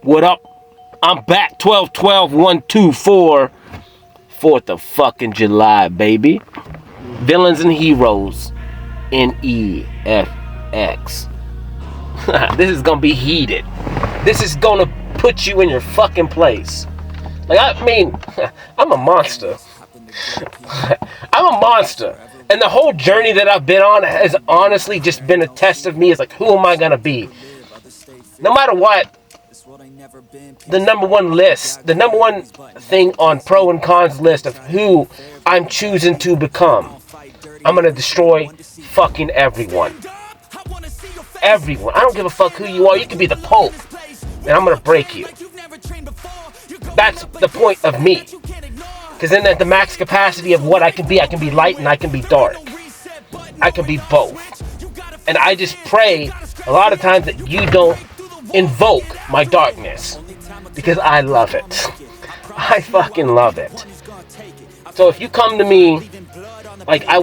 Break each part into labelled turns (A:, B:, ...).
A: What up? I'm back. 12-12-1-2-4. 4th of fucking July, baby. Villains and heroes. NEFX. This is gonna be heated. This is gonna put you in your fucking place. Like, I mean, I'm a monster. I'm a monster. And the whole journey that I've been on has honestly just been a test of me. It's like, who am I gonna be? No matter what, the number one list, the number one thing on pro and cons list of who I'm choosing to become, I'm gonna destroy fucking everyone. Everyone. I don't give a fuck who you are. You can be the Pope, and I'm gonna break you. That's the point of me. Because then at the max capacity of what I can be light and I can be dark. I can be both. And I just pray a lot of times that you don't invoke my darkness. Because I love it. I fucking love it. So if you come to me, like, I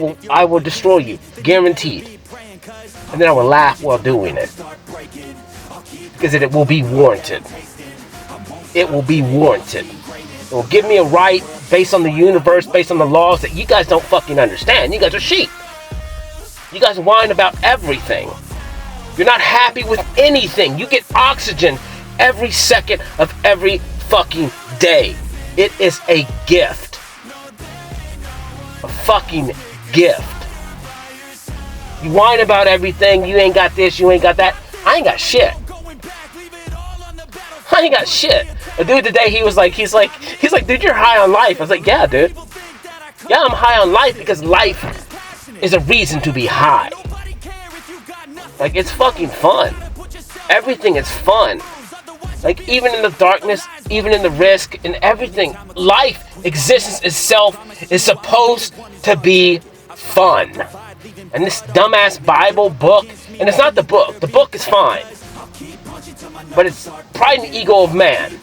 A: will destroy you. Guaranteed. And then I will laugh while doing it. Because it will be warranted. It will be warranted. It will give me a right based on the universe, based on the laws that you guys don't fucking understand. You guys are sheep. You guys whine about everything. You're not happy with anything. You get oxygen every second of every fucking day. It is a gift. A fucking gift. You whine about everything. You ain't got this, you ain't got that. I ain't got shit. I ain't got shit. A dude today, he's like, dude, you're high on life. I was like, yeah, dude. Yeah, I'm high on life because life is a reason to be high. Like, it's fucking fun. Everything is fun. Like, even in the darkness, even in the risk, and everything, life, existence itself is supposed to be fun. And this dumbass Bible book, and it's not the book is fine. But it's pride and ego of man.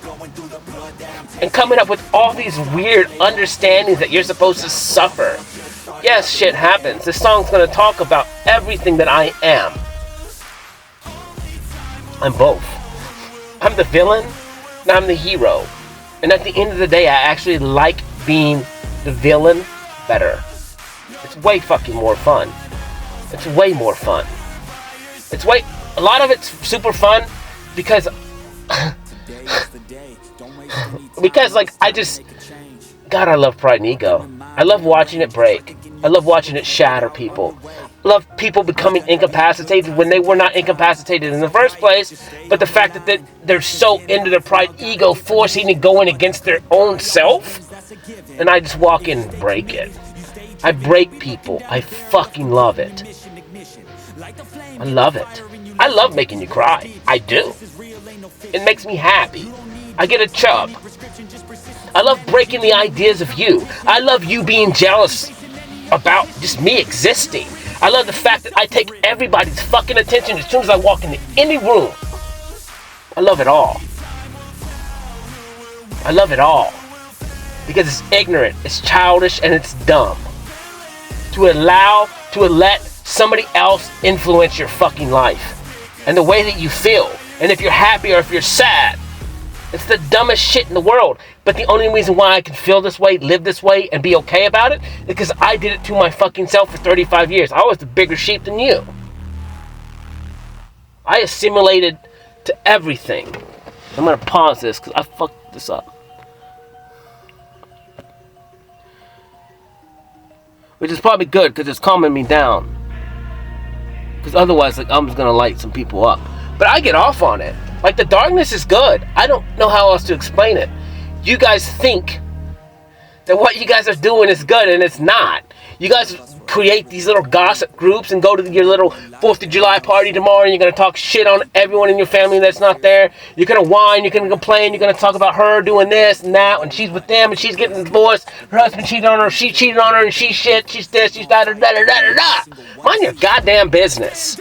A: And coming up with all these weird understandings that you're supposed to suffer. Yes, shit happens. This song's going to talk about everything that I am. I'm both. I'm the villain, and I'm the hero. And at the end of the day, I actually like being the villain better. It's way fucking more fun. It's way more fun. A lot of it's super fun because like, God, I love Pride and Ego. I love watching it break. I love watching it shatter people. I love people becoming incapacitated when they were not incapacitated in the first place, but the fact that they're so into their pride ego, forcing and going against their own self, and I just walk in and break it. I break people. I fucking love it. I love it. I love making you cry. I do. It makes me happy. I get a chub. I love breaking the ideas of you. I love you being jealous about just me existing. I love the fact that I take everybody's fucking attention as soon as I walk into any room. I love it all. I love it all. Because it's ignorant, it's childish, and it's dumb. To let somebody else influence your fucking life. And the way that you feel. And if you're happy or if you're sad. It's the dumbest shit in the world. But the only reason why I can feel this way, live this way, and be okay about it is because I did it to my fucking self for 35 years. I was the bigger sheep than you. I assimilated to everything. I'm going to pause this because I fucked this up. Which is probably good because it's calming me down. Because otherwise, like, I'm just going to light some people up. But I get off on it. Like, the darkness is good. I don't know how else to explain it. You guys think that what you guys are doing is good, and it's not. You guys create these little gossip groups and go to your little 4th of July party tomorrow, and you're going to talk shit on everyone in your family that's not there. You're going to whine, you're going to complain, you're going to talk about her doing this and that, and she's with them, and she's getting divorced, her husband cheated on her, she cheated on her, and she's shit, she's this, she's that, da. Mind your goddamn business.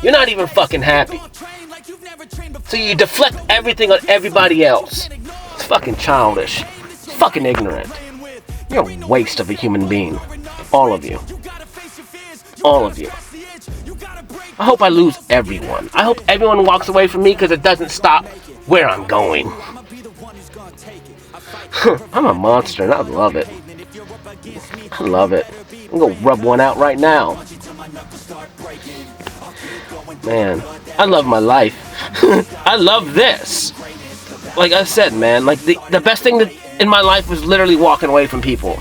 A: You're not even fucking happy. So you deflect everything on everybody else. It's fucking childish. It's fucking ignorant. You're a waste of a human being. All of you. All of you. I hope I lose everyone. I hope everyone walks away from me because it doesn't stop where I'm going. I'm a monster and I love it. I love it. I'm gonna rub one out right now. Man, I love my life. I love this. Like I said, man, like the best thing in my life was literally walking away from people.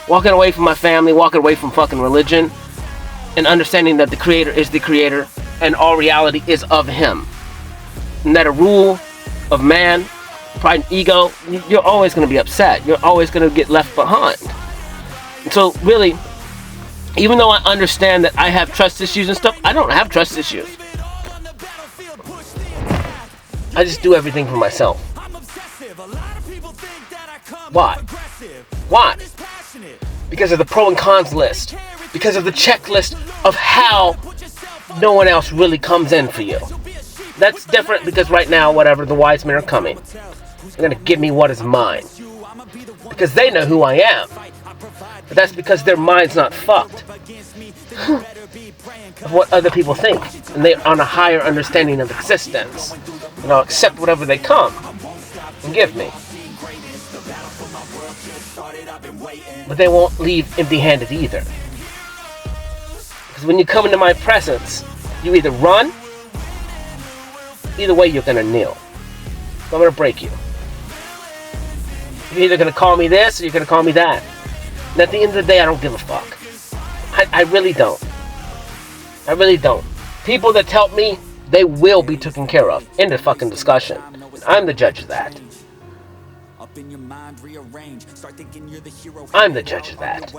A: Walking away from my family, walking away from fucking religion, and understanding that the Creator is the Creator and all reality is of Him. And that a rule of man, pride and ego, you're always going to be upset. You're always going to get left behind. And so really, even though I understand that I have trust issues and stuff, I don't have trust issues. I just do everything for myself. Why? Why? Because of the pro and cons list. Because of the checklist of how no one else really comes in for you. That's different because right now, whatever, the wise men are coming. They're going to give me what is mine. Because they know who I am. But that's because their mind's not fucked. Of what other people think. And they're on a higher understanding of existence. And I'll accept whatever they come and give me. But they won't leave empty-handed either. Because when you come into my presence, you either run, either way you're going to kneel. So I'm going to break you. You're either going to call me this or you're going to call me that. And at the end of the day, I don't give a fuck. I really don't. I really don't. People that help me, they will be taken care of. End of fucking discussion. And I'm the judge of that. I'm the judge of that.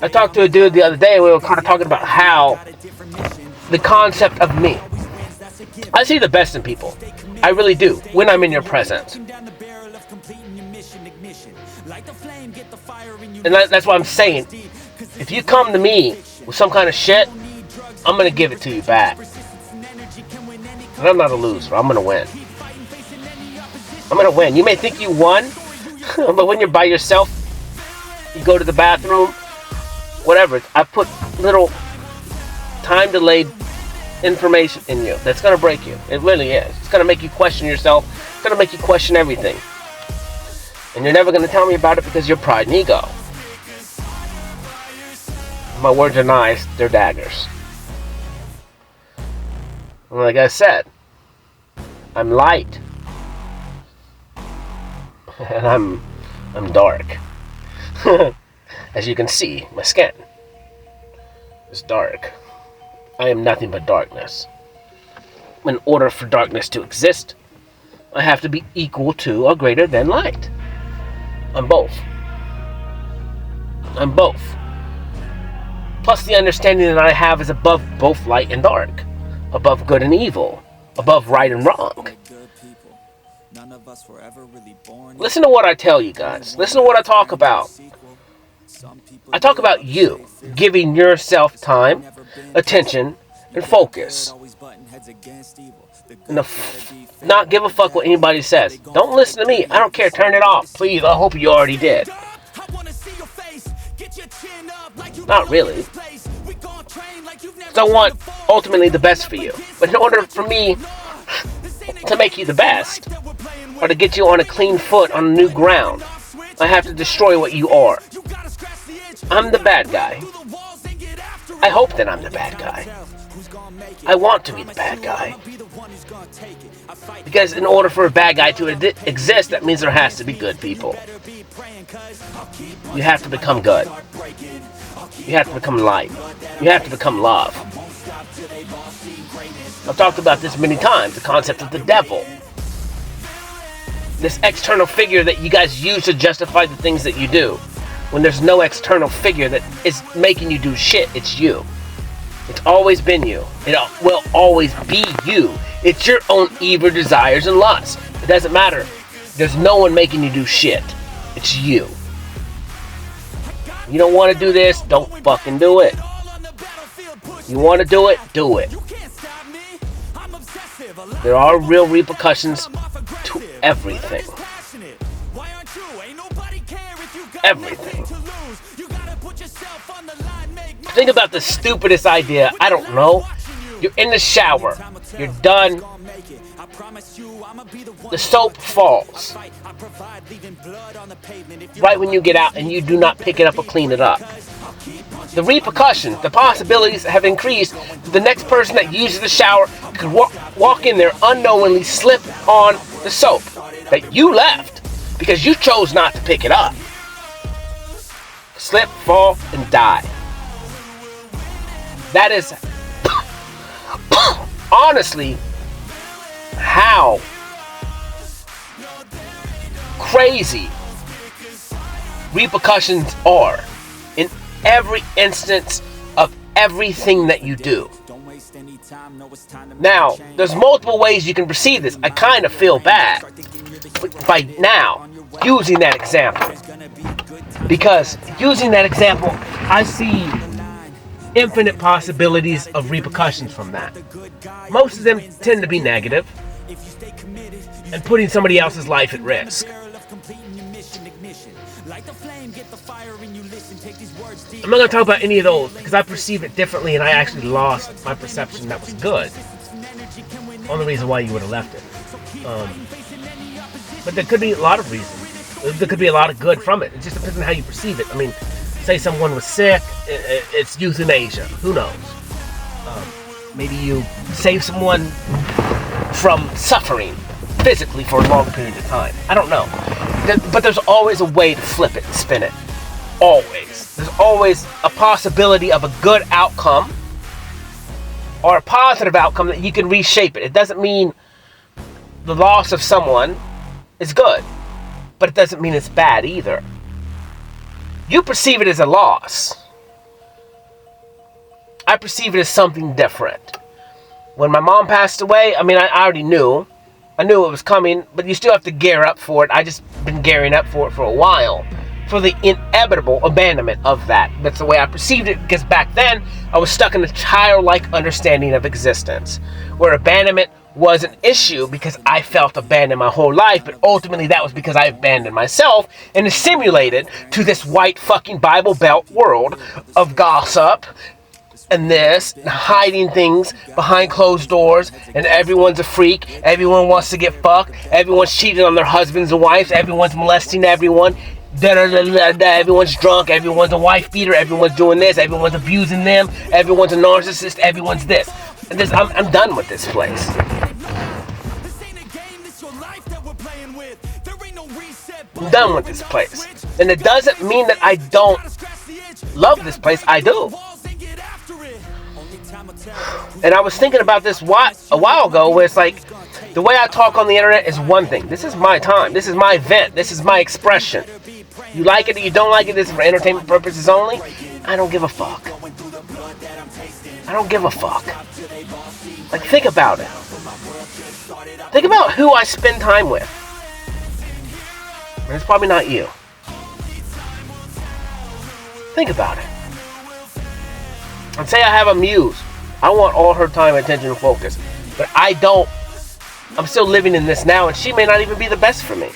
A: I talked to a dude the other day and we were kind of talking about how the concept of me. I see the best in people. I really do. When I'm in your presence. And that's what I'm saying. If you come to me with some kind of shit, I'm going to give it to you back. And I'm not a loser. I'm going to win. I'm going to win. You may think you won, but when you're by yourself, you go to the bathroom, whatever. I put little time-delayed information in you that's going to break you. It really is. It's going to make you question yourself. It's going to make you question everything. And you're never going to tell me about it because you're pride and ego. My words are nice. They're daggers. And like I said, I'm light. And I'm dark. As you can see, my skin is dark. I am nothing but darkness. In order for darkness to exist, I have to be equal to or greater than light. I'm both. I'm both. Plus the understanding that I have is above both light and dark. Above good and evil. Above right and wrong. Listen to what I tell you guys. Listen to what I talk about. I talk about you giving yourself time, attention, and focus. And not give a fuck what anybody says. Don't listen to me. I don't care. Turn it off. Please. I hope you already did. Not really. I want ultimately the best for you. But in order for me to make you the best, or to get you on a clean foot on a new ground, I have to destroy what you are. I'm the bad guy. I hope that I'm the bad guy. I want to be the bad guy. Because in order for a bad guy to exist, that means there has to be good people. You have to become good. You have to become light. You have to become love. I've talked about this many times, the concept of the devil. This external figure that you guys use to justify the things that you do. When there's no external figure that is making you do shit, it's you. It's always been you. It will always be you. It's your own evil desires and lusts. It doesn't matter. There's no one making you do shit. It's you. You don't want to do this, don't fucking do it. You want to do it, do it. There are real repercussions to everything. Everything. Think about the stupidest idea. I don't know. You're in the shower. You're done. The soap falls right when you get out and you do not pick it up or clean it up. The repercussions, the possibilities have increased. The next person that uses the shower could walk in there unknowingly, slip on the soap that you left because you chose not to pick it up. Slip, fall, and die. That is honestly how crazy repercussions are in every instance of everything that you do. Now, there's multiple ways you can perceive this. I kind of feel bad by now using that example, because using that example, I see infinite possibilities of repercussions from that. Most of them tend to be negative and putting somebody else's life at risk. I'm not going to talk about any of those because I perceive it differently and I actually lost my perception that was good. Only reason why you would have left it. But there could be a lot of reasons. There could be a lot of good from it. It just depends on how you perceive it. I mean, say someone was sick, it's euthanasia. Who knows? Maybe you save someone from suffering physically for a long period of time. I don't know. But there's always a way to flip it and spin it. Always. There's always a possibility of a good outcome or a positive outcome that you can reshape it. It doesn't mean the loss of someone is good, but it doesn't mean it's bad either. You perceive it as a loss. I perceive it as something different. When my mom passed away, I mean, I already knew. I knew it was coming, but you still have to gear up for it. I just been gearing up for it for a while. For the inevitable abandonment of that. That's the way I perceived it, because back then, I was stuck in a childlike understanding of existence, where abandonment was an issue because I felt abandoned my whole life, but ultimately that was because I abandoned myself and assimilated to this white fucking Bible Belt world of gossip and this, and hiding things behind closed doors, and everyone's a freak, everyone wants to get fucked, everyone's cheating on their husbands and wives, everyone's molesting everyone, everyone's drunk, everyone's a wife beater, everyone's doing this, everyone's abusing them, everyone's a narcissist, everyone's this. And this, I'm done with this place. I'm done with this place. And it doesn't mean that I don't love this place. I do. And I was thinking about this a while ago, where it's like, the way I talk on the internet is one thing. This is my time. This is my vent. This is my expression. You like it or you don't like it, this is for entertainment purposes only. I don't give a fuck. I don't give a fuck. Like, think about it. Think about who I spend time with. And it's probably not you. Think about it. And say I have a muse. I want all her time, attention, and focus. But I don't. I'm still living in this now, and she may not even be the best for me.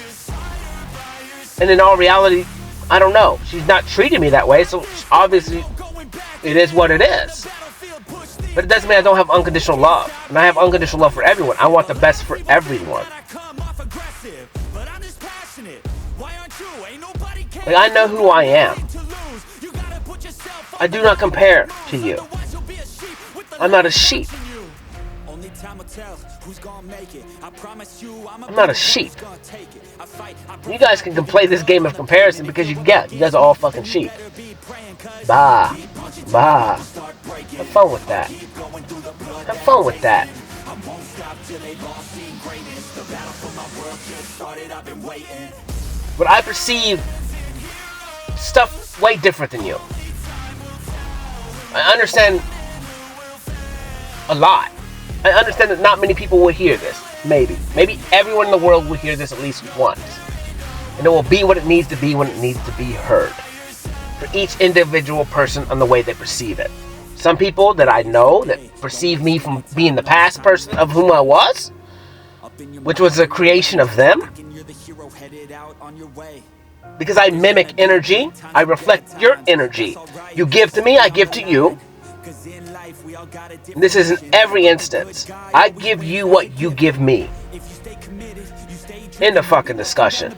A: And in all reality, I don't know. She's not treating me that way, so obviously it is what it is. But it doesn't mean I don't have unconditional love. And I have unconditional love for everyone. I want the best for everyone. Like, I know who I am. I do not compare to you. I'm not a sheep. I'm not a sheep. You guys can play this game of comparison because you guys are all fucking sheep. Bah. Have fun with that. Have fun with that. But I perceive stuff way different than you. I understand a lot. I understand that not many people will hear this. Maybe everyone in the world will hear this at least once. And it will be what it needs to be when it needs to be heard. For each individual person and the way they perceive it. Some people that I know that perceive me from being the past person of whom I was, which was a creation of them. Because I mimic energy, I reflect your energy. You give to me, I give to you. And this is in every instance. I give you what you give me. End of fucking discussion.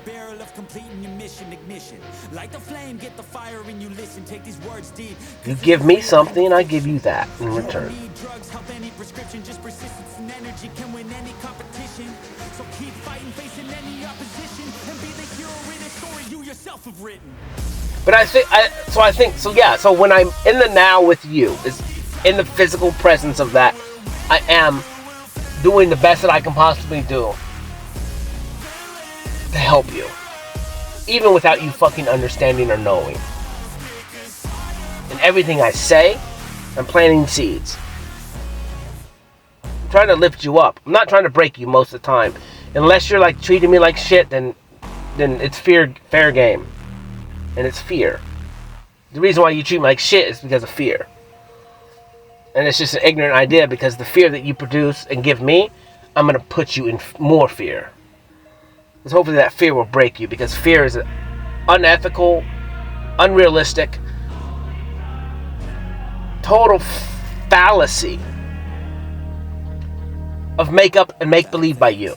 A: You give me something and I give you that in return. But so when I'm in the now with you, is in the physical presence of that, I am doing the best that I can possibly do to help you, even without you fucking understanding or knowing. And everything I say, I'm planting seeds. I'm trying to lift you up. I'm not trying to break you most of the time. Unless you're like treating me like shit, then it's fair game. And it's fear. The reason why you treat me like shit is because of fear. And it's just an ignorant idea, because the fear that you produce and give me, I'm going to put you in more fear. Because hopefully that fear will break you, because fear is unethical, unrealistic, total fallacy of make-up and make-believe by you.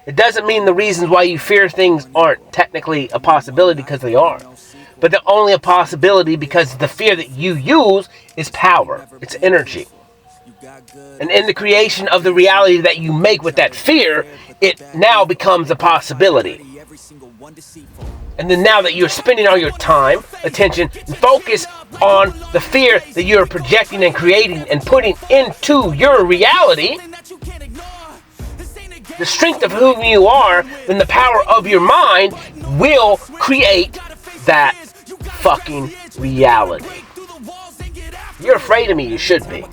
A: It doesn't mean the reasons why you fear things aren't technically a possibility, because they are. But they're only a possibility because the fear that you use is power. It's energy. And in the creation of the reality that you make with that fear, it now becomes a possibility. And then now that you're spending all your time, attention, and focus on the fear that you're projecting and creating and putting into your reality, the strength of who you are and the power of your mind will create that fucking reality. You're afraid of me, you should be.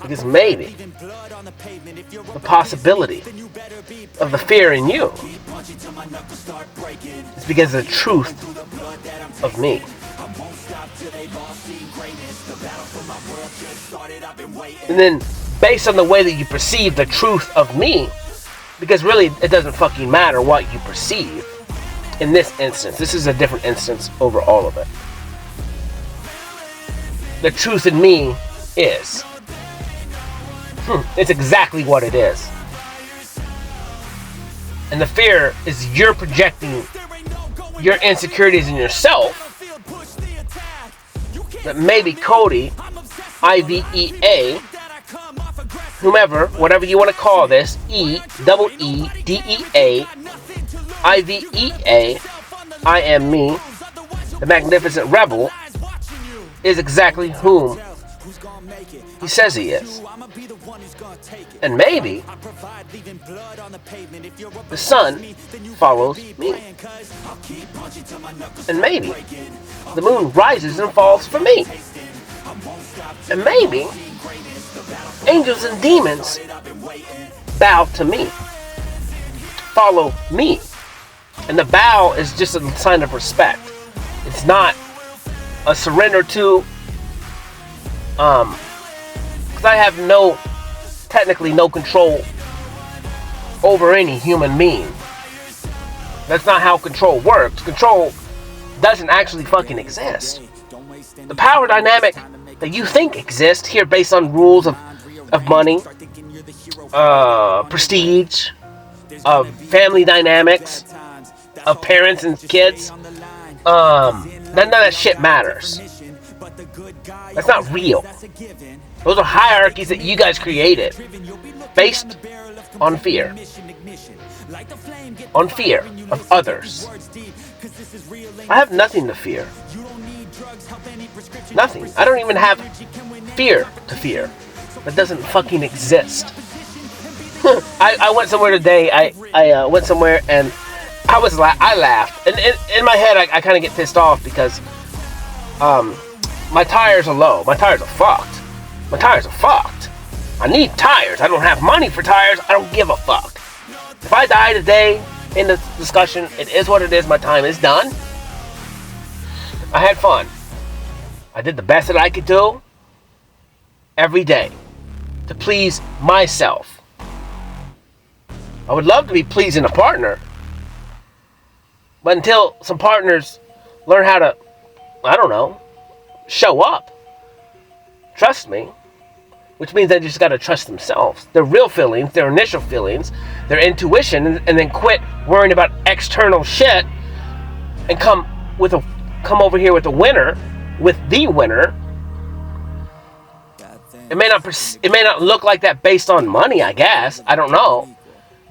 A: Because maybe the possibility of the fear in you is because of the truth of me. And then based on the way that you perceive the truth of me, because really it doesn't fucking matter what you perceive in this instance. This is a different instance over all of it. The truth in me is. It's exactly what it is. And the fear is you're projecting your insecurities in yourself. That maybe Cody, IVEA, whomever, whatever you want to call this, EEDEA, IVEA, I am me, the magnificent rebel, is exactly whom he says he is. And maybe the sun follows me. And maybe the moon rises and falls for me. And maybe angels and demons bow to me, follow me. And the bow is just a sign of respect. It's not a surrender to, because I have technically no control over any human being. That's not how control works. Control doesn't actually fucking exist. The power dynamic that you think exists here based on rules of money, prestige, of family dynamics, of parents and kids, none of that shit matters. That's not real. Those are hierarchies that you guys created based on fear. On fear of others. I have nothing to fear. Nothing. I don't even have fear to fear. That doesn't fucking exist. I went somewhere today. I went somewhere and I laughed. And in my head, I kind of get pissed off because my tires are low. My tires are fucked. My tires are fucked. I need tires. I don't have money for tires. I don't give a fuck. If I die today in this discussion, it is what it is. My time is done. I had fun. I did the best that I could do every day to please myself. I would love to be pleasing a partner. But until some partners learn how to, I don't know, show up, trust me, which means they just got to trust themselves, their real feelings, their initial feelings, their intuition, and then quit worrying about external shit and come over here with the winner. It may not look like that based on money, I guess. I don't know.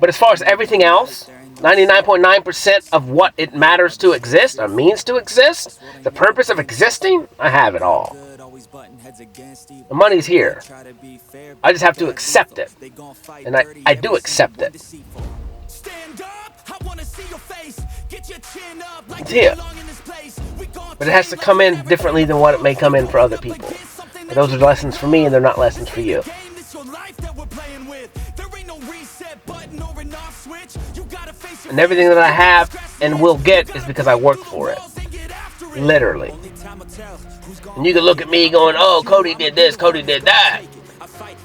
A: But as far as everything else, 99.9% of what it matters to exist or means to exist, the purpose of existing, I have it all. The money's here. I just have to accept it. And I do accept it. It's here. But it has to come in differently than what it may come in for other people. And those are lessons for me, and they're not lessons for you. And everything that I have and will get is because I worked for it. Literally. And you can look at me going, oh, Cody did this, Cody did that.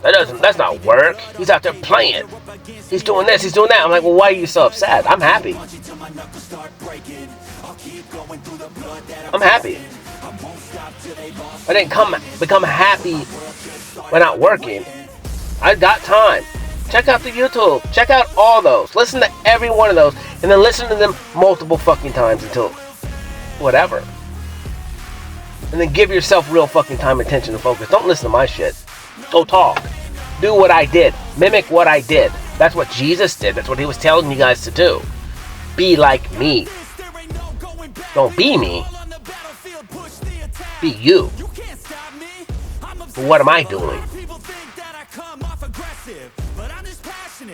A: That's not work. He's out there playing. He's doing this, he's doing that. I'm like, well, why are you so upset? I'm happy. I'm happy. I didn't become happy by not working. I got time. Check out the YouTube. Check out all those. Listen to every one of those. And then listen to them multiple fucking times until whatever. And then give yourself real fucking time, attention, and focus. Don't listen to my shit. Go talk. Do what I did. Mimic what I did. That's what Jesus did. That's what he was telling you guys to do. Be like me. Don't be me. Be you. But what am I doing?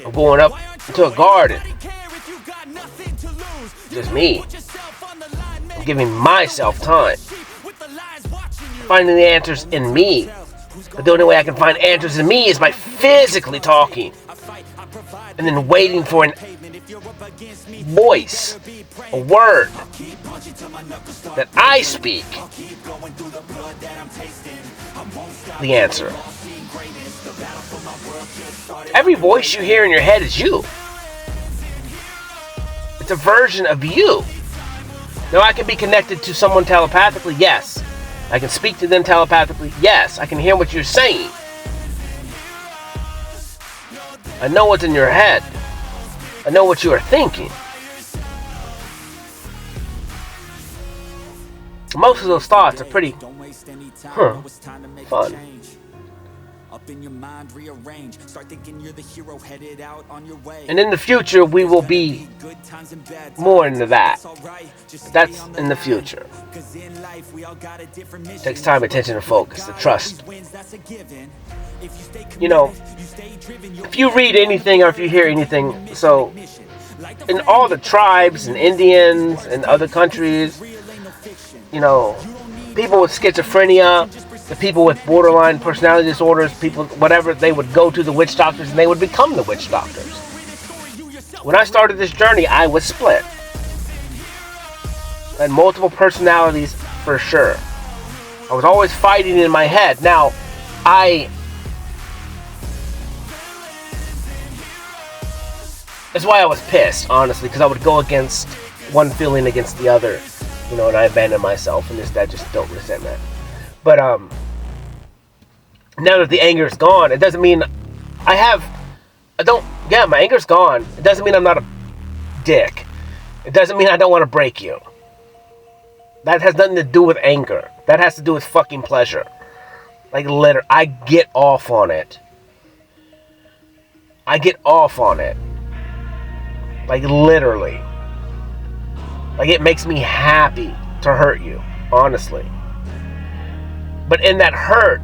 A: I'm going up into a garden. Just me. I'm giving myself time. Finding the answers in me. But the only way I can find answers in me is by physically talking. And then waiting for a voice, a word that I speak. The answer. Every voice you hear in your head is you. It's a version of you. Now, I can be connected to someone telepathically, yes. I can speak to them telepathically, yes. I can hear what you're saying. I know what's in your head. I know what you are thinking. Most of those thoughts are pretty fun. And in the future, we will be more into that. That's in the future. It takes time, attention, and focus, to trust. You know, if you read anything or if you hear anything, so in all the tribes and Indians and other countries, you know, people with schizophrenia, the people with borderline personality disorders, people, whatever, they would go to the witch doctors and they would become the witch doctors. When I started this journey, I was split. I had multiple personalities for sure. I was always fighting in my head. Now, that's why I was pissed, honestly, because I would go against one feeling against the other, you know, and I abandoned myself, and I just don't resent that. But now that the anger is gone, it doesn't mean my anger's gone. It doesn't mean I'm not a dick. It doesn't mean I don't want to break you. That has nothing to do with anger. That has to do with fucking pleasure. Like, literally, I get off on it. Like, literally. Like, it makes me happy to hurt you, honestly. But in that hurt,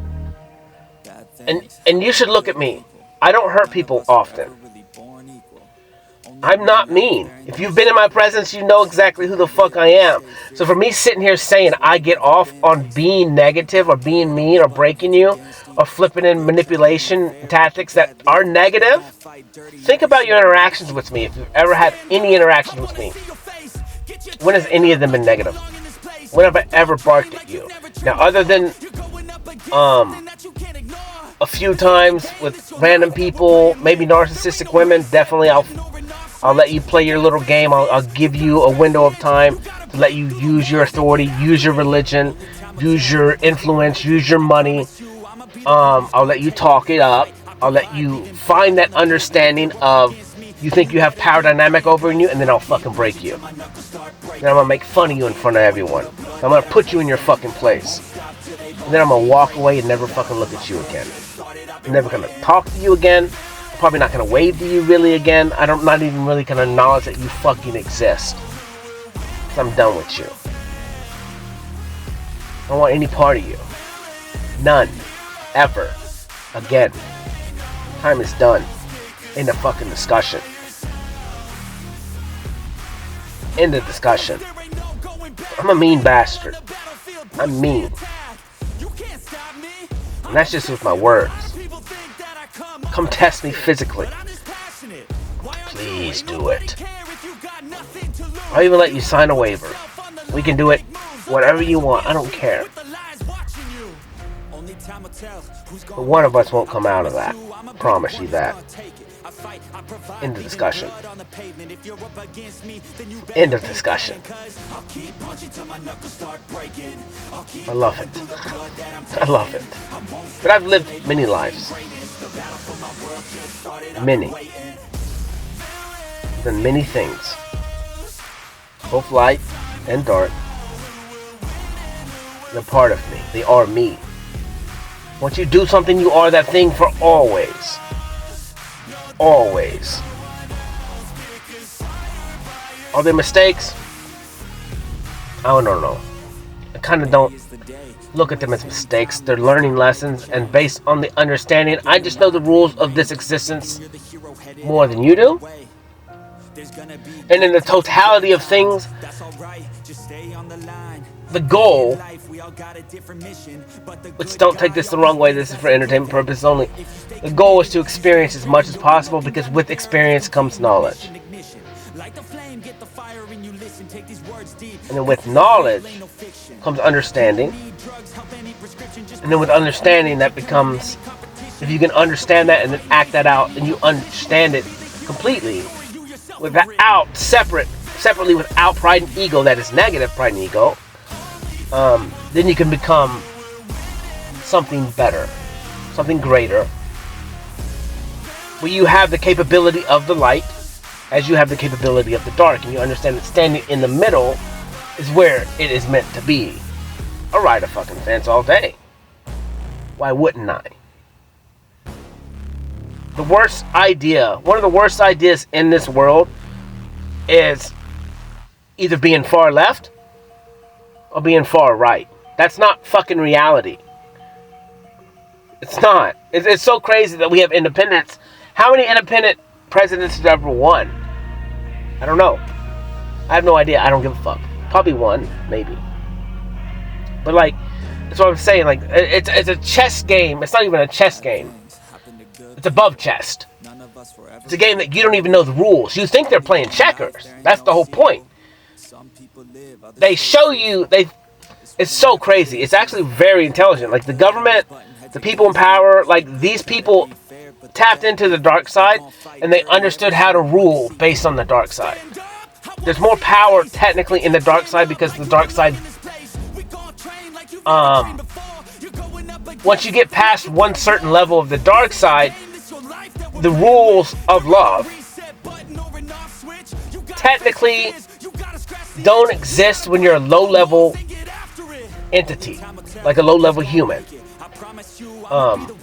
A: and you should look at me. I don't hurt people often. I'm not mean. If you've been in my presence, you know exactly who the fuck I am. So for me sitting here saying I get off on being negative or being mean or breaking you or flipping in manipulation tactics that are negative, think about your interactions with me. If you've ever had any interactions with me, when has any of them been negative? When have I ever barked at you? Now, other than a few times with random people, maybe narcissistic women, definitely I'll let you play your little game. I'll give you a window of time to let you use your authority, use your religion, use your influence, use your money. I'll let you talk it up. I'll let you find that understanding of you think you have power dynamic over you, and then I'll fucking break you. Then I'm gonna make fun of you in front of everyone. I'm gonna put you in your fucking place. And then I'm gonna walk away and never fucking look at you again. I'm never gonna talk to you again. I'm probably not gonna wave to you really again. I'm not even really gonna acknowledge that you fucking exist. 'Cause I'm done with you. I don't want any part of you. None. Ever. Again. Time is done. End of fucking discussion. End of discussion. I'm a mean bastard. I'm mean. And that's just with my words. Come test me physically. Please do it. I'll even let you sign a waiver. We can do it whatever you want. I don't care. But one of us won't come out of that. Promise you that. End of discussion. End of discussion. I love it. I love it. But I've lived many lives. Many. Done many things. Both light and dark. They're part of me. They are me. Once you do something, you are that thing for always. Always. Are there mistakes? I don't know. I kind of don't look at them as mistakes. They're learning lessons, and based on the understanding, I just know the rules of this existence more than you do. And in the totality of things, the goal, which don't take this the wrong way, this is for entertainment purposes only, the goal is to experience as much as possible, because with experience comes knowledge. And then with knowledge comes understanding. And then with understanding, that becomes, if you can understand that and then act that out, and you understand it completely, without separately without pride and ego, that is negative pride and ego, then you can become something better, something greater, where you have the capability of the light as you have the capability of the dark, and you understand that standing in the middle is where it is meant to be. I'll ride a fucking fence all day. Why wouldn't I? The worst idea, one of the worst ideas in this world, is either being far left or being far right. That's not fucking reality. It's not. It's so crazy that we have independence. How many independent presidents have ever won? I don't know. I have no idea. I don't give a fuck. Probably one, maybe. But like, that's what I'm saying. Like, it's a chess game. It's not even a chess game. It's above chess. It's a game that you don't even know the rules. You think they're playing checkers. That's the whole point. They show you. It's so crazy. It's actually very intelligent. Like the government, the people in power, like these people tapped into the dark side, and they understood how to rule based on the dark side. There's more power technically in the dark side, because the dark side, once you get past one certain level of the dark side, the rules of love technically don't exist when you're a low-level entity, like a low-level human,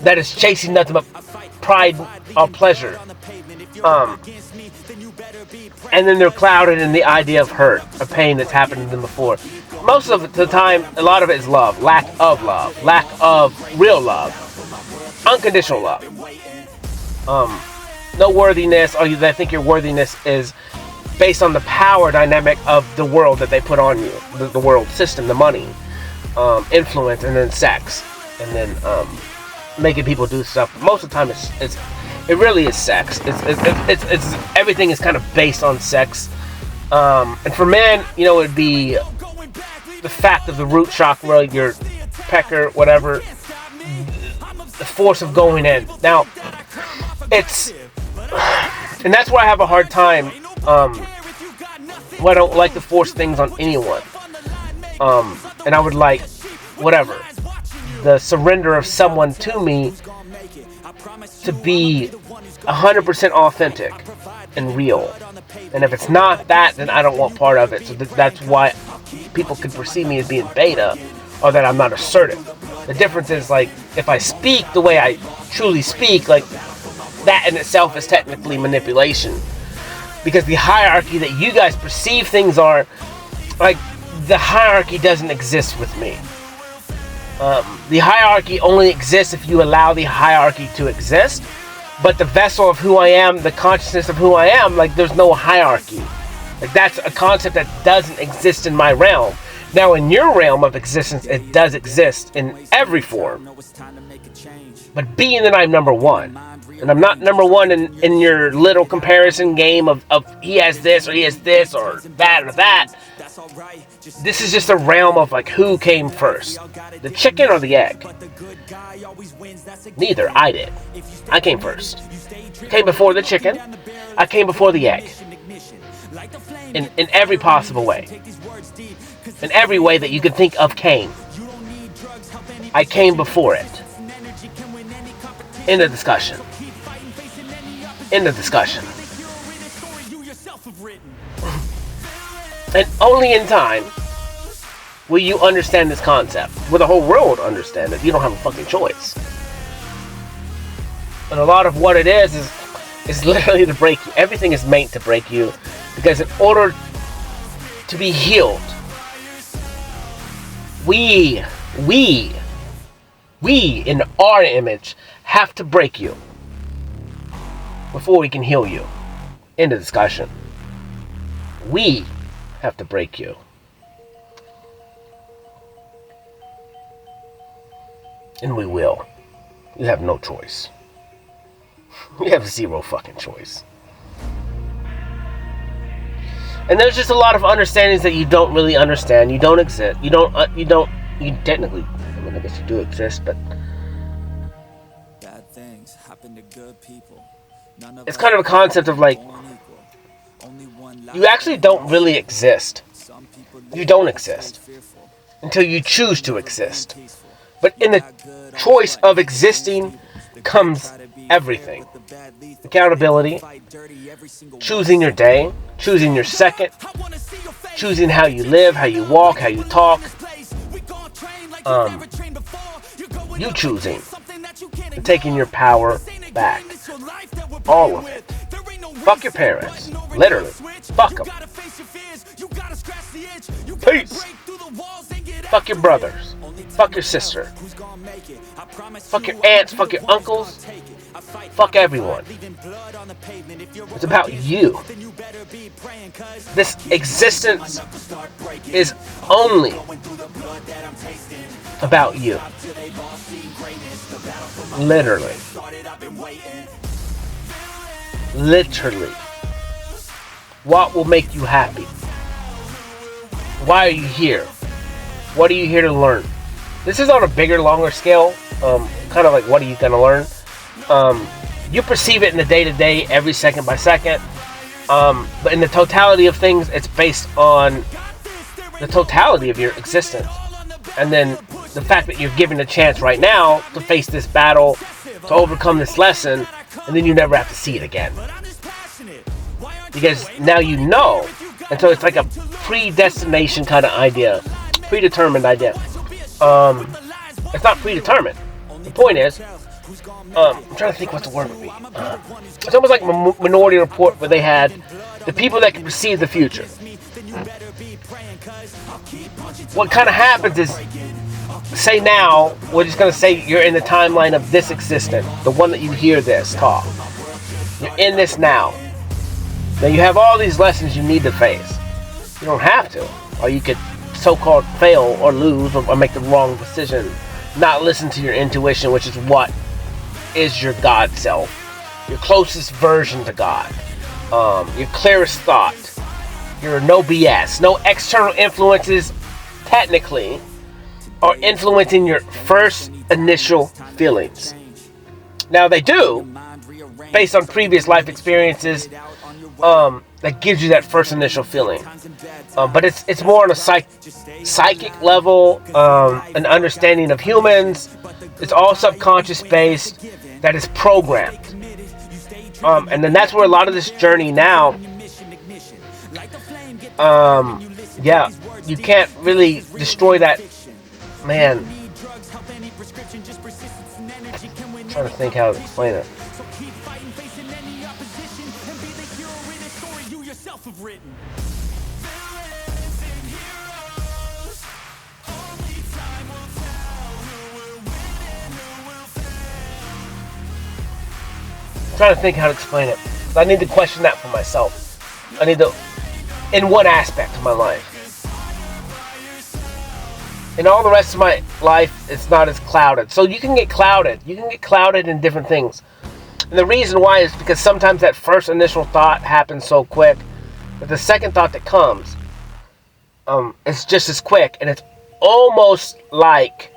A: that is chasing nothing but pride or pleasure. And then they're clouded in the idea of hurt, of pain that's happened to them before. Most of the time, a lot of it is love, lack of real love, unconditional love. No worthiness, or they think your worthiness is based on the power dynamic of the world that they put on you, the world system, the money, influence, and then sex, and then making people do stuff. Most of the time, it really is sex. It's everything is kind of based on sex. And for men, you know, it'd be the fact of the root chakra, your pecker, whatever, the force of going in. Now, and that's where I have a hard time I don't like to force things on anyone. And I would like, whatever, the surrender of someone to me to be 100% authentic and real. And if it's not that, then I don't want part of it. So that's why people could perceive me as being beta, or that I'm not assertive. The difference is, like, if I speak the way I truly speak, like, that in itself is technically manipulation. Because the hierarchy that you guys perceive things are, like, the hierarchy doesn't exist with me. The hierarchy only exists if you allow the hierarchy to exist. But the vessel of who I am, the consciousness of who I am, like, there's no hierarchy. Like, that's a concept that doesn't exist in my realm. Now, in your realm of existence, it does exist in every form. But being that I'm number one, and I'm not number one in your little comparison game of he has this or he has this or that. This is just a realm of, like, who came first, the chicken or the egg. Neither. I did. I came first. Came before the chicken. I came before the egg. In every possible way. In every way that you could think of came. I came before it. End of discussion. End of discussion. And only in time will you understand this concept. Will the whole world understand it? You don't have a fucking choice. And a lot of what it is literally to break you. Everything is meant to break you. Because in order to be healed, we in our image have to break you before we can heal you. End of discussion. We have to break you. And we will. You have no choice. You have zero fucking choice. And there's just a lot of understandings that you don't really understand. You don't exist. You technically, I mean, I guess you do exist, but
B: bad things happen to good people.
A: It's kind of a concept of, like, you actually don't really exist. You don't exist until you choose to exist. But in the choice of existing comes everything. Accountability, choosing your day, choosing your second, choosing how you live, how you walk, how you talk. You choosing and taking your power back. All of it. Fuck your parents. Literally. Fuck them. Peace. Fuck your brothers. Fuck your sister. Fuck your aunts. Fuck your uncles. Fuck everyone. It's about you. This existence is only about you. Literally. Literally. What will make you happy? Why are you here? What are you here to learn? This is on a bigger, longer scale. Kind of like, what are you going to learn? You perceive it in the day-to-day, every second by second. But in the totality of things, it's based on the totality of your existence. And then the fact that you're given a chance right now to face this battle, to overcome this lesson, and then you never have to see it again. Because now you know. And so it's like a predestination kind of idea. Predetermined idea. It's not predetermined. The point is, I'm trying to think what the word would be. It's almost like Minority Report, where they had the people that can perceive the future. What kind of happens is, say now, we're just going to say you're in the timeline of this existence, the one that you hear this talk. You're in this now. Now you have all these lessons you need to face. You don't have to. Or you could so-called fail or lose or make the wrong decision. Not listen to your intuition, which is what is your God self. Your closest version to God. Your clearest thought. Your no BS. No external influences, technically, are influencing your first initial feelings. Now they do, based on previous life experiences, that gives you that first initial feeling. But it's more on a psychic level, an understanding of humans. It's all subconscious based, that is programmed. And then that's where a lot of this journey now, yeah, you can't really destroy that, man. I'm trying to think how to explain it. I'm trying to think how to explain it. I need to question that for myself. I need to, in one aspect of my life. In all the rest of my life, it's not as clouded. So you can get clouded. You can get clouded in different things. And the reason why is because sometimes that first initial thought happens so quick that the second thought that comes, is just as quick. And it's almost like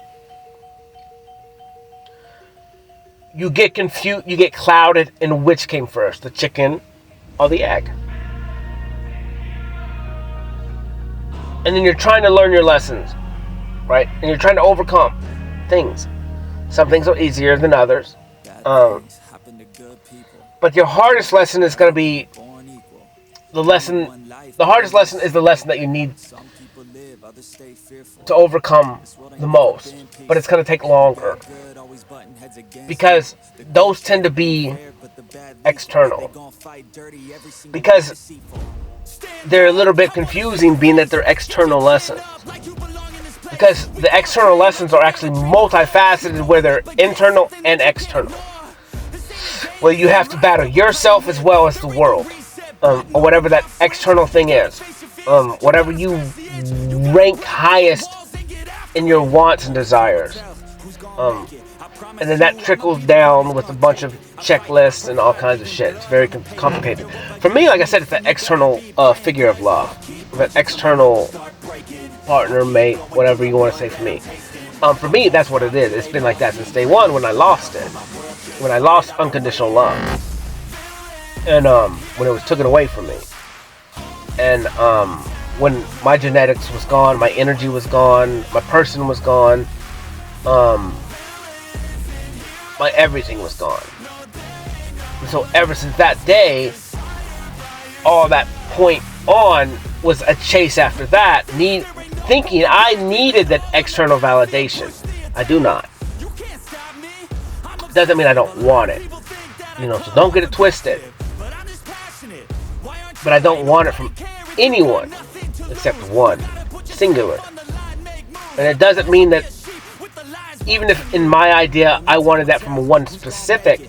A: you get confused, you get clouded in which came first, the chicken or the egg. And then you're trying to learn your lessons, right? And you're trying to overcome things. Some things are easier than others. But your hardest lesson is going to be the lesson. The hardest lesson is the lesson that you need to overcome the most. But it's going to take longer. Because those tend to be external. Because they're a little bit confusing, being that they're external lessons. Because the external lessons are actually multifaceted, where they're internal and external. Where you have to battle yourself as well as the world, or whatever that external thing is, whatever you rank highest in your wants and desires, and then that trickles down with a bunch of checklists and all kinds of shit. It's very complicated. For me, like I said, it's an external figure of love, an external partner, mate, whatever you want to say for me. For me, that's what it is. It's been like that since day one when I lost it. When I lost unconditional love. And when it was taken away from me. And when my genetics was gone, my energy was gone, my person was gone, my everything was gone. And so ever since that day, all that point on was a chase after that, thinking I needed that external validation. I do not. Doesn't mean I don't want it. So don't get it twisted. But I don't want it from anyone except one, singular. And it doesn't mean that, even if in my idea I wanted that from one specific,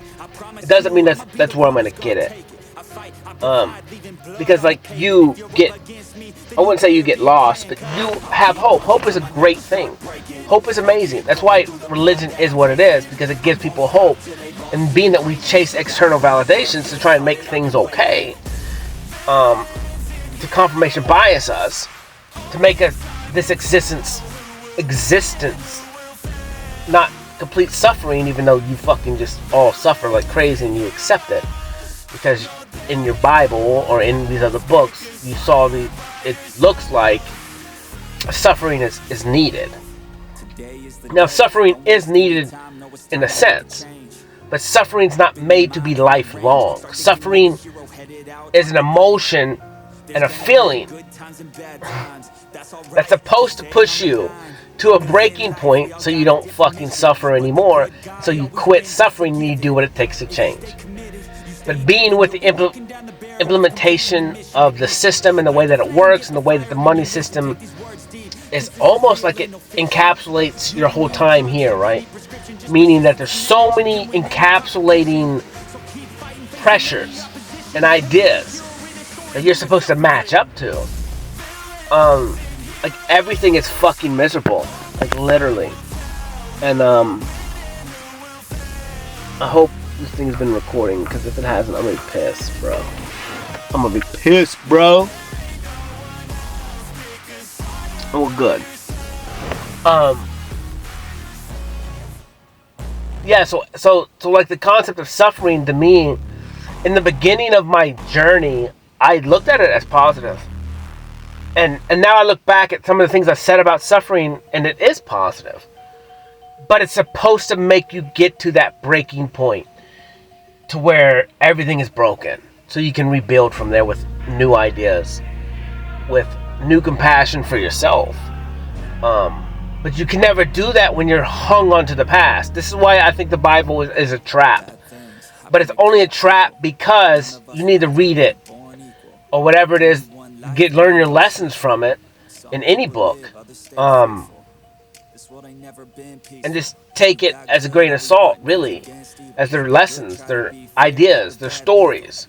A: it doesn't mean that's where I'm going to get it. Because you get, I wouldn't say you get lost, but you have hope. Hope is a great thing. Hope is amazing. That's why religion is what it is, because it gives people hope. And being that we chase external validations to try and make things okay, to confirmation bias us, to make us this existence not complete suffering, even though you fucking just all suffer like crazy and you accept it. Because in your Bible or in these other books, you saw it looks like suffering is needed. Now, suffering is needed in a sense, but suffering's not made to be lifelong. Suffering is an emotion and a feeling that's supposed to push you to a breaking point so you don't fucking suffer anymore. So you quit suffering and you do what it takes to change. But being with the implementation of the system and the way that it works and the way that the money system is almost like it encapsulates your whole time here, right? Meaning that there's so many encapsulating pressures and ideas that you're supposed to match up to. Like everything is fucking miserable, like literally. And I hope this thing's been recording, because if it hasn't, I'm gonna be pissed, bro. I'm gonna be pissed, bro. Oh, good. Yeah, so like the concept of suffering to me, in the beginning of my journey I looked at it as positive. And now I look back at some of the things I said about suffering, and it is positive. But it's supposed to make you get to that breaking point to where everything is broken. So you can rebuild from there with new ideas, with new compassion for yourself. But you can never do that when you're hung onto the past. This is why I think the Bible is a trap. But it's only a trap because you need to read it or whatever it is. Learn your lessons from it in any book. And just take it as a grain of salt, really, as their lessons, their ideas, their stories.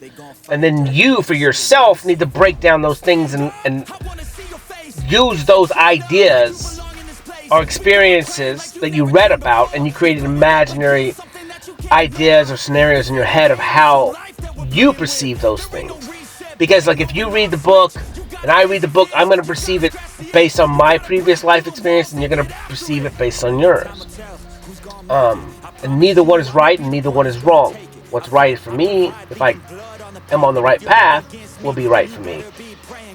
A: And then you, for yourself, need to break down those things and use those ideas or experiences that you read about, and you created imaginary ideas or scenarios in your head of how you perceive those things. Because, like, if you read the book and I read the book, I'm going to perceive it based on my previous life experience, and you're going to perceive it based on yours. And neither one is right and neither one is wrong. What's right for me, if I am on the right path, will be right for me.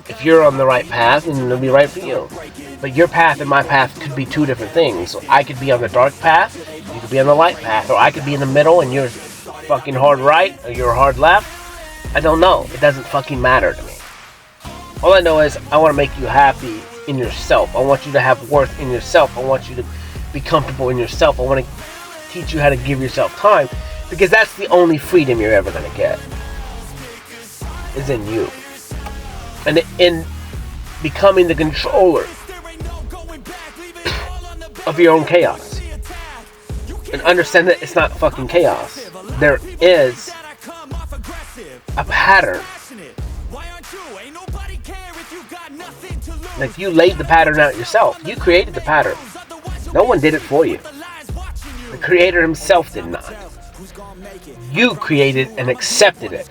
A: If you're on the right path, then it'll be right for you. But your path and my path could be two different things. So I could be on the dark path, you could be on the light path, or I could be in the middle and you're fucking hard right or you're hard left. I don't know. It doesn't fucking matter to me. All I know is I want to make you happy in yourself. I want you to have worth in yourself. I want you to be comfortable in yourself. I want to teach you how to give yourself time, because that's the only freedom you're ever going to get, is in you. And in becoming the controller of your own chaos. And understand that it's not fucking chaos. There is a pattern. Like, you laid the pattern out yourself. You created the pattern. No one did it for you. The Creator himself did not. You created and accepted it.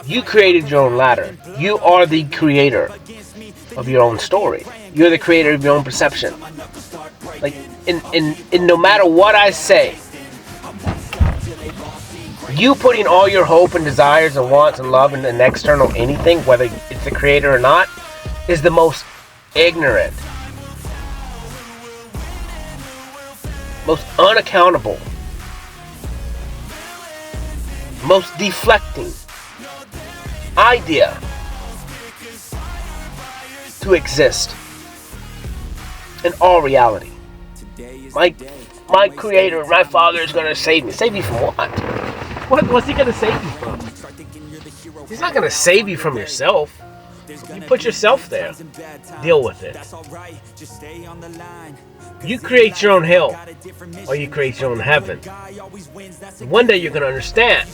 A: You created your own ladder. You are the creator of your own story. You're the creator of your own perception. Like, in no matter what I say, you putting all your hope and desires and wants and love in an external anything, whether it's the creator or not, is the most ignorant, most unaccountable, most deflecting idea to exist in all reality. My creator, my father is going to save me. Save you from what? What's he going to save you from? He's not going to save you from yourself. You put yourself there. Deal with it. You create your own hell, or you create your own heaven. And one day you're going to understand.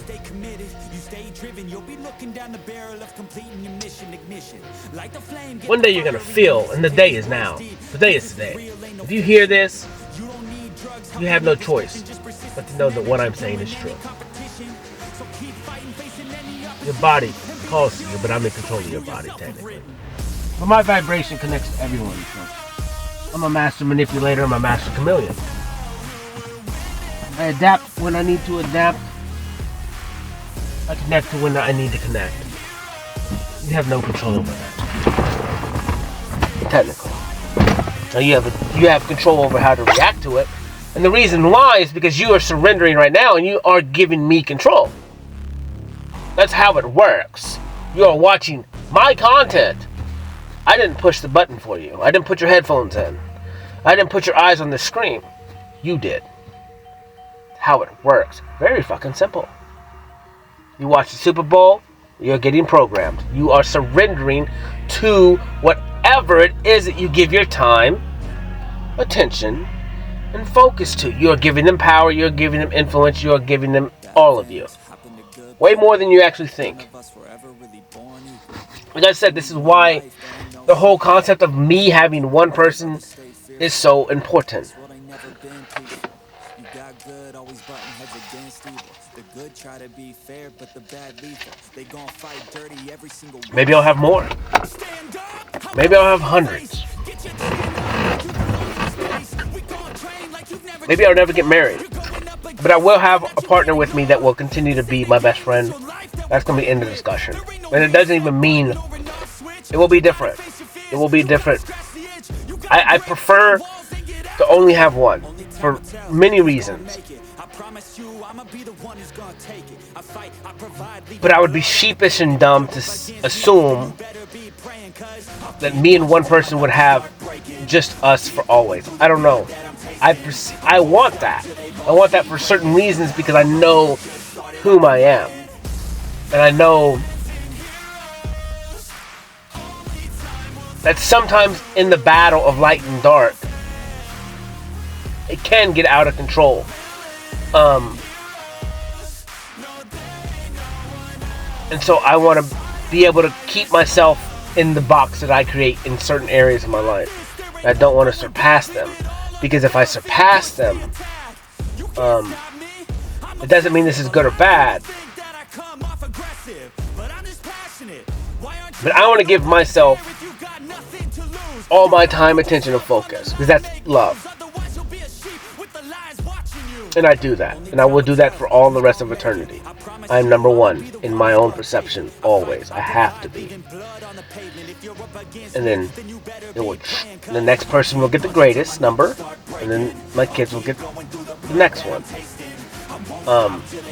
A: One day you're going to feel, and the day is now. The day is today. If you hear this, you have no choice but to know that what I'm saying is true. Your body calls to you, but I'm in control of your body, technically. But my vibration connects to everyone. So I'm a master manipulator. I'm a master chameleon. I adapt when I need to adapt. I connect to when I need to connect. You have no control over that. Technically. Now you have control over how to react to it. And the reason why is because you are surrendering right now and you are giving me control. That's how it works. You are watching my content. I didn't push the button for you. I didn't put your headphones in. I didn't put your eyes on the screen. You did. How it works. Very fucking simple. You watch the Super Bowl, you're getting programmed. You are surrendering to whatever it is that you give your time, attention, and focus to. You are giving them power, you're giving them influence, you are giving them all of you. Way more than you actually think. Like I said, this is why the whole concept of me having one person is so important. Maybe I'll have more. Maybe I'll have hundreds. Maybe I'll never get married. But I will have a partner with me that will continue to be my best friend. That's going to be the end of the discussion. And it doesn't even mean it will be different. It will be different. I prefer to only have one for many reasons. But I would be sheepish and dumb to assume that me and one person would have just us for always. I don't know. I want that. I want that for certain reasons because I know whom I am. And I know that sometimes in the battle of light and dark, it can get out of control. And so I want to be able to keep myself in the box that I create in certain areas of my life. I don't want to surpass them. Because if I surpass them, it doesn't mean this is good or bad. But I want to give myself all my time, attention, and focus. Because that's love. And I do that. And I will do that for all the rest of eternity. I am number one in my own perception, always. I have to be. And then the next person will get the greatest number. And then my kids will get the next one.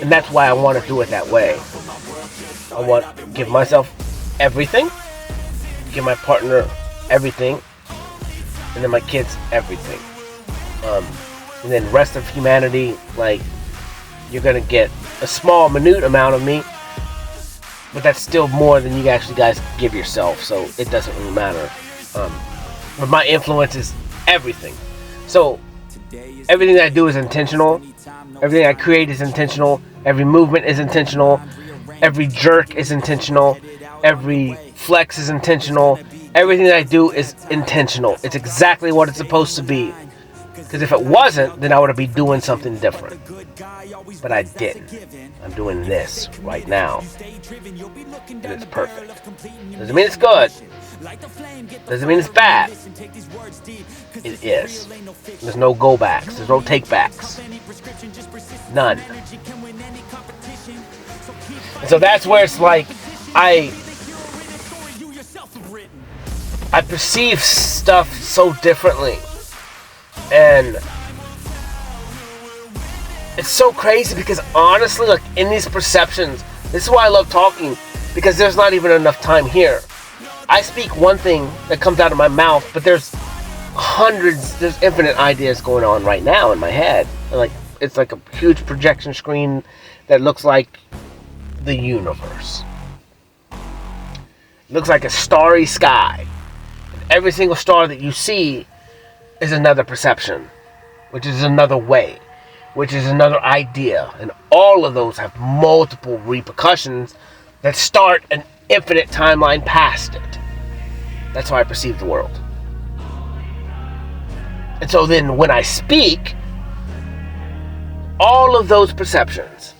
A: And that's why I want to do it that way. I want to give myself everything. Give my partner everything. And then my kids everything. And then rest of humanity, like, you're going to get a small, minute amount of me, but that's still more than you actually guys give yourself, so it doesn't really matter. But my influence is everything. So, everything that I do is intentional. Everything I create is intentional. Every movement is intentional. Every jerk is intentional. Every flex is intentional. Everything that I do is intentional. It's exactly what it's supposed to be. Because if it wasn't, then I would be doing something different. But I didn't. I'm doing this right now. And it's perfect. Doesn't mean it's good. Doesn't mean it's bad. It is. There's no go backs. There's no take backs. None. And so that's where it's like I perceive stuff so differently. And it's so crazy because honestly, like, in these perceptions, this is why I love talking, because there's not even enough time here. I speak one thing that comes out of my mouth, but there's infinite ideas going on right now in my head. And like, it's like a huge projection screen that looks like the universe. It looks like a starry sky. And every single star that you see is another perception, which is another way, which is another idea. And all of those have multiple repercussions that start an infinite timeline past it. That's how I perceive the world. And so then when I speak, all of those perceptions,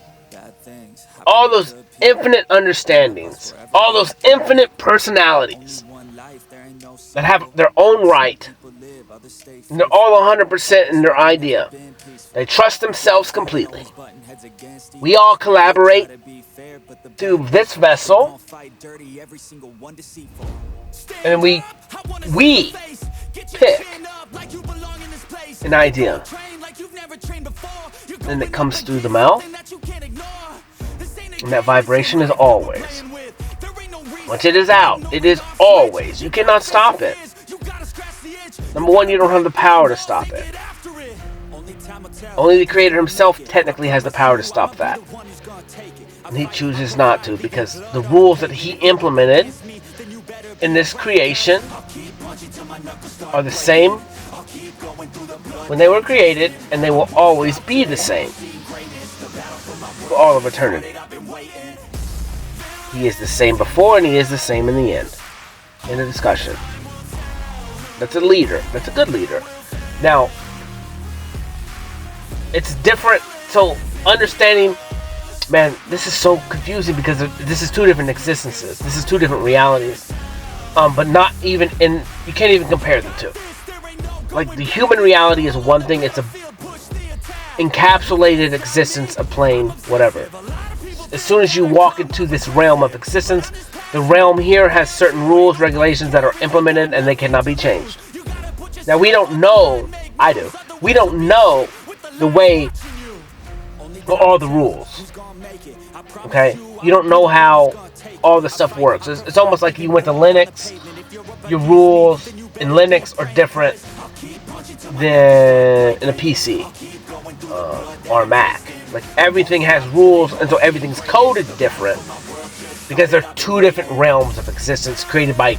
A: all those infinite understandings, all those infinite personalities that have their own right, and they're all 100% in their idea. They trust themselves completely. We all collaborate through this vessel, and we pick an idea. And it comes through the mouth, and that vibration is always. Once it is out, it is always. You cannot stop it. Number one, you don't have the power to stop it. Only the Creator himself technically has the power to stop that. And he chooses not to, because the rules that he implemented in this creation are the same when they were created, and they will always be the same for all of eternity. He is the same before, and he is the same in the end. In the discussion. That's a leader. That's a good leader. Now, it's different. So, understanding, man, this is so confusing because this is two different existences. This is two different realities. But not even in, you can't even compare the two. Like, the human reality is one thing. It's a encapsulated existence, a plane, whatever. As soon as you walk into this realm of existence, The realm here has certain rules, regulations that are implemented and they cannot be changed. Now we don't know, I do, we don't know the way for all the rules. Okay? You don't know how all the stuff works. It's almost like you went to Linux. Your rules in Linux are different than in a PC or a Mac. Like everything has rules, and so everything's coded different because they're two different realms of existence created by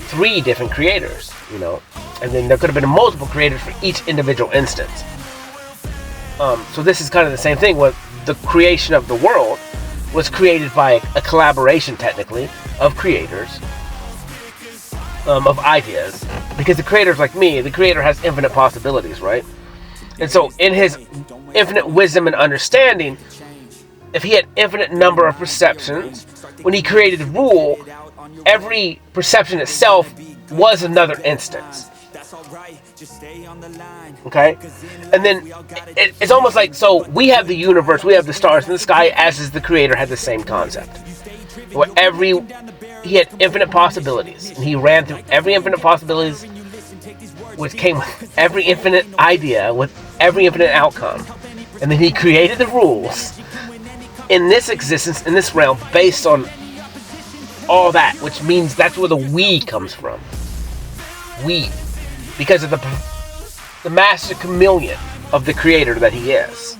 A: three different creators, you know, and then there could have been multiple creators for each individual instance. So this is kind of the same thing with the creation of the world was created by a collaboration, technically, of creators, of ideas, because the creator's like me. The creator has infinite possibilities, right? And so in his infinite wisdom and understanding, if he had infinite number of perceptions, when he created the rule, every perception itself was another instance. Okay? And then it's almost like, so we have the universe, we have the stars in the sky, as is the creator had the same concept. Where he had infinite possibilities, and he ran through every infinite possibilities, which came with every infinite idea, with every infinite outcome. And then he created the rules in this existence, in this realm, based on all that, which means that's where the we comes from. We. Because of the master chameleon of the creator that he is.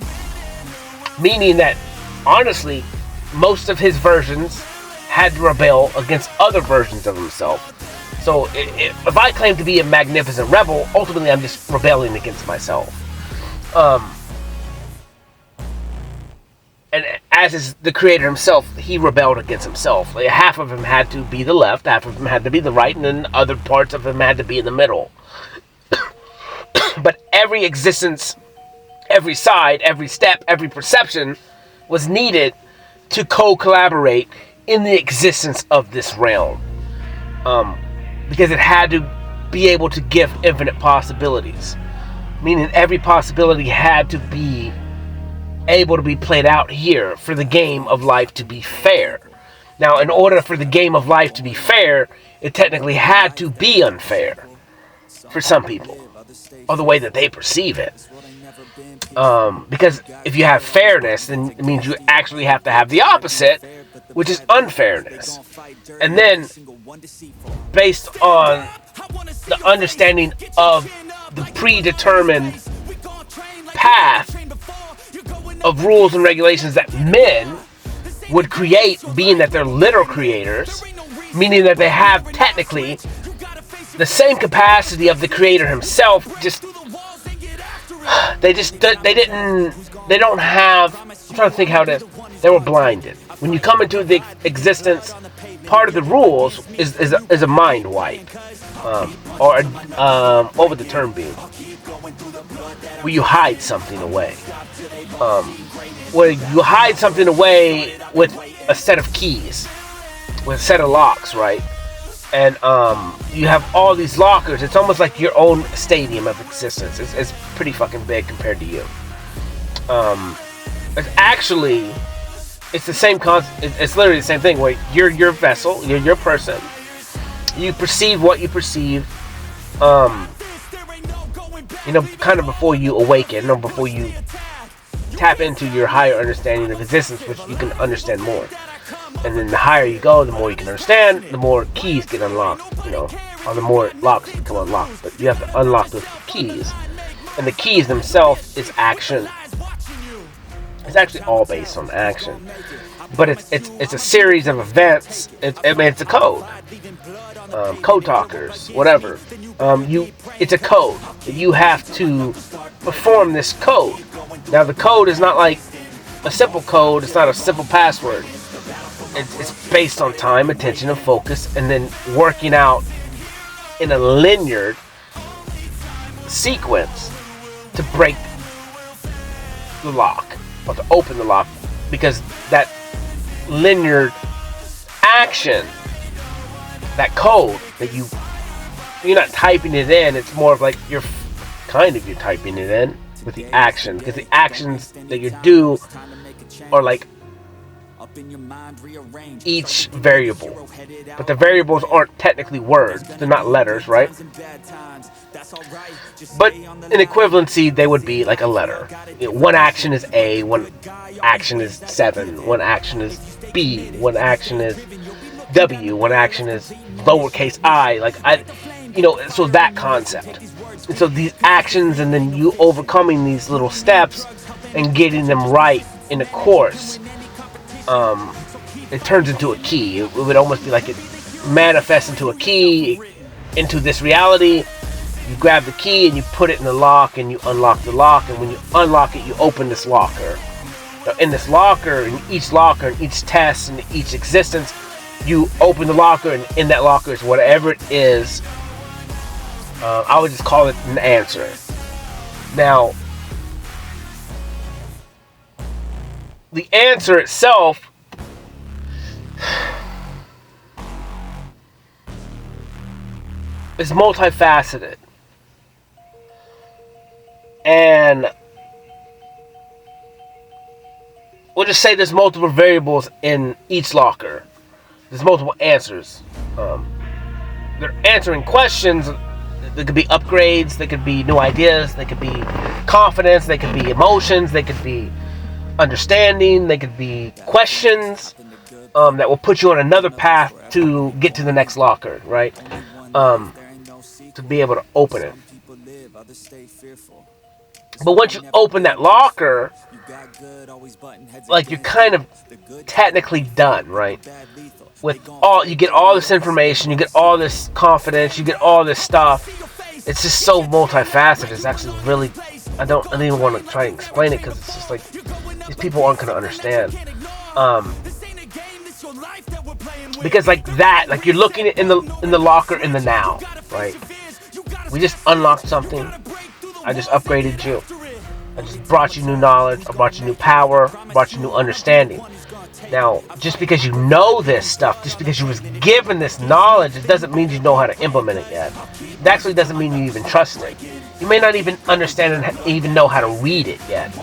A: Meaning that, honestly, most of his versions had to rebel against other versions of himself. So if I claim to be a magnificent rebel, ultimately I'm just rebelling against myself. And as is the creator himself, he rebelled against himself. Like, half of him had to be the left, half of him had to be the right, and then other parts of him had to be in the middle. But every existence, every side, every step, every perception was needed to co-collaborate in the existence of this realm. Because it had to be able to give infinite possibilities. Meaning every possibility had to be able to be played out here for the game of life to be fair. Now, in order for the game of life to be fair, it technically had to be unfair for some people, or the way that they perceive it. Because if you have fairness, then it means you actually have to have the opposite, which is unfairness. And then, based on the understanding of the predetermined path of rules and regulations that men would create, being that they're literal creators, meaning that they have technically the same capacity of the creator himself, they don't have, I'm trying to think how they were blinded. When you come into the existence, part of the rules is a mind wipe. What would the term be? Where you hide something away. Where you hide something away with a set of keys, with a set of locks, right? And you have all these lockers. It's almost like your own stadium of existence. It's pretty fucking big compared to you. It's the same concept. It's literally the same thing. Where you're your vessel, you're your person. You perceive what you perceive. Kind of before you awaken, or before you tap into your higher understanding of existence, which you can understand more. And then the higher you go, the more you can understand, the more keys get unlocked, or the more locks become unlocked. But you have to unlock those keys. And the keys themselves is action. It's actually all based on action. But it's a series of events. It's a code. Code talkers, whatever. It's a code. You have to perform this code. Now the code is not like a simple code. It's not a simple password. It's based on time, attention, and focus, and then working out in a linear sequence to break the lock, or to open the lock, because that linear action, that code that you're not typing it in, it's more of like you're typing it in with the action, because the actions that you do are like each variable. But the variables aren't technically words. They're not letters, right? But in equivalency, they would be like a letter. One action is A, one action is 7, one action is B, one action is W, one action is lowercase I. So that concept. And so these actions, and then you overcoming these little steps and getting them right in a course, it turns into a key. It would almost be like it manifests into a key, into this reality. You grab the key and you put it in the lock and you unlock the lock, and when you unlock it, you open this locker. Now, in this locker, in each test, in each existence, you open the locker, and in that locker is whatever it is. I would just call it an answer. Now, the answer itself is multifaceted. And we'll just say there's multiple variables in each locker. There's multiple answers. They're answering questions. There could be upgrades, there could be new ideas, there could be confidence, there could be emotions, there could be understanding, there could be questions that will put you on another path to get to the next locker, right? To be able to open it. But once you open that locker, like, you're kind of technically done, right? You get all this information, you get all this confidence, you get all this stuff. It's just so multifaceted. It's actually really, I don't even want to try and explain it, because it's just like, these people aren't going to understand. Because like that, like, you're looking in the locker in the now, right? We just unlocked something. I just upgraded you. I just brought you new knowledge. I brought you new power. I brought you new understanding. Now, just because you know this stuff, just because you was given this knowledge, it doesn't mean you know how to implement it yet. It actually doesn't mean you even trust it. You may not even understand and even know how to read it yet.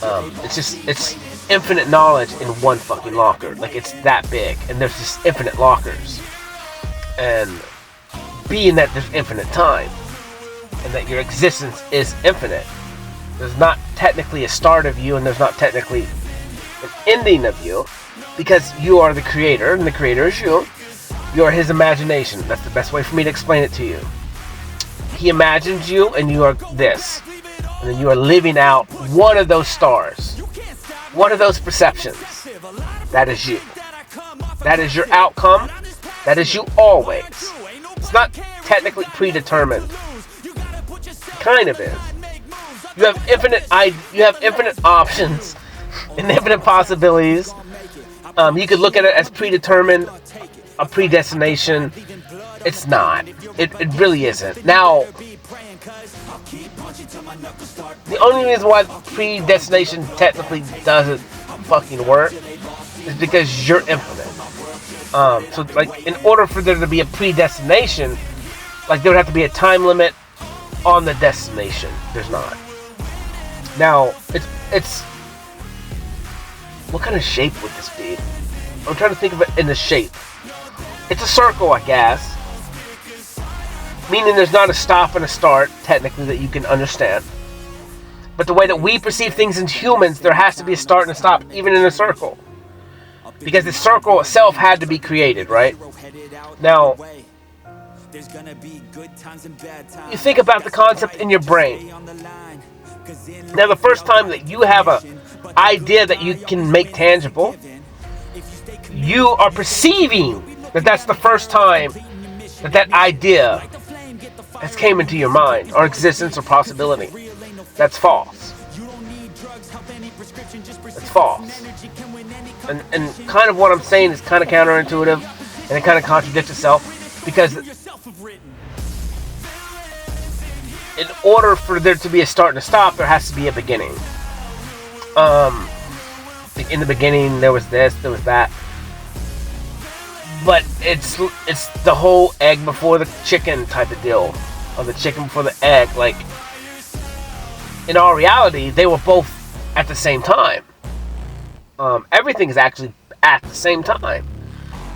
A: It's infinite knowledge in one fucking locker. Like, it's that big, and there's just infinite lockers. And being that there's infinite time, and that your existence is infinite, there's not technically a start of you, and there's not technically an ending of you, because you are the creator, and the creator is you. You are his imagination. That's the best way for me to explain it to you. He imagines you, and you are this. And then you are living out one of those stars. One of those perceptions. That is you. That is your outcome. That is you always. It's not technically predetermined. It kind of is. You have infinite options and infinite possibilities. You could look at it as predetermined, a predestination. It's not. It really isn't. Now, the only reason why predestination technically doesn't fucking work is because you're infinite. So, like, in order for there to be a predestination, like, there would have to be a time limit on the destination. There's not. Now, it's what kind of shape would this be? I'm trying to think of it in the shape. It's a circle, I guess. Meaning there's not a stop and a start, technically, that you can understand. But the way that we perceive things as humans, there has to be a start and a stop, even in a circle. Because the circle itself had to be created, right? Now, you think about the concept in your brain. Now, the first time that you have an idea that you can make tangible, you are perceiving that that's the first time that idea has came into your mind, or existence, or possibility. That's false. That's false. And kind of what I'm saying is kind of counterintuitive, and it kind of contradicts itself, because in order for there to be a start and a stop, there has to be a beginning. In the beginning, there was this, there was that. But it's the whole egg before the chicken type of deal, or the chicken before the egg. Like, in all reality, they were both at the same time. Everything is actually at the same time.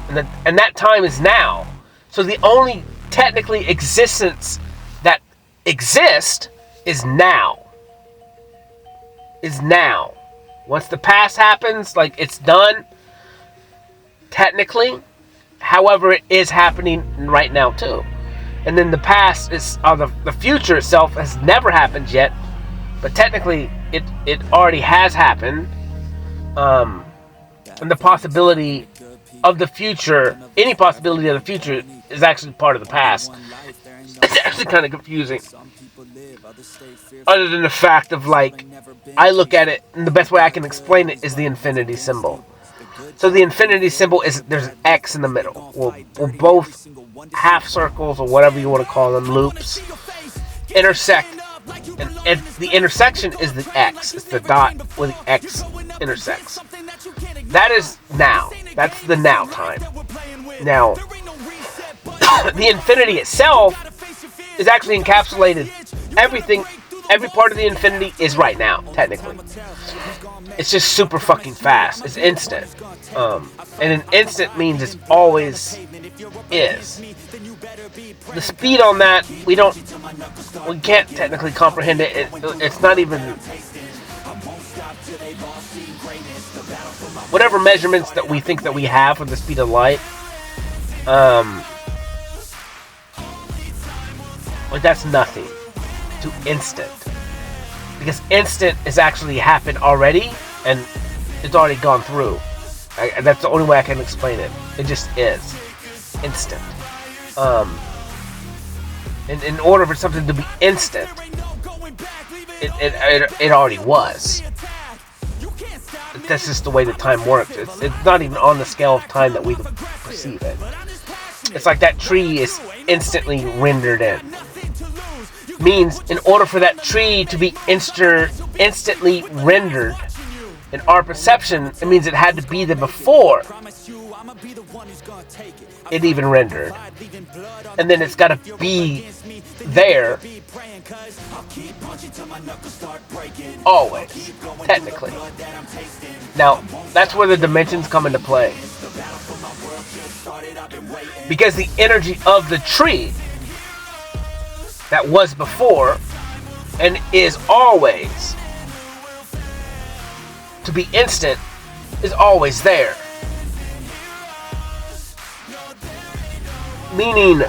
A: And that time is now. So the only technically existence that exists is now. Is now. Once the past happens, like, it's done, technically. However, it is happening right now too. And then the past is, or the future itself has never happened yet, but technically it already has happened. And the possibility of the future, any possibility of the future, is actually part of the past. It's actually kind of confusing. Other than the fact of, like, I look at it, and the best way I can explain it is the infinity symbol. So the infinity symbol is, there's an X in the middle. Well, both half circles, or whatever you want to call them, loops, intersect. And the intersection is the X. It's the dot where the X intersects. That is now. That's the now time. Now, the infinity itself is actually encapsulated. Everything, every part of the infinity is right now, technically. It's just super fucking fast. It's instant. And an instant means it's always is. The speed on that, we can't technically comprehend it. It's not even, whatever measurements that we think that we have for the speed of light, like, that's nothing to instant, because instant is actually happened already, and it's already gone through. That's the only way I can explain it. It just is instant. In order for something to be instant, it already was. That's just the way that time works. It's not even on the scale of time that we perceive it. It's like that tree is instantly rendered in. Means in order for that tree to be instantly rendered in our perception, it means it had to be there before it even rendered. And then it's got to be there always, technically. Now, that's where the dimensions come into play. Because the energy of the tree that was before and is always to be instant is always there. Meaning,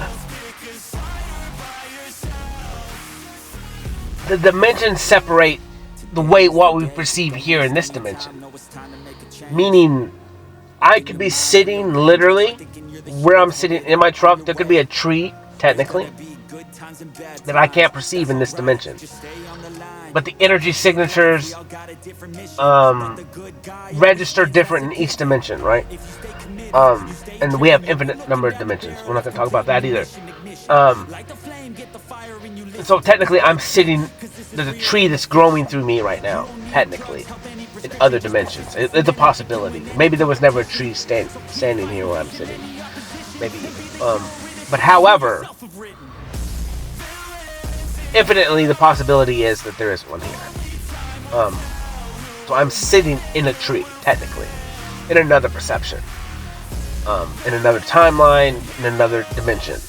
A: the dimensions separate the way what we perceive here in this dimension. Meaning, I could be sitting literally where I'm sitting in my truck. There could be a tree, technically, that I can't perceive in this dimension. But the energy signatures register different in each dimension, right? And we have infinite number of dimensions. We're not going to talk about that either. So technically, I'm sitting. There's a tree that's growing through me right now. Technically, in other dimensions, it's a possibility. Maybe there was never a tree standing here where I'm sitting. Maybe. But however, infinitely, the possibility is that there is one here. So I'm sitting in a tree, technically, in another perception, in another timeline, in another dimension.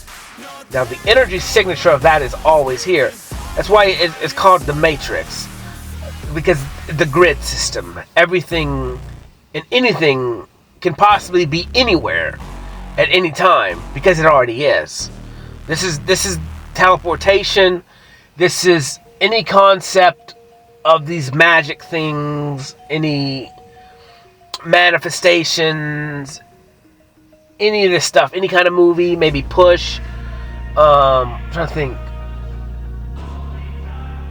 A: Now, the energy signature of that is always here. That's why it's called the Matrix, because the grid system, everything and anything can possibly be anywhere at any time, because it already is. This is teleportation. This is any concept of these magic things, any manifestations, any of this stuff, any kind of movie, maybe Push, I'm trying to think,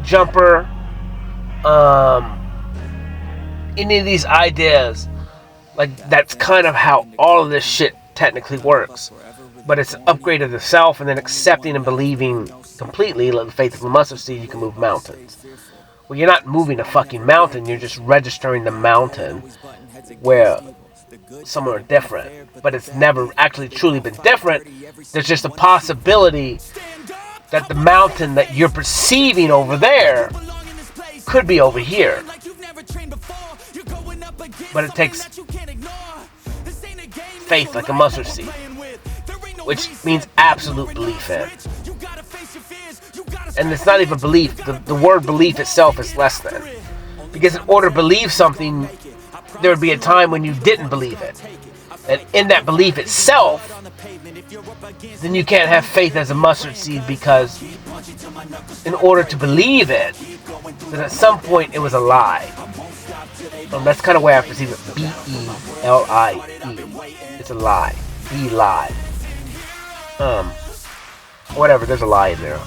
A: Jumper, any of these ideas, like, that's kind of how all of this shit technically works. But it's an upgrade of the self, and then accepting and believing completely, like the faith of a mustard seed, you can move mountains. Well, you're not moving a fucking mountain, you're just registering the mountain where some are different. But it's never actually truly been different. There's just a possibility that the mountain that you're perceiving over there could be over here. But it takes faith like a mustard seed, which means absolute belief in. And it's not even belief. The word belief itself is less than. Because in order to believe something, there would be a time when you didn't believe it. And in that belief itself, then you can't have faith as a mustard seed, because in order to believe it, then at some point it was a lie. That's kind of where I perceive it. B-E-L-I-E. It's a lie. Be-lie. Whatever, there's a lie in there.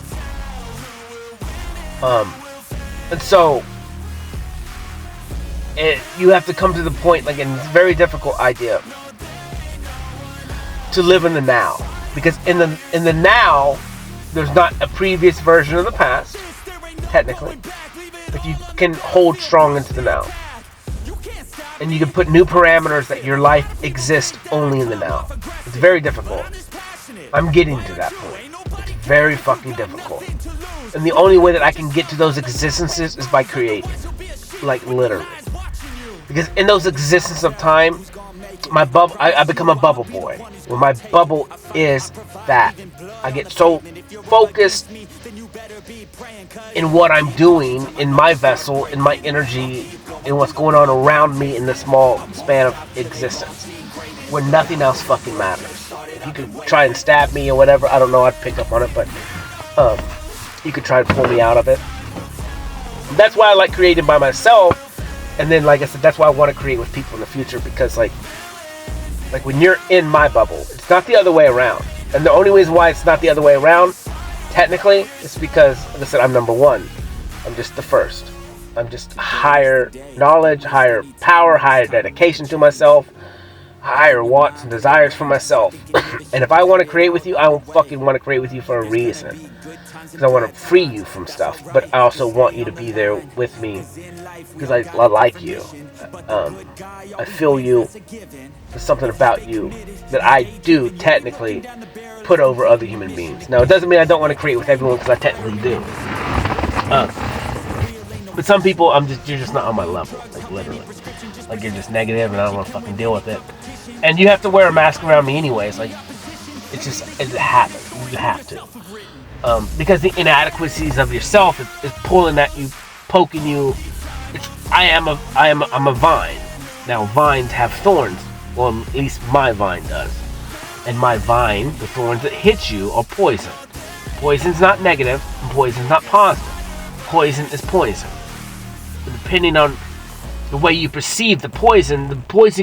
A: And so you have to come to the point, like, and it's a very difficult idea to live in the now, because in the now there's not a previous version of the past, technically, but you can hold strong into the now, and you can put new parameters that your life exists only in the now. It's very difficult. I'm getting to that point. It's very fucking difficult, and the only way that I can get to those existences is by creating, like, literally, because in those existences of time, my bubble, I become a bubble boy. Where my bubble is that I get so focused in what I'm doing, in my vessel, in my energy, in what's going on around me in the small span of existence, where nothing else fucking matters. If you could try and stab me or whatever, I don't know, I'd pick up on it, but you could try to pull me out of it. That's why I like creating by myself. And then, like I said, that's why I want to create with people in the future, because like when you're in my bubble, it's not the other way around. And the only reason why it's not the other way around, technically, is because, like I said, I'm number one. I'm just the first. I'm just higher knowledge, higher power, higher dedication to myself, higher wants and desires for myself. And if I want to create with you, I fucking want to create with you for a reason. Because I want to free you from stuff, but I also want you to be there with me because I like you. I feel you. There's something about you that I do technically put over other human beings. Now, it doesn't mean I don't want to create with everyone, because I technically do. But some people, you're just not on my level, like literally. Like, you're just negative and I don't want to fucking deal with it. And you have to wear a mask around me anyways. Like, it's a habit. You have to. Because the inadequacies of yourself is pulling at you, poking you. I'm a vine. Now, vines have thorns. Well, at least my vine does. And my vine, the thorns that hit you, are poison. Poison's not negative, and poison's not positive. Poison is poison. Depending on the way you perceive the poison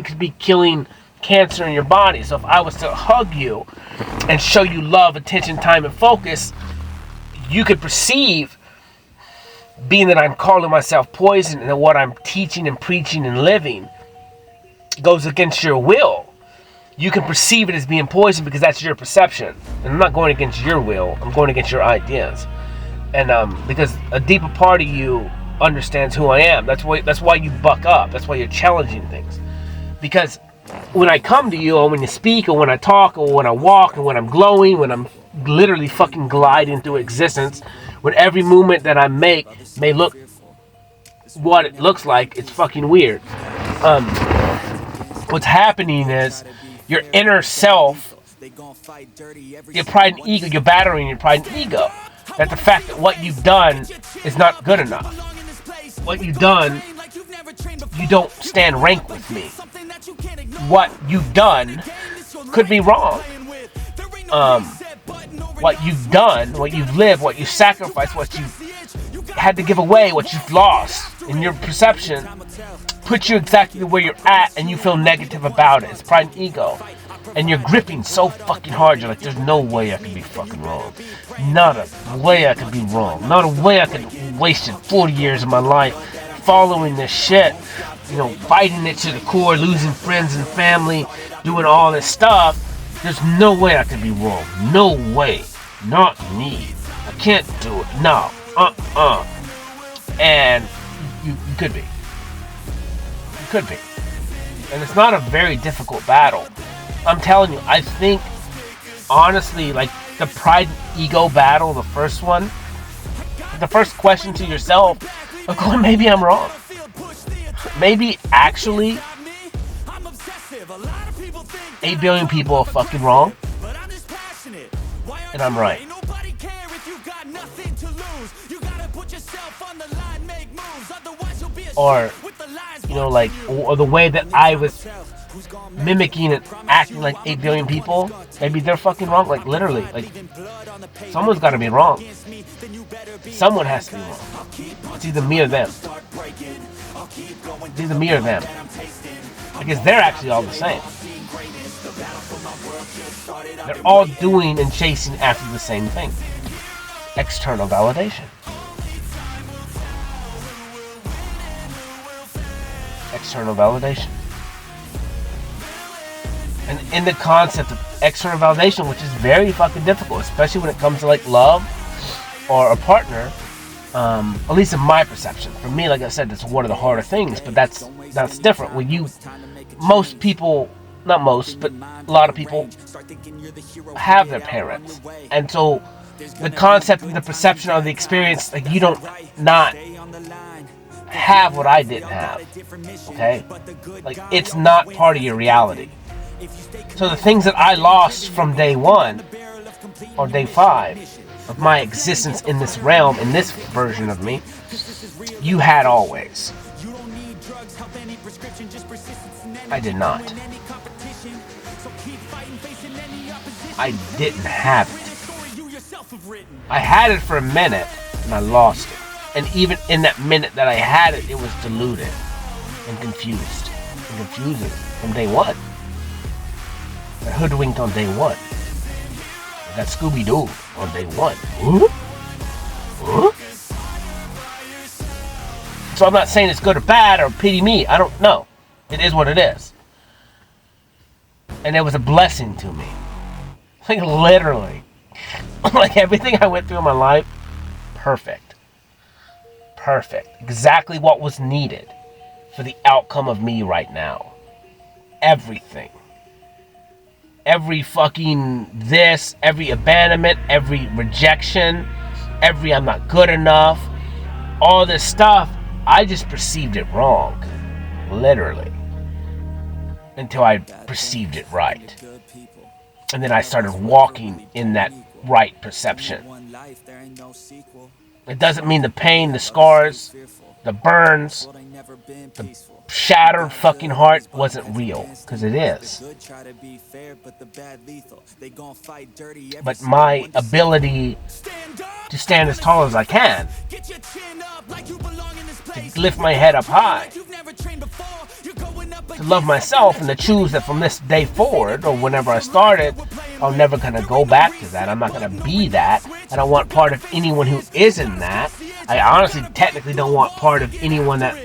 A: could be killing cancer in your body. So if I was to hug you and show you love, attention, time, and focus, you could perceive, being that I'm calling myself poison, and that what I'm teaching and preaching and living goes against your will. You can perceive it as being poison because that's your perception. And I'm not going against your will, I'm going against your ideas. And because a deeper part of you understands who I am. That's why you buck up. That's why you're challenging things. Because when I come to you, or when you speak, or when I talk, or when I walk, or when I'm glowing, when I'm literally fucking gliding through existence, when every movement that I make may look what it looks like, it's fucking weird. What's happening is your inner self, your pride and ego, you're battering your pride and ego. That the fact that what you've done is not good enough. What you've done, you don't stand rank with me. What you've done could be wrong. What you've done, what you've lived, what you've sacrificed, what you've had to give away, what you've lost in your perception, puts you exactly where you're at, and you feel negative about it. It's pride and ego. And you're gripping so fucking hard, you're like, there's no way I could be fucking wrong. Not a way I could be wrong. Not a way I could have wasted 40 years of my life following this shit. Fighting it to the core, losing friends and family, doing all this stuff. There's no way I could be wrong. No way. Not me. I can't do it. No. And you could be. You could be. And it's not a very difficult battle. I'm telling you, I think, honestly, like the pride and ego battle, the first one, the first question to yourself, okay, maybe I'm wrong. Maybe actually, 8 billion people are fucking wrong, and I'm right. Or, you know, like, or the way that I was mimicking and acting like 8 billion people, maybe they're fucking wrong. Like, literally, like, someone's gotta be wrong. Someone has to be wrong. It's either me or them. It's either me or them. Because they're actually all the same. They're all doing and chasing after the same thing. External validation. External validation. And in the concept of external validation, which is very fucking difficult, especially when it comes to like love or a partner, at least in my perception. For me, like I said, that's one of the harder things, but that's different. When you, most people, not most, but a lot of people have their parents. And so the concept and the perception of the experience, like you don't not have what I didn't have. Okay? Like it's not part of your reality. So the things that I lost from day 1 or day 5 of my existence in this realm, in this version of me, you had always. I did not. I didn't have it. I had it for a minute and I lost it. And even in that minute that I had it, it was diluted and confused and confusing from day 1. I hoodwinked on day 1. I got Scooby-Doo on day 1. Huh? Huh? So I'm not saying it's good or bad or pity me. I don't know. It is what it is. And it was a blessing to me. Like literally. Like everything I went through in my life, perfect. Perfect. Exactly what was needed for the outcome of me right now. Everything. Every fucking this, every abandonment, every rejection, every I'm not good enough, all this stuff, I just perceived it wrong. Literally. Until I perceived it right. And then I started walking in that right perception. It doesn't mean the pain, the scars, the burns, the shattered fucking heart wasn't real, because it is. But my ability to stand as tall as I can, to lift my head up high, to love myself, and to choose that from this day forward, or whenever I started, I'm never going to go back to that. I'm not going to be that. I don't want part of anyone who isn't that. I honestly technically don't want part of anyone that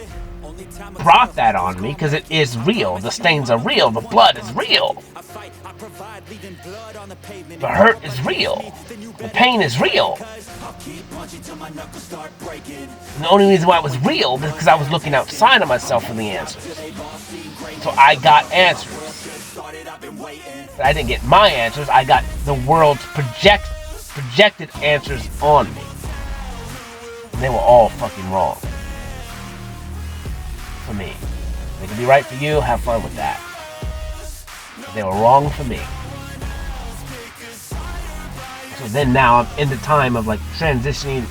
A: brought that on me, because it is real. The stains are real. The blood is real. The hurt is real. The pain is real. And the only reason why it was real is because I was looking outside of myself for the answers. So I got answers. But I didn't get my answers. I got the world's projected answers on me. And they were all fucking wrong. For me. They could be right for you. Have fun with that. But they were wrong for me. So then now I'm in the time of like transitioning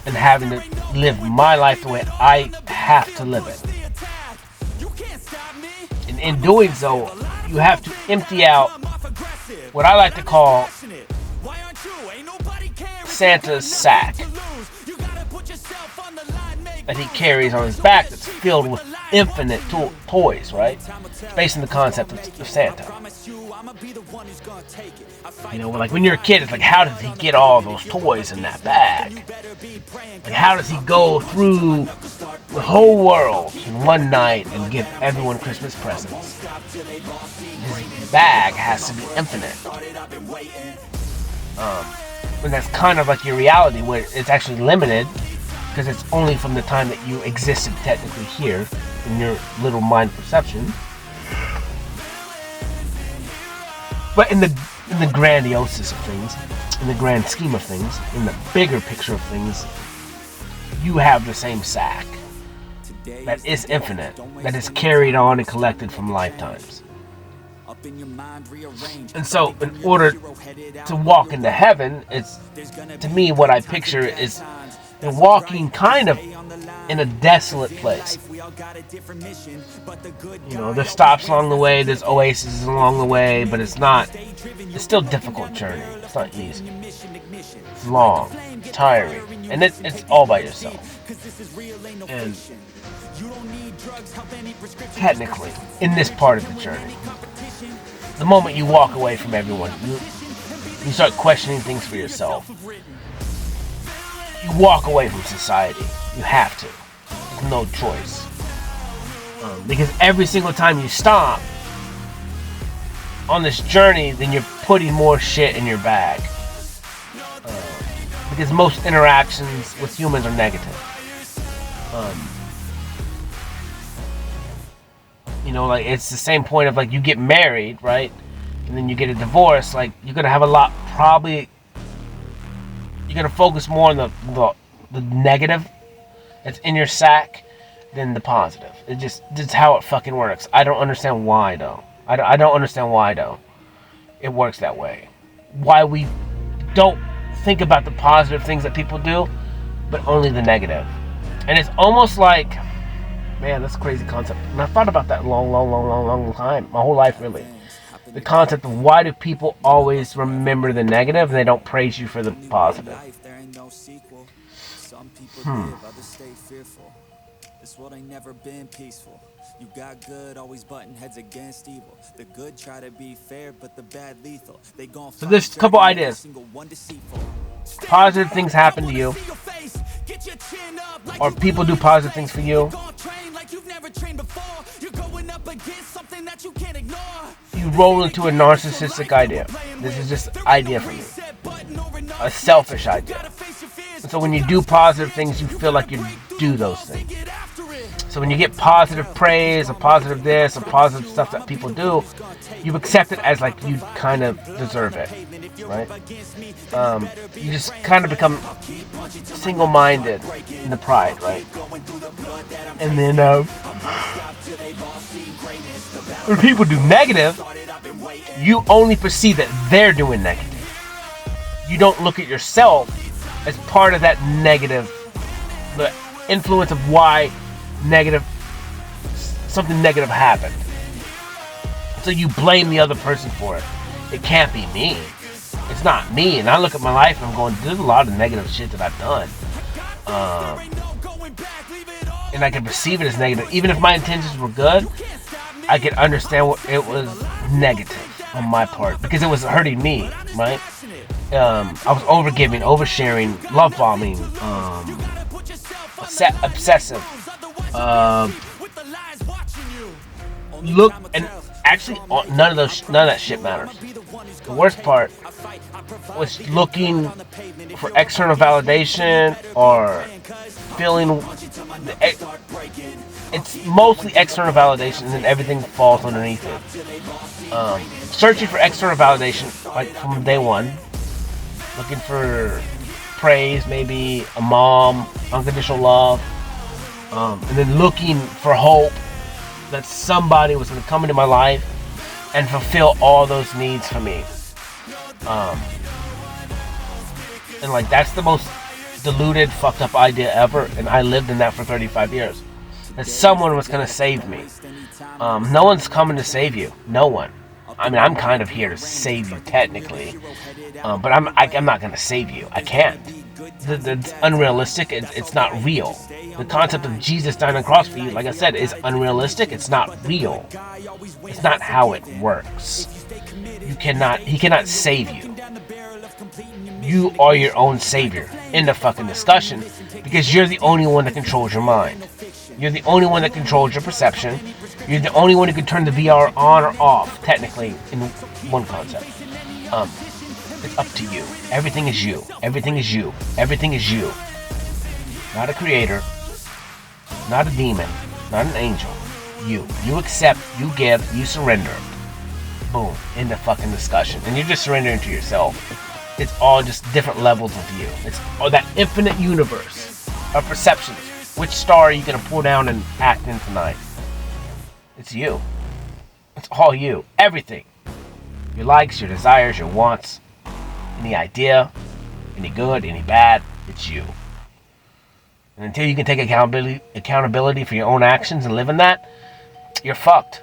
A: and having to live my life the way I have to live it. And in doing so, you have to empty out what I like to call Santa's sack that he carries on his back, that's filled with infinite toys, right? It's based on the concept of Santa. You know, like when you're a kid, it's like, how does he get all those toys in that bag? Like, how does he go through the whole world in one night and give everyone Christmas presents? His bag has to be infinite. And that's kind of like your reality, where it's actually limited, because it's only from the time that you existed technically here in your little mind perception. But in the grandiosis of things, in the grand scheme of things, in the bigger picture of things, you have the same sack that is infinite, that is carried on and collected from lifetimes. And so, in order to walk into heaven, it's, to me, what I picture is you're walking kind of in a desolate place. You know, there's stops along the way, there's oases along the way, but it's still a difficult journey. It's not easy. It's long, tiring, and it's all by yourself. And technically, in this part of the journey, the moment you walk away from everyone, you start questioning things for yourself. You walk away from society. You have to. There's no choice. Because every single time you stop on this journey, then you're putting more shit in your bag. Because most interactions with humans are negative. You know, like, it's the same point of, like, you get married, right? And then you get a divorce. Like, you're going to have you're going to focus more on the negative that's in your sack than the positive. It's how it fucking works. I don't understand why, though. I don't understand why, though. It works that way. Why we don't think about the positive things that people do, but only the negative. And it's almost like, man, that's a crazy concept. And I thought about that a long time. My whole life, really. The concept of why do people always remember the negative and they don't praise you for the positive?
B: This world ain't never been peaceful. You got good, always butting heads against evil. The good try to be fair, but the bad lethal. They gon'
A: So there's a couple ideas. Positive things happen to you, or people do positive things for you. You roll into a narcissistic idea. This is just an idea for me. A selfish idea. And so when you do positive things, you feel like you do those things. So when you get positive praise, a positive this, a positive stuff that people do, you accept it as like you kind of deserve it, right? You just kind of become single-minded in the pride, right? And then when people do negative, you only perceive that they're doing negative. You don't look at yourself as part of that negative, the influence of why something negative happened. So you blame the other person for it. It can't be me. It's not me. And I look at my life and I'm going, there's a lot of negative shit that I've done. And I can perceive it as negative. Even if my intentions were good, I can understand what it was negative on my part because it was hurting me, right? I was overgiving, oversharing, love bombing, obsessive. Look, and actually, none of that shit matters. The worst part was looking for external validation or feeling. It's mostly external validation, and then everything falls underneath it. Searching for external validation, like from day one. Looking for praise, maybe a mom, unconditional love, and then looking for hope that somebody was going to come into my life and fulfill all those needs for me. And like that's the most deluded, fucked up idea ever, and I lived in that for 35 years. That someone was going to save me. No one's coming to save you. No one. I mean, I'm kind of here to save you technically, but I'm not going to save you. I can't. It's unrealistic. It's not real. The concept of Jesus dying on the cross for you, like I said, is unrealistic. It's not real. It's not how it works. He cannot save you. You are your own savior in the fucking discussion because you're the only one that controls your mind. You're the only one that controls your perception. You're the only one who can turn the VR on or off, technically, in one concept. It's up to you. Everything is you. Everything is you. Everything is you. Not a creator. Not a demon. Not an angel. You. You accept. You give. You surrender. Boom. In the fucking discussion. And you're just surrendering to yourself. It's all just different levels of you. It's that infinite universe of perceptions. Which star are you going to pull down and act in tonight? It's you. It's all you. Everything. Your likes, your desires, your wants, any idea, any good, any bad, it's you. And until you can take accountability for your own actions and live in that, you're fucked.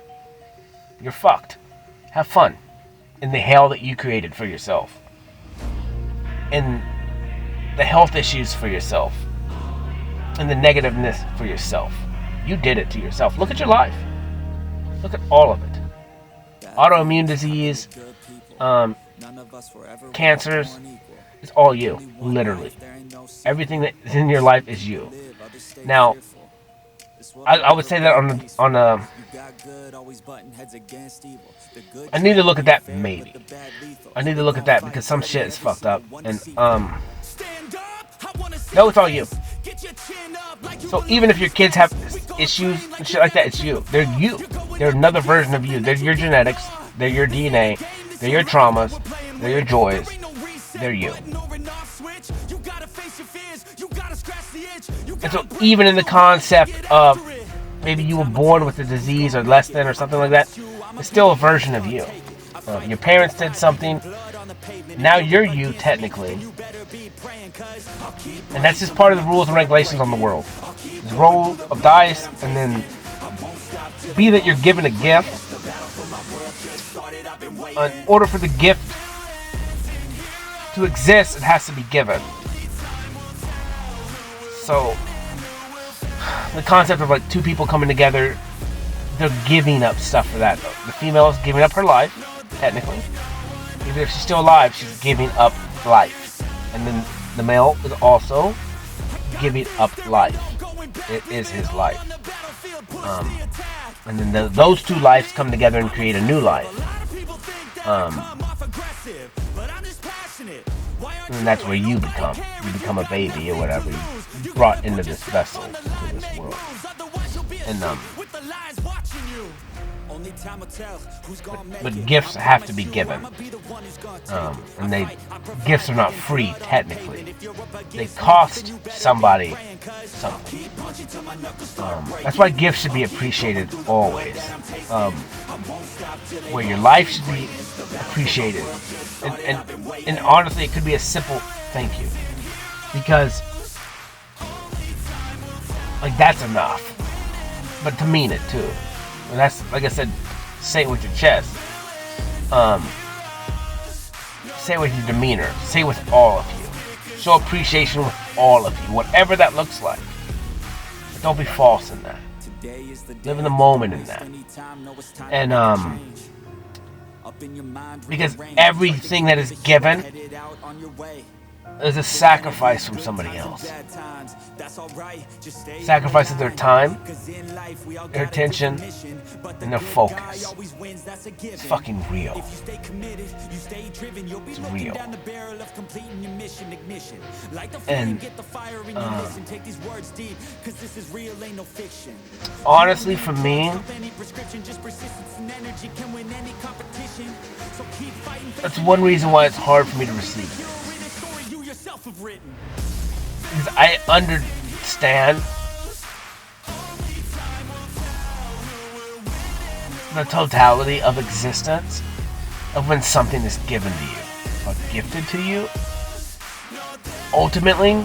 A: You're fucked. Have fun in the hell that you created for yourself. In the health issues for yourself. And the negativeness for yourself. You did it to yourself. Look at your life. Look at all of it. Autoimmune disease, cancers, it's all you, literally. Everything that is in your life is you. Now, I would say that on a I need to look at that, maybe. I need to look at that because some shit is fucked up. And, no, it's all you. So even if your kids have issues and shit like that, it's you. They're you. They're another version of you. They're your genetics. They're your DNA. They're your traumas. They're your joys. They're you. And so even in the concept of maybe you were born with a disease or less than or something like that, it's still a version of you. Your parents did something. Now you're you, technically. And that's just part of the rules and regulations on the world. Just roll of dice, and then be that you're given a gift. In order for the gift to exist, it has to be given. So, the concept of like two people coming together, they're giving up stuff for that. The female is giving up her life, technically. Even if she's still alive, she's giving up life. And then the male is also giving up life. It is his life. And then those two lives come together and create a new life. And that's where you become. You become a baby or whatever. You're brought into this vessel, to this world. And but gifts have to be given. And gifts are not free, technically. They cost somebody something. That's why gifts should be appreciated always. Where your life should be appreciated. And honestly, it could be a simple thank you. Because, like, that's enough. But to mean it, too. And that's, like I said, say it with your chest. Say it with your demeanor. Say it with all of you. Show appreciation with all of you. Whatever that looks like. But don't be false in that. Live in the moment in that. And, because everything that is given is a sacrifice from somebody else. Sacrifice of their time, their attention, and their focus. It's fucking real. It's real. And honestly, for me, that's one reason why it's hard for me to receive. Because I understand the totality of existence of when something is given to you or gifted to you. Ultimately,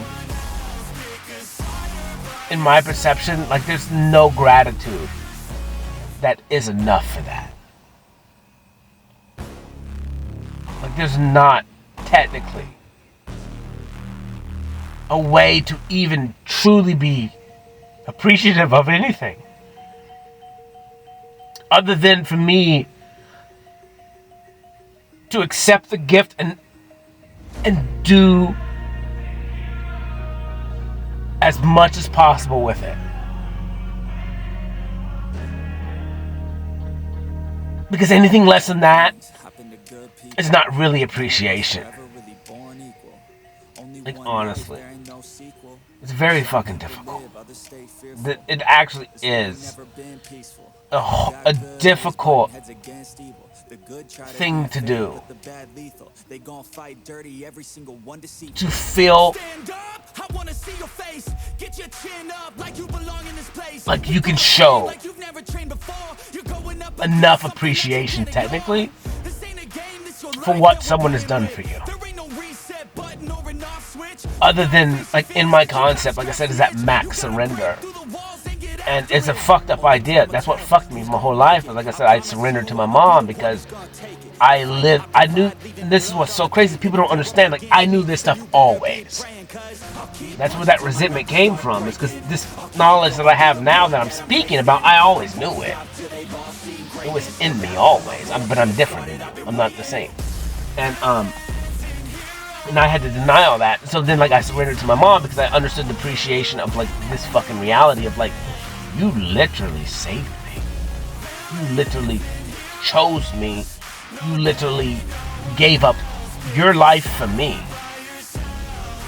A: in my perception, like, there's no gratitude that is enough for that. Like, there's not technically a way to even truly be appreciative of anything. Other than for me to accept the gift and do as much as possible with it. Because anything less than that is not really appreciation. Like, honestly, it's very fucking difficult. It actually is a difficult thing to do. To feel like you can show enough appreciation, technically, for what someone has done for you. Other than, like, in my concept, like I said, is that max surrender. And it's a fucked up idea. That's what fucked me my whole life. But like I said, I surrendered to my mom because I knew, this is what's so crazy, people don't understand, like, I knew this stuff always. That's where that resentment came from. It's because this knowledge that I have now that I'm speaking about, I always knew it. It was in me always. But I'm different than you. I'm not the same. And I had to deny all that. So then, like, I surrendered to my mom because I understood the appreciation of, like, this fucking reality of, like, you literally saved me. You literally chose me. You literally gave up your life for me.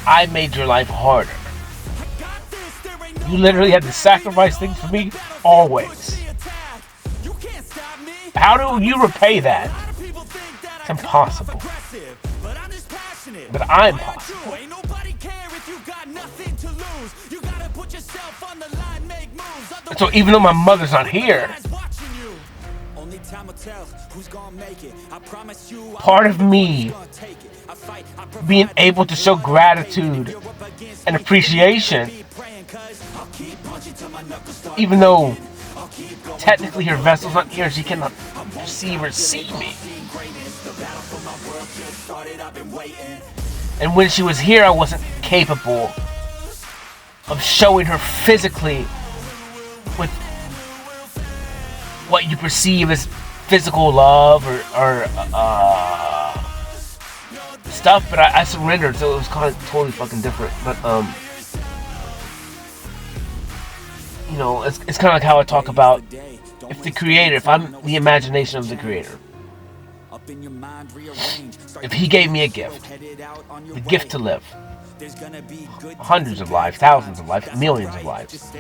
A: I made your life harder. You literally had to sacrifice things for me always. How do you repay that? It's impossible. But I'm possible. So even though my mother's not here, part of me being able to show gratitude and appreciation, even though technically her vessel's not here, she cannot perceive or see me. And when she was here, I wasn't capable of showing her physically with what you perceive as physical love or stuff, but I surrendered, so it was kind of totally fucking different. But you know, it's kind of like how I talk about if the creator, if I'm the imagination of the creator, if he gave me a gift, the gift to live, hundreds of lives, thousands of lives, millions of lives,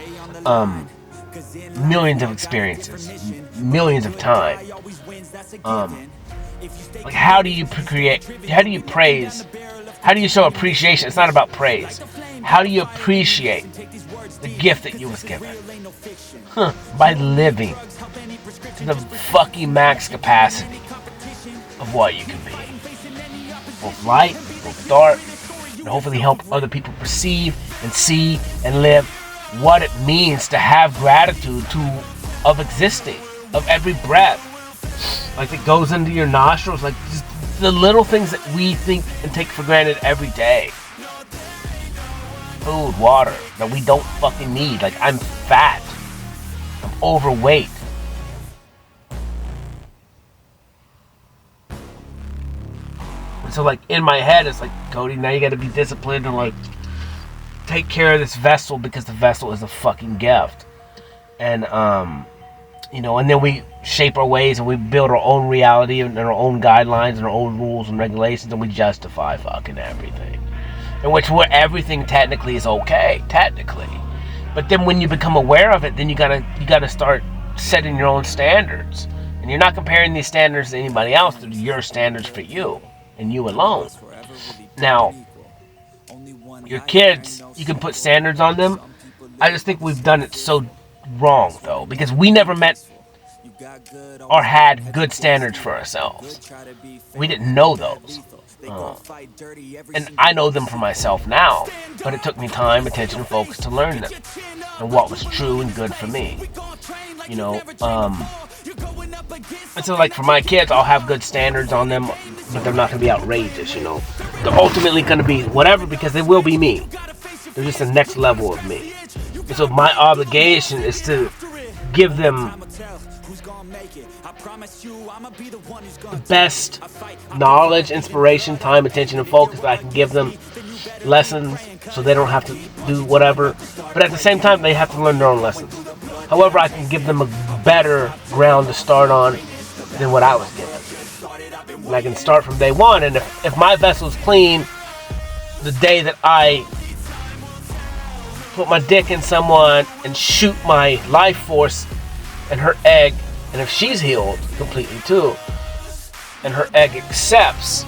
A: millions of experiences, millions of time, like, how do you create, how do you praise, how do you show appreciation? It's not about praise. How do you appreciate the gift that you was given? By living to the fucking max capacity of what you can be. Both light, both dark, and hopefully help other people perceive and see and live what it means to have gratitude of existing, of every breath. Like, it goes into your nostrils, like just the little things that we think and take for granted every day. Food, water, that we don't fucking need. Like, I'm fat. I'm overweight. And so, like, in my head, it's like, Cody, now you gotta be disciplined and, like, take care of this vessel because the vessel is a fucking gift. And, you know, and then we shape our ways and we build our own reality and our own guidelines and our own rules and regulations, and we justify fucking everything. In which where everything technically is okay, technically. But then when you become aware of it, then you gotta start setting your own standards. And you're not comparing these standards to anybody else, they're your standards for you and you alone. Now, your kids, you can put standards on them. I just think we've done it so wrong, though, because we never met or had good standards for ourselves. We didn't know those. And I know them for myself now, but it took me time, attention, and focus to learn them and what was true and good for me. You know, and so, like, for my kids, I'll have good standards on them, but they're not going to be outrageous, you know. They're ultimately going to be whatever, because they will be me. They're just the next level of me. And so my obligation is to give them the best knowledge, inspiration, time, attention, and focus that I can give them. Lessons, so they don't have to do whatever. But at the same time, they have to learn their own lessons. However, I can give them a better ground to start on than what I was given. And I can start from day one. And if my vessel's clean, the day that I put my dick in someone and shoot my life force and her egg, and if she's healed completely too, and her egg accepts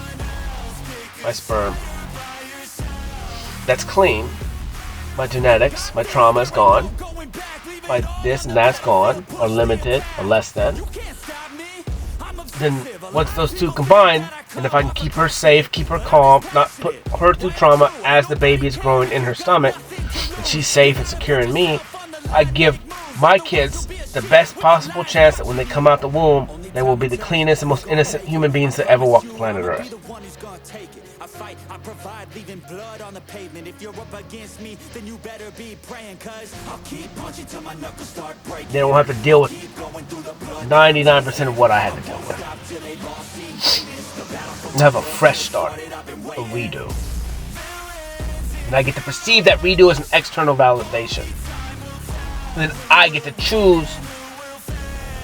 A: my sperm, that's clean. My genetics, my trauma is gone. My this and that's gone, or limited, or less than. then once those two combine, and if I can keep her safe, keep her calm, not put her through trauma as the baby is growing in her stomach, and she's safe and secure in me, I give my kids the best possible chance that when they come out the womb, they will be the cleanest and most innocent human beings to ever walk the planet Earth.
B: I fight, I provide, leaving blood on the pavement. If you're up against me, then you better be praying, cause I'll keep punching till my knuckles start breaking.
A: They don't have to deal with 99% of what I had to deal with. They have a fresh start, a redo. And I get to perceive that redo as an external validation. And then I get to choose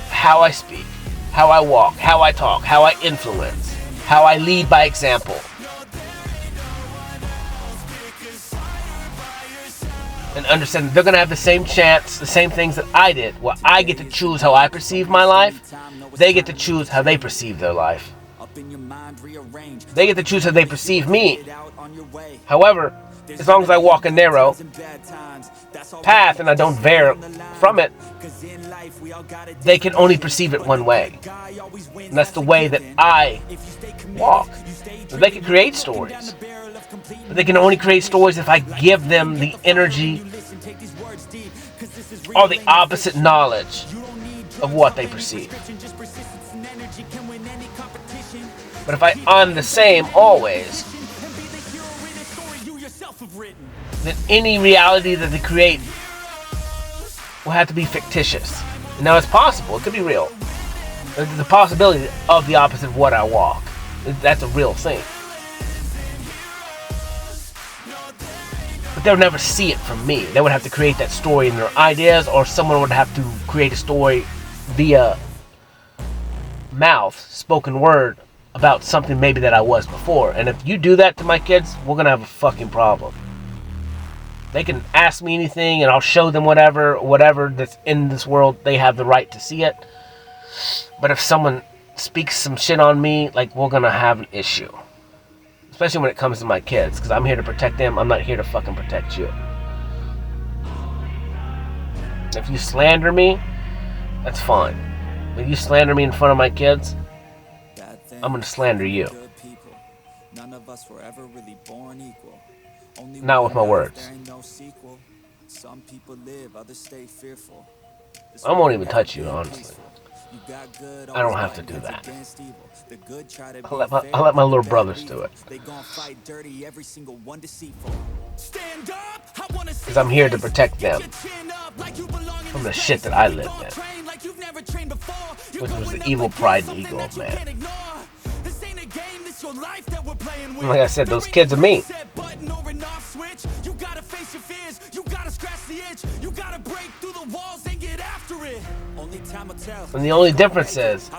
A: how I speak, how I walk, how I talk, how I influence, how I lead by example. And understand they're going to have the same chance, the same things that I did. Well, I get to choose how I perceive my life. They get to choose how they perceive their life. They get to choose how they perceive me. However, as long as I walk a narrow path and I don't veer from it, they can only perceive it one way. And that's the way that I walk. So they can create stories. But they can only create stories if I give them the energy or the opposite knowledge of what they perceive. But if I'm the same always, then any reality that they create will have to be fictitious. Now it's possible, it could be real. There's the possibility of the opposite of what I walk. That's a real thing. But they'll never see it from me. They would have to create that story in their ideas, or someone would have to create a story via mouth, spoken word, about something maybe that I was before. And if you do that to my kids, we're going to have a fucking problem. They can ask me anything and I'll show them whatever that's in this world. They have the right to see it. But if someone speaks some shit on me, like, we're going to have an issue. Especially when it comes to my kids, because I'm here to protect them. I'm not here to fucking protect you. If you slander me, that's fine. But if you slander me in front of my kids, I'm going to slander you. Not with my words. I won't even touch you, honestly. I don't have to do that. I'll let my little brothers do it. Because I'm here to protect them from the shit that I lived in, which was the evil pride and ego of man. And like I said, those kids are me. And the only difference is,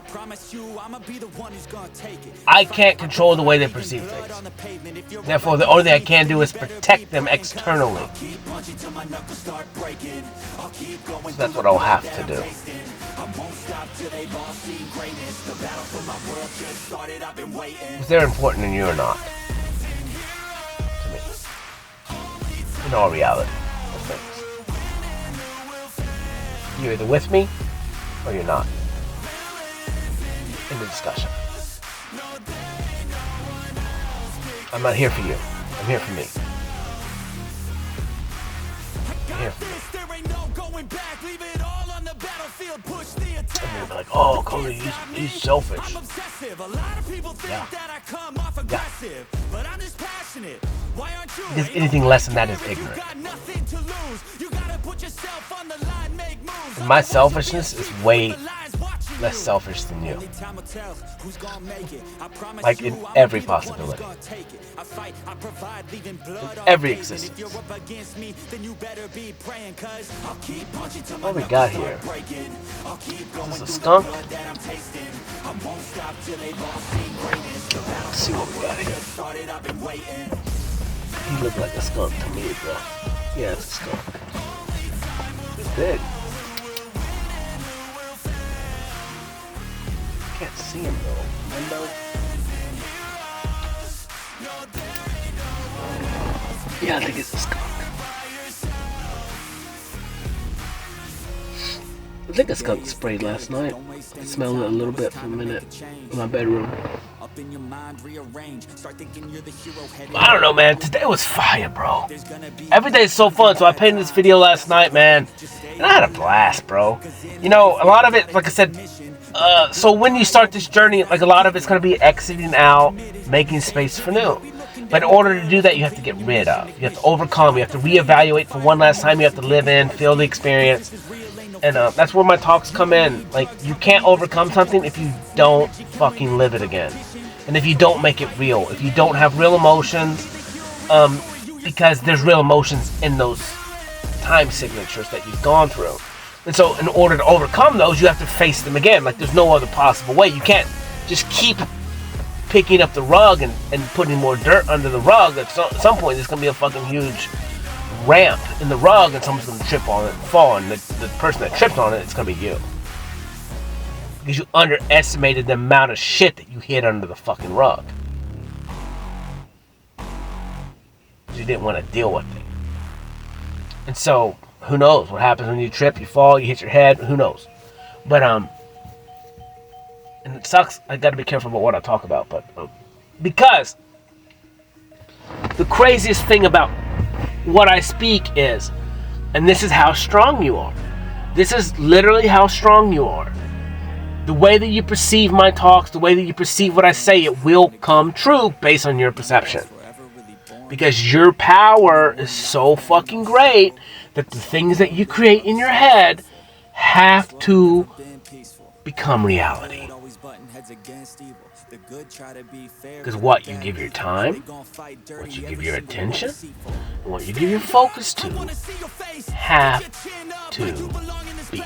A: I can't control the way they perceive things. Therefore, the only thing I can do is protect them externally. So that's what I'll have to do. If they're important to you or not. To me. In all reality of things. You're either with me or you're not. In the discussion. I'm not here for you. I'm here for me. I'm here for me. And they'll be like, oh, Cody, he's selfish. Yeah. Because anything less than that is ignorant. And my selfishness is way less selfish than you. Like in every possibility. In every existence. What we got here? Is this a skunk? Let's see what we got here. He looked like a skunk to me, bro. Yeah, it's a skunk. It's big. Can't see him though. Window. Yeah, I think it's a skunk. I think I skunk sprayed last night. I smelled it a little bit for a minute in my bedroom. I don't know, man. Today was fire, bro. Every day is so fun. So I painted this video last night, man, and I had a blast, bro. You know, a lot of it, like I said, so when you start this journey, like a lot of it's going to be exiting out, making space for new. But in order to do that, you have to get rid of. You have to overcome. You have to reevaluate for one last time. You have to live in, feel the experience. And that's where my talks come in. Like, you can't overcome something if you don't fucking live it again. And if you don't make it real. If you don't have real emotions. Because there's real emotions in those time signatures that you've gone through. And so in order to overcome those, you have to face them again. Like, there's no other possible way. You can't just keep picking up the rug and putting more dirt under the rug. At some point, there's going to be a fucking huge ramp in the rug, and someone's going to trip on it and fall, and the person that tripped on it, it's going to be you. Because you underestimated the amount of shit that you hid under the fucking rug. You didn't want to deal with it. And so, who knows what happens when you trip, you fall, you hit your head, who knows. But, and it sucks, I gotta be careful about what I talk about, but, because the craziest thing about what I speak is, and this is how strong you are. This is literally how strong you are. The way that you perceive my talks, the way that you perceive what I say, it will come true based on your perception. Because your power is so fucking great that the things that you create in your head have to become reality. Because what you give your time, what you give your attention, and what you give your focus to have to be.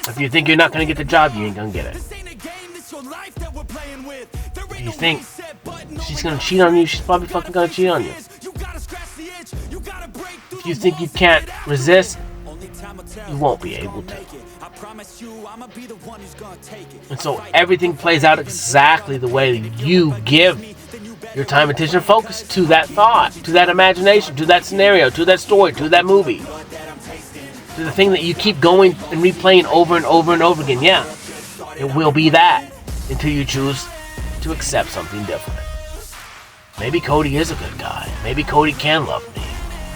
A: If you think you're not going to get the job, you ain't going to get it. If you think she's going to cheat on you, she's probably fucking going to cheat on you. If you think you can't resist, you won't be able to. And so everything plays out exactly the way you give your time, attention, and focus to that thought, to that imagination, to that scenario, to that story, to that movie, to the thing that you keep going and replaying over and over and over again. Yeah, it will be that until you choose to accept something different. Maybe Cody is a good guy. Maybe Cody can love me.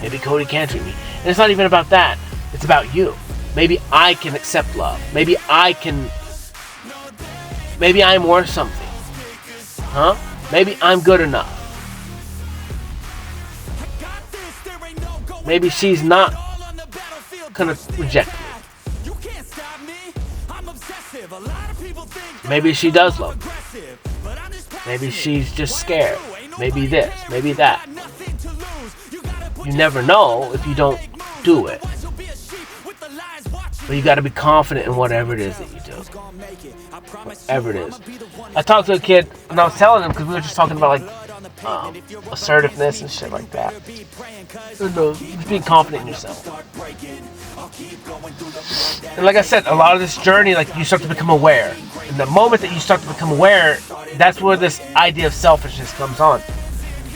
A: Maybe Cody can treat me. And it's not even about that. It's about you. Maybe I can accept love. Maybe I'm worth something. Huh? Maybe I'm good enough. Maybe she's not gonna reject me. Maybe she does love me. Maybe she's just scared. Maybe this, maybe that. You never know if you don't do it. But you got to be confident in whatever it is that you do. Whatever it is. I talked to a kid, and I was telling him, because we were just talking about, like, assertiveness and shit like that. Just being confident in yourself. And like I said, a lot of this journey, like, you start to become aware. And the moment that you start to become aware, that's where this idea of selfishness comes on.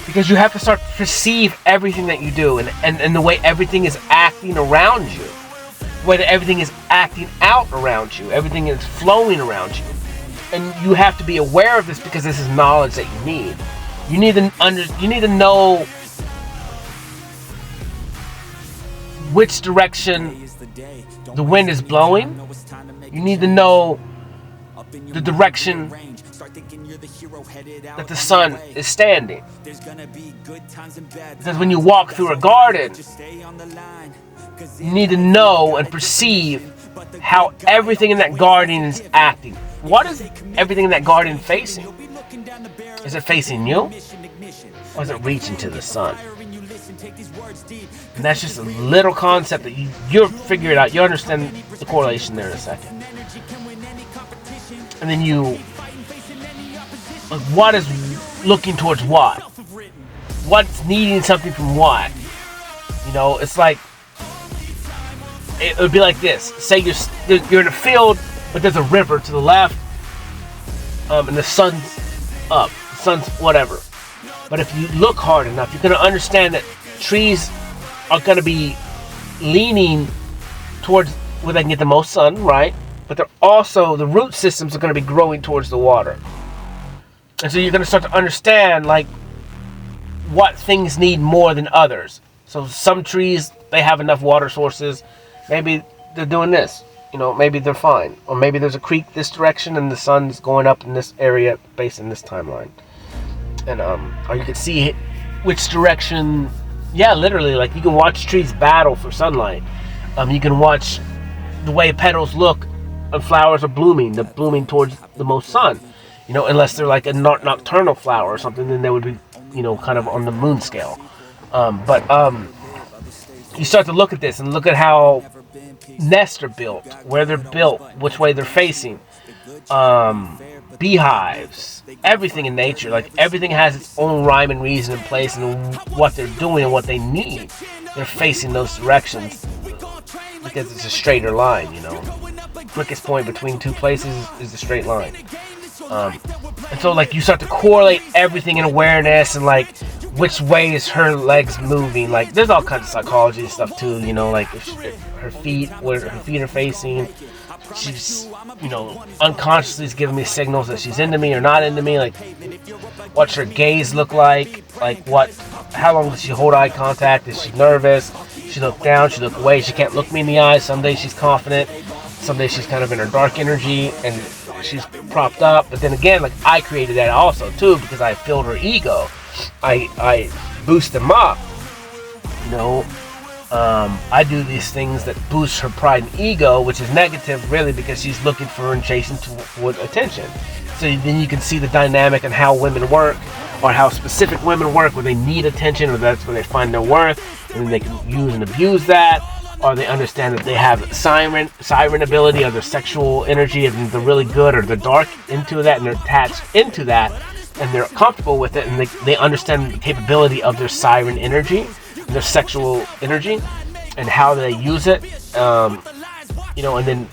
A: Because you have to start to perceive everything that you do, and the way everything is acting around you. The way that everything is acting out around you. Everything is flowing around you. And you have to be aware of this, because this is knowledge that you need. You need to know which direction the wind is blowing. You need to know the direction that the sun is standing. Because when you walk through a garden, you need to know and perceive how everything in that garden is acting. What is everything in that garden facing? Is it facing you? Or is it reaching to the sun? And that's just a little concept that you'll figure it out. You'll understand the correlation there in a second. And then what is looking towards what? What's needing something from what? You know, it's like, it would be like this. Say you're in a field, but there's a river to the left, and the sun's up. The sun's whatever. But if you look hard enough, you're going to understand that trees are going to be leaning towards where they can get the most sun, right? But they're also, the root systems are going to be growing towards the water. And so you're going to start to understand, like, what things need more than others. So some trees, they have enough water sources. Maybe they're doing this. You know, maybe they're fine. Or maybe there's a creek this direction and the sun's going up in this area based in this timeline. And, or you can see which direction, yeah, literally, like, you can watch trees battle for sunlight. You can watch the way petals look and flowers are blooming. They're blooming towards the most sun. You know, unless they're like a nocturnal flower or something, then they would be, you know, kind of on the moon scale. You start to look at this and look at how nests are built, where they're built, which way they're facing, beehives, everything in nature. Like, everything has its own rhyme and reason in place, and what they're doing and what they need. They're facing those directions because it's a straighter line, you know. Quickest point between two places is a straight line. And so, like, you start to correlate everything in awareness and, like, which way is her legs moving. Like, there's all kinds of psychology and stuff too, you know, like if her feet, where her feet are facing, she's, you know, unconsciously is giving me signals that she's into me or not into me. Like, what's her gaze look like how long does she hold eye contact? Is she nervous? She look down, she look away, she can't look me in the eyes. Some days she's confident, some days she's kind of in her dark energy and she's propped up. But then again, like, I created that also too, because I filled her ego. I boost them up, you know. I do these things that boost her pride and ego, which is negative really, because she's looking for and chasing toward attention. So then you can see the dynamic and how women work, or how specific women work, where they need attention, or that's where they find their worth, and then they can use and abuse that, or they understand that they have siren ability, or their sexual energy, and they're really good, or they're dark into that, and they're attached into that, and they're comfortable with it, and they understand the capability of their siren energy, their sexual energy, and how they use it. You know, and then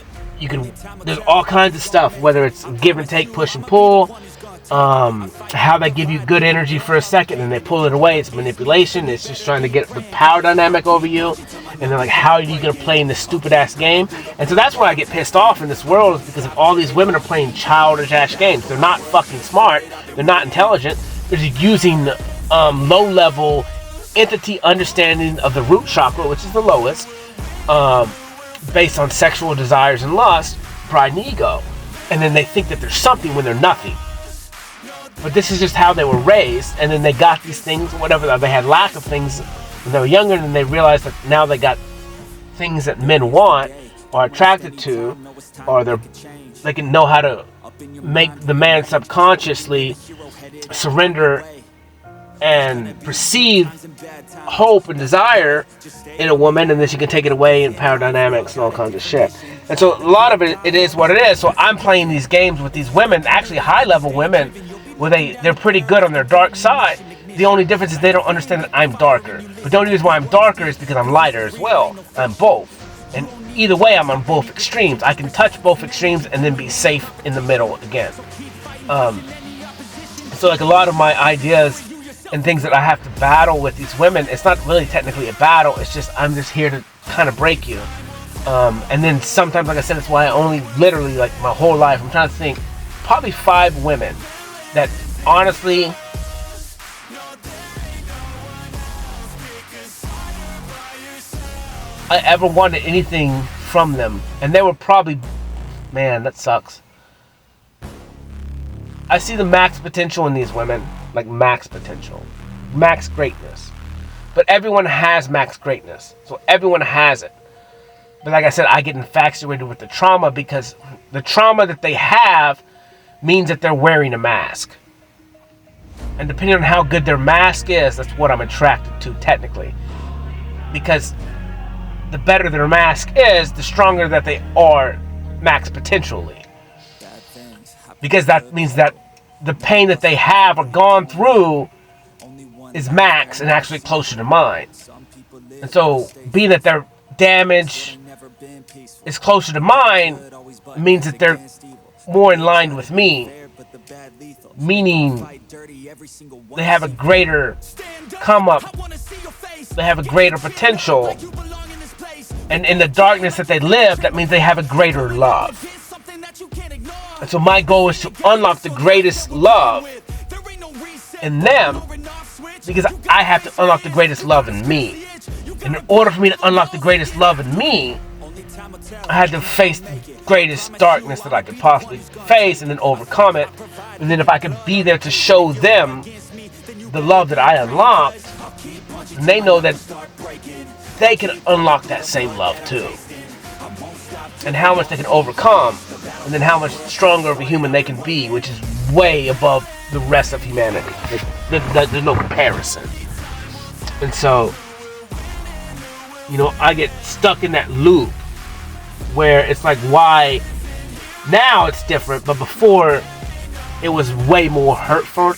A: there's all kinds of stuff, whether it's give and take, push and pull, how they give you good energy for a second and they pull it away. It's manipulation. It's just trying to get the power dynamic over you. And they're like, how are you going to play in this stupid ass game? And so that's why I get pissed off in this world, is because of all these women are playing childish ass games. They're not fucking smart. They're not intelligent. They're just using low level entity understanding of the root chakra, which is the lowest, based on sexual desires and lust, pride and ego. And then they think that there's something when they're nothing. But this is just how they were raised, and then they got these things, whatever, they had lack of things when they were younger, and they realized that now they got things that men want, or attracted to, or they can know how to make the man subconsciously surrender and perceive hope and desire in a woman, and then she can take it away in power dynamics and all kinds of shit. And so a lot of it is what it is. So I'm playing these games with these women, actually high level women, where they're pretty good on their dark side. The only difference is they don't understand that I'm darker. But the only reason why I'm darker is because I'm lighter as well. I'm both. And either way, I'm on both extremes. I can touch both extremes and then be safe in the middle again. So like a lot of my ideas and things that I have to battle with these women, it's not really technically a battle. It's just, I'm just here to kind of break you. And then sometimes, like I said, it's why I only literally, like my whole life, I'm trying to think, probably 5 women that honestly I ever wanted anything from them. And they were probably, man, that sucks. I see the max potential in these women, like max potential, max greatness. But everyone has max greatness, so everyone has it. But like I said, I get infatuated with the trauma, because the trauma that they have means that they're wearing a mask. And depending on how good their mask is, that's what I'm attracted to technically. Because the better their mask is, the stronger that they are max potentially. Because that means that the pain that they have or gone through is max and actually closer to mine. And so being that their damage is closer to mine means that they're more in line with me, meaning they have a greater come up, they have a greater potential And in the darkness that they live, that means they have a greater love. And so my goal is to unlock the greatest love in them, because I have to unlock the greatest love in me. And in order for me to unlock the greatest love in me, I had to face the greatest darkness that I could possibly face and then overcome it. And then if I could be there to show them the love that I unlocked, and they know that they can unlock that same love too. And how much they can overcome, and then how much stronger of a human they can be, which is way above the rest of humanity. There's no comparison. And so, you know, I get stuck in that loop where it's like, why now it's different, but before it was way more hurtful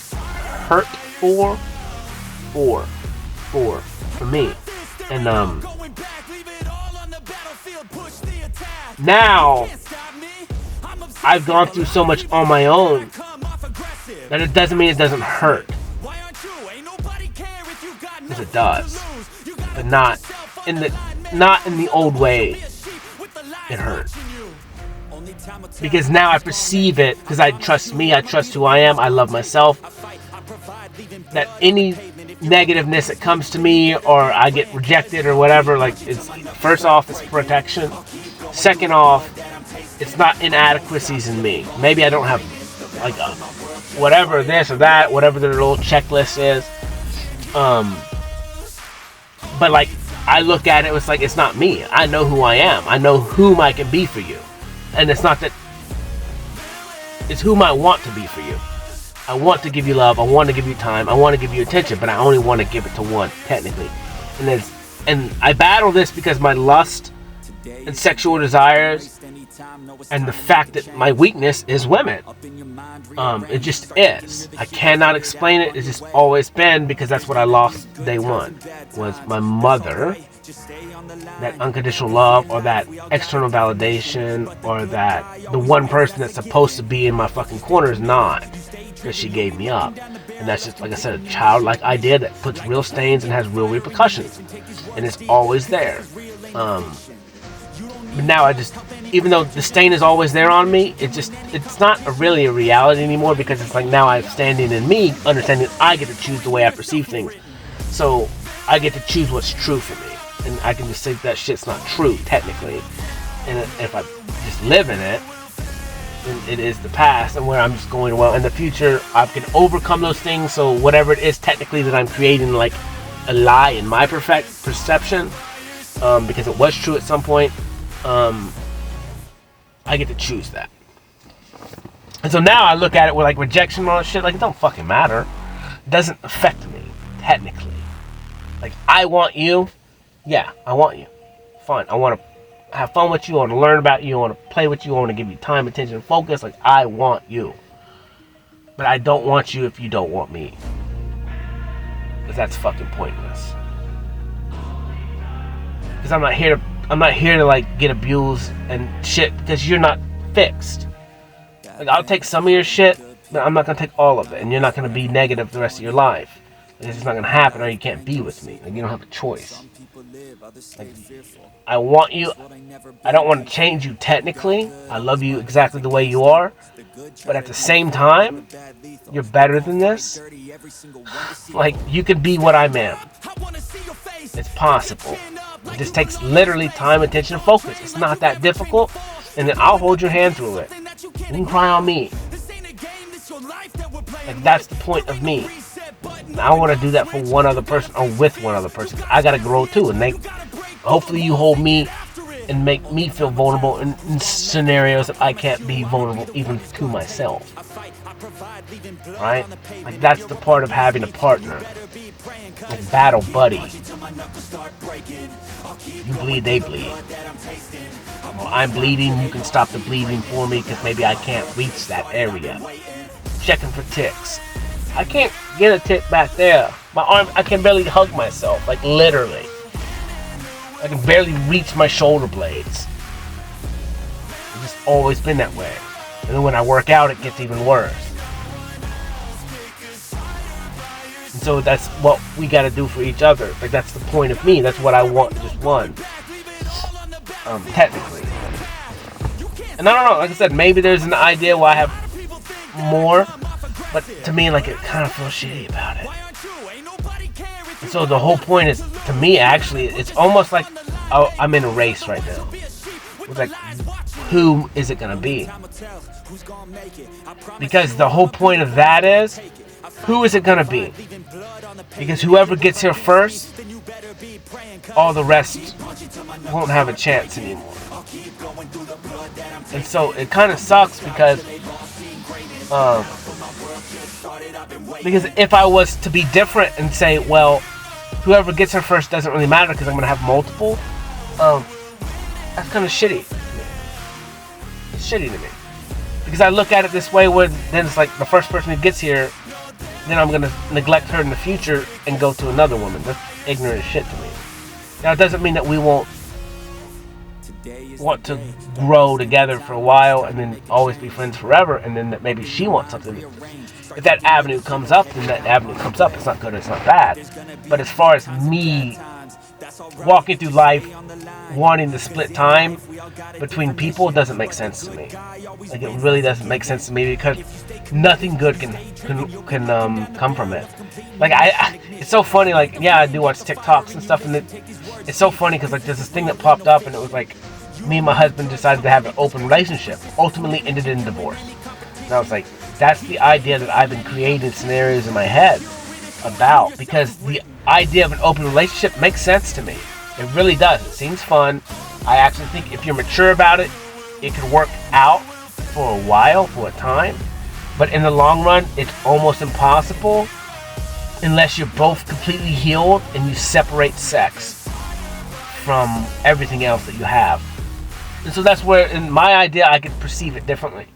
A: for me. And now I've gone through so much on my own that it doesn't mean it doesn't hurt. Because it does. But not in the old way it hurt. Because now I perceive it, because I trust me, I trust who I am, I love myself, that any negativeness that comes to me, or I get rejected or whatever, like, it's first off, it's protection. Second off, it's not inadequacies in me. Maybe I don't have like whatever this or that, whatever their little checklist is. But like, I look at it, it's like, it's not me. I know who I am. I know whom I can be for you. And it's not that, it's whom I want to be for you. I want to give you love. I want to give you time. I want to give you attention, but I only want to give it to one, technically. And I battle this because my lust and sexual desires, and the fact that my weakness is women. It just is. I cannot explain it. It's just always been, because that's what I lost day one, was my mother. That unconditional love, or that external validation, or that the one person that's supposed to be in my fucking corner is not, because she gave me up. And that's just, like I said, a childlike idea that puts real stains and has real repercussions, and it's always there. But now I just, even though the stain is always there on me, it's not really a reality anymore, because it's like, now I'm standing in me, understanding I get to choose the way I perceive things. So I get to choose what's true for me. And I can just say that shit's not true, technically. And if I just live in it, then it is the past, and where I'm just going, well, in the future, I can overcome those things. So whatever it is technically that I'm creating, like a lie in my perception, because it was true at some point, I get to choose that. And so now I look at it with like rejection and all that shit, like, it don't fucking matter. It doesn't affect me, technically. Like, I want you. Yeah, I want you. Fine. I want to have fun with you. I want to learn about you. I want to play with you. I want to give you time, attention, and focus. Like, I want you. But I don't want you if you don't want me. Because that's fucking pointless. Because I'm not here to like get abused and shit, because you're not fixed. Like, I'll take some of your shit, but I'm not going to take all of it. And you're not going to be negative the rest of your life. It's just not going to happen, or you can't be with me. Like, you don't have a choice. Like, I want you. I don't want to change you technically. I love you exactly the way you are. But at the same time, you're better than this. Like, you could be what I am. It's possible. It just takes literally time, attention, and focus. It's not that difficult. And then I'll hold your hand through it. You can cry on me. Like, that's the point of me. I want to do that for one other person, or with one other person. I gotta grow too, and hopefully you hold me and make me feel vulnerable in scenarios that I can't be vulnerable even to myself. Right? Like, that's the part of having a partner, like battle buddy. You bleed, they bleed. Well, I'm bleeding, you can stop the bleeding for me, because maybe I can't reach that area. Checking for ticks. I can't get a tick back there. My arm, I can barely hug myself, like literally. I can barely reach my shoulder blades. It's just always been that way. And then when I work out, it gets even worse. And so that's what we gotta do for each other. Like, that's the point of me. That's what I want, just one. technically. And I don't know, like I said, maybe there's an idea why I have more, but to me, like, it kind of feels shitty about it. And so the whole point is, to me, actually, it's almost like I'm in a race right now. It's like, who is it gonna be? Because the whole point of that is, who is it gonna be? Because whoever gets here first, all the rest won't have a chance anymore. And so it kind of sucks because if I was to be different and say, well, whoever gets here first doesn't really matter because I'm gonna have multiple, that's kind of shitty. It's shitty to me because I look at it this way, where then it's like the first person who gets here, then I'm gonna neglect her in the future and go to another woman. That's ignorant as shit to me. Now it doesn't mean that we won't want to grow together for a while and then always be friends forever, and then that maybe she wants something. If that avenue comes up, then that avenue comes up. It's not good, it's not bad. But as far as me walking through life wanting to split time between people, it doesn't make sense to me. Like, it really doesn't make sense to me because nothing good can come from it. Like, it's so funny. Like, yeah, I do watch TikToks and stuff, and it's so funny because, like, there's this thing that popped up, and it was like me and my husband decided to have an open relationship, ultimately ended in divorce. And I was like, that's the idea that I've been creating scenarios in my head about, because the idea of an open relationship makes sense to me. It really does. It seems fun. I actually think if you're mature about it, it could work out for a while, for a time. But in the long run, it's almost impossible unless you're both completely healed and you separate sex from everything else that you have. And so that's where, in my idea, I could perceive it differently.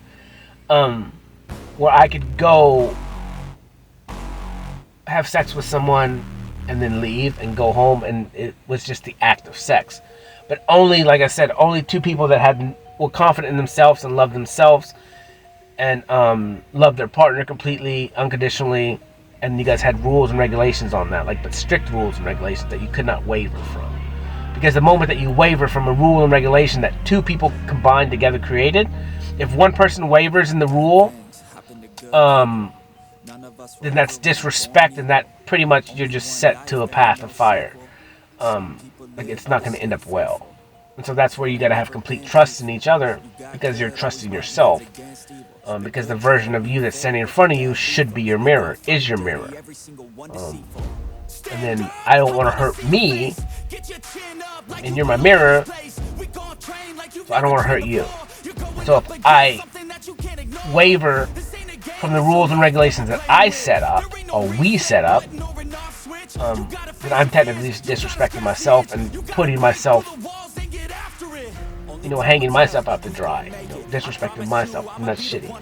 A: Where I could go have sex with someone and then leave and go home, and it was just the act of sex. But only, like I said, only two people that were confident in themselves and loved themselves and loved their partner completely, unconditionally, and you guys had rules and regulations on that, like, but strict rules and regulations that you could not waver from. Because the moment that you waver from a rule and regulation that two people combined together created, if one person wavers in the rule, then that's disrespect, and that pretty much you're just set to a path of fire. Like, it's not going to end up well. And so that's where you got to have complete trust in each other, because you're trusting yourself. Because the version of you that's standing in front of you should be your mirror, is your mirror. And then I don't want to hurt me, and you're my mirror, so I don't want to hurt you. So if I waver from the rules and regulations that I set up, or we set up, then I'm technically disrespecting myself and putting myself, hanging myself out to dry, disrespecting myself, and that's shitty.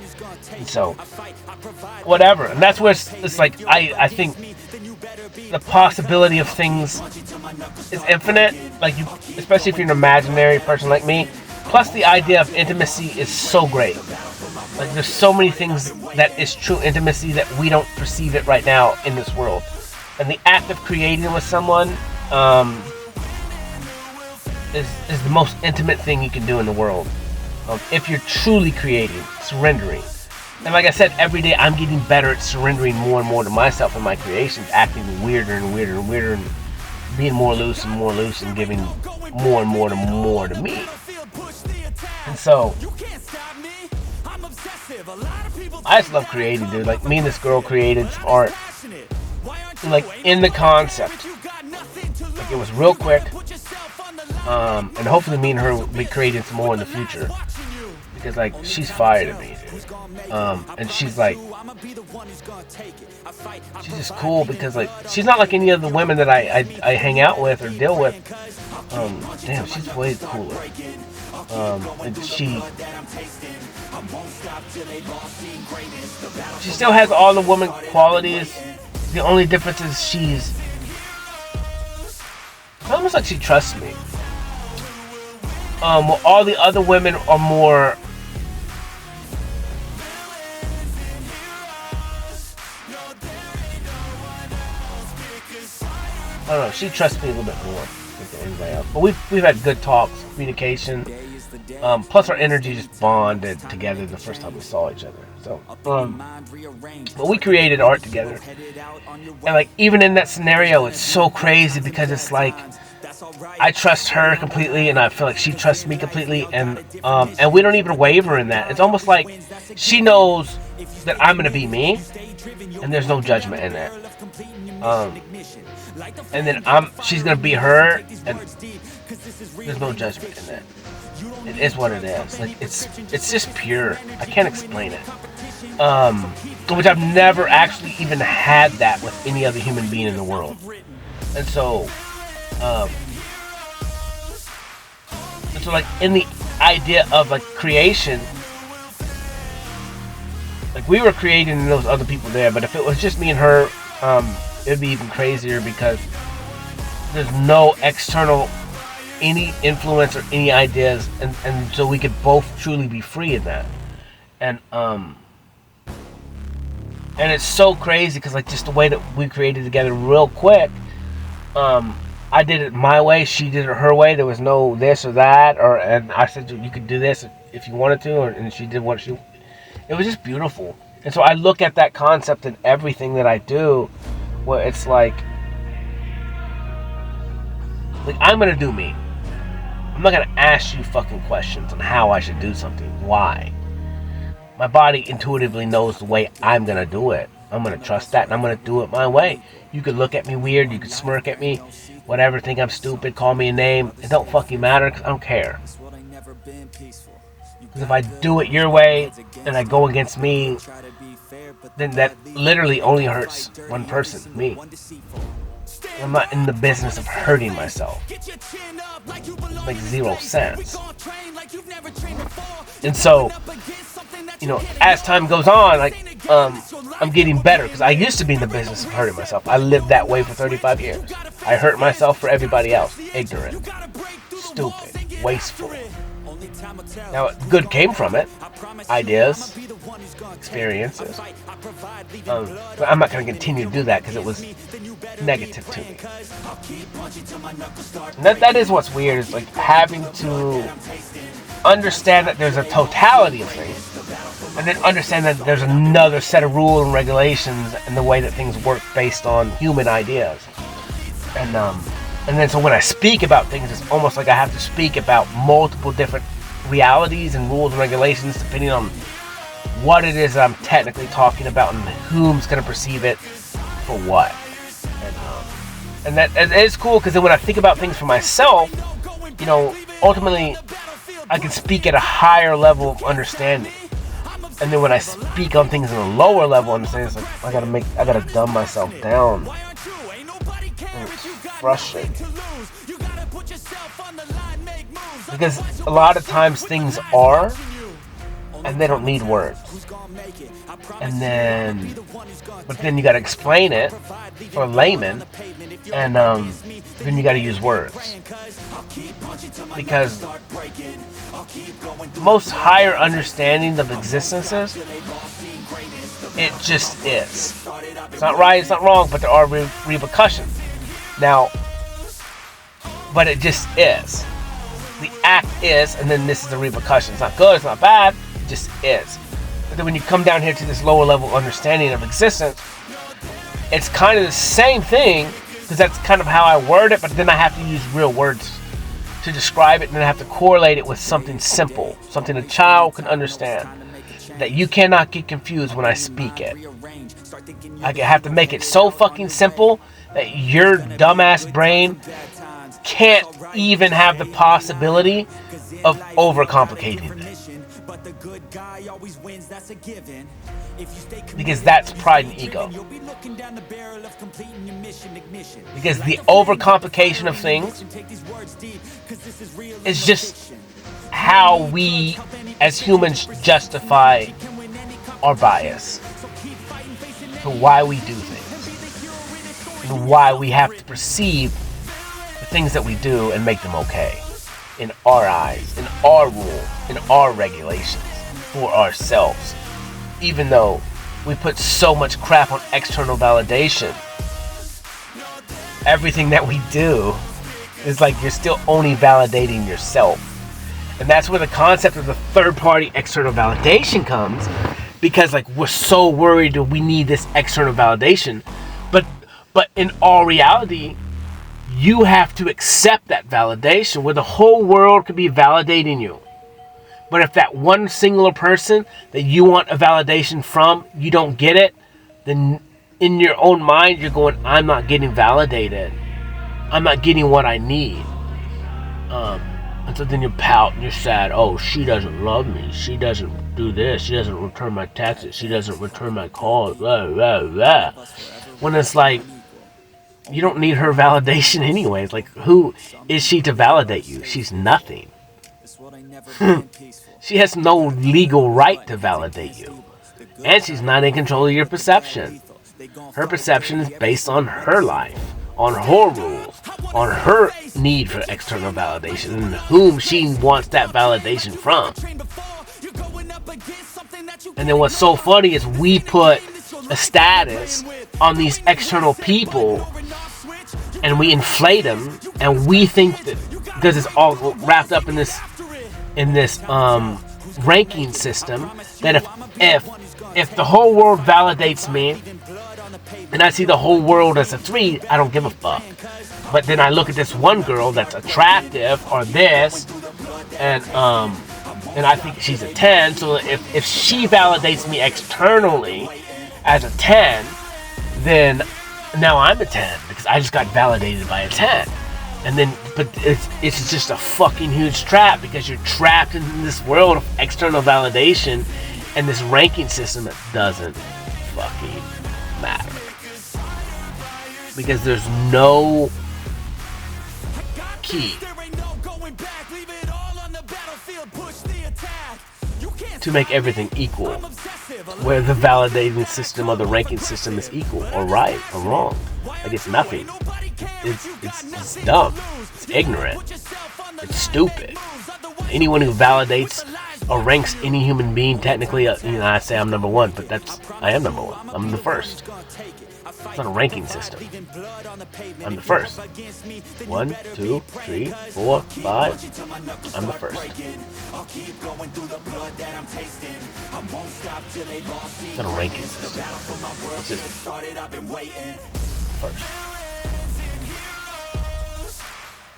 A: And so, whatever. And that's where it's like, I think the possibility of things is infinite, like, especially if you're an imaginary person like me. Plus, the idea of intimacy is so great. Like, there's so many things that is true intimacy that we don't perceive it right now in this world. And the act of creating with someone is the most intimate thing you can do in the world. If you're truly creating, surrendering. And like I said, every day I'm getting better at surrendering more and more to myself and my creations, acting weirder and weirder and weirder, and being more loose and giving more and more to me. And so, I just love creating, dude. Like, me and this girl created some art, like, in the concept. Like, it was real quick. And hopefully me and her will be creating some more in the future. Because, like, she's fire to me, dude. And she's like, she's just cool because, like, she's not like any of the women that I hang out with or deal with. Damn, she's way cooler. And she still has all the woman qualities. The only difference is she's almost like she trusts me. Well, all the other women are more, I don't know, she trusts me a little bit more. speak to anybody else. But we've had good talks, communication. Plus our energy just bonded together the first time we saw each other. So, but we created art together, and like even in that scenario, it's so crazy because it's like I trust her completely, and I feel like she trusts me completely, and we don't even waver in that. It's almost like she knows that I'm gonna be me, and there's no judgment in that. And then she's gonna be her, and there's no judgment in that. It is what it is. Like it's just pure. I can't explain it. Which I've never actually even had that with any other human being in the world. And so like in the idea of like creation, like we were creating those other people there, but if it was just me and her, it'd be even crazier because there's no external any influence or any ideas, and so we could both truly be free in that. And it's so crazy because like just the way that we created together real quick, I did it my way, she did it her way. There was no this or that, and I said you could do this if you wanted to, and she did what she. It was just beautiful. And so I look at that concept in everything that I do, where it's like I'm gonna do me. I'm not gonna ask you fucking questions on how I should do something. Why? My body intuitively knows the way I'm gonna do it. I'm gonna trust that, and I'm gonna do it my way. You could look at me weird, you could smirk at me, whatever, think I'm stupid, call me a name. It don't fucking matter, because I don't care. Because if I do it your way, and I go against me, then that literally only hurts one person, me. I'm not in the business of hurting myself. It makes zero sense. And so, as time goes on, I'm getting better because I used to be in the business of hurting myself. I lived that way for 35 years. I hurt myself for everybody else. Ignorant, stupid, wasteful. Now, good came from it. Ideas, experiences. But I'm not going to continue to do that because it was negative to me. And that is what's weird, is like having to understand that there's a totality of things, and then understand that there's another set of rules and regulations and the way that things work based on human ideas. And then so when I speak about things, it's almost like I have to speak about multiple different realities and rules and regulations depending on what it is that I'm technically talking about and whom's going to perceive it for what. And that is cool, because then when I think about things for myself, ultimately I can speak at a higher level of understanding. And then when I speak on things in a lower level of understanding, it's like I gotta dumb myself down. And it's frustrating. Because a lot of times things are, and they don't need words. But then you gotta explain it for a layman, and then you gotta use words. Because most higher understanding of existences, it just is. It's not right, it's not wrong, but there are repercussions. Now, but it just is. The act is, and then this is the repercussion. It's not good, it's not bad, it just is. But then when you come down here to this lower level understanding of existence, it's kind of the same thing, because that's kind of how I word it, but then I have to use real words to describe it, and then I have to correlate it with something simple, something a child can understand, that you cannot get confused when I speak it. I have to make it so fucking simple that your dumbass brain can't even have the possibility of overcomplicating it. Because that's pride and ego. Because the overcomplication of things is just how we as humans justify our bias for why we do things and why we have to perceive the things that we do and make them okay in our eyes, in our rule, in our regulations for ourselves, even though we put so much crap on external validation. Everything that we do It's like you're still only validating yourself. And that's where the concept of the third-party external validation comes, because like we're so worried that we need this external validation, but in all reality, you have to accept that validation where the whole world could be validating you. But if that one singular person that you want a validation from, you don't get it, then in your own mind you're going, I'm not getting validated. I'm not getting what I need. And so then you pout and you're sad. Oh, she doesn't love me. She doesn't do this. She doesn't return my texts. She doesn't return my calls. Blah, blah, blah. When it's like, you don't need her validation anyways. Like, who is she to validate you? She's nothing. She has no legal right to validate you. And she's not in control of your perception. Her perception is based on her life, on her rules, on her need for external validation, and whom she wants that validation from. And then what's so funny is we put a status on these external people and we inflate them, and we think that because it's all wrapped up in this ranking system, that if the whole world validates me and I see the whole world as a 3, I don't give a fuck. But then I look at this one girl that's attractive or this, and I think she's a 10. So if she validates me externally as a 10, then now I'm a 10 because I just got validated by a 10. And then, but it's just a fucking huge trap, because you're trapped in this world of external validation and this ranking system that doesn't fucking matter. Because there's no key to make everything equal, where the validating system or the ranking system is equal or right or wrong. Like, it's nothing. It's dumb. It's ignorant. It's stupid. Anyone who validates or ranks any human being, technically, I say I'm number 1, but I am number 1. I'm the first. It's not a ranking system. I'm the first. 1, 2, 3, 4, 5. I'm the first. It's not a ranking system. It's just first.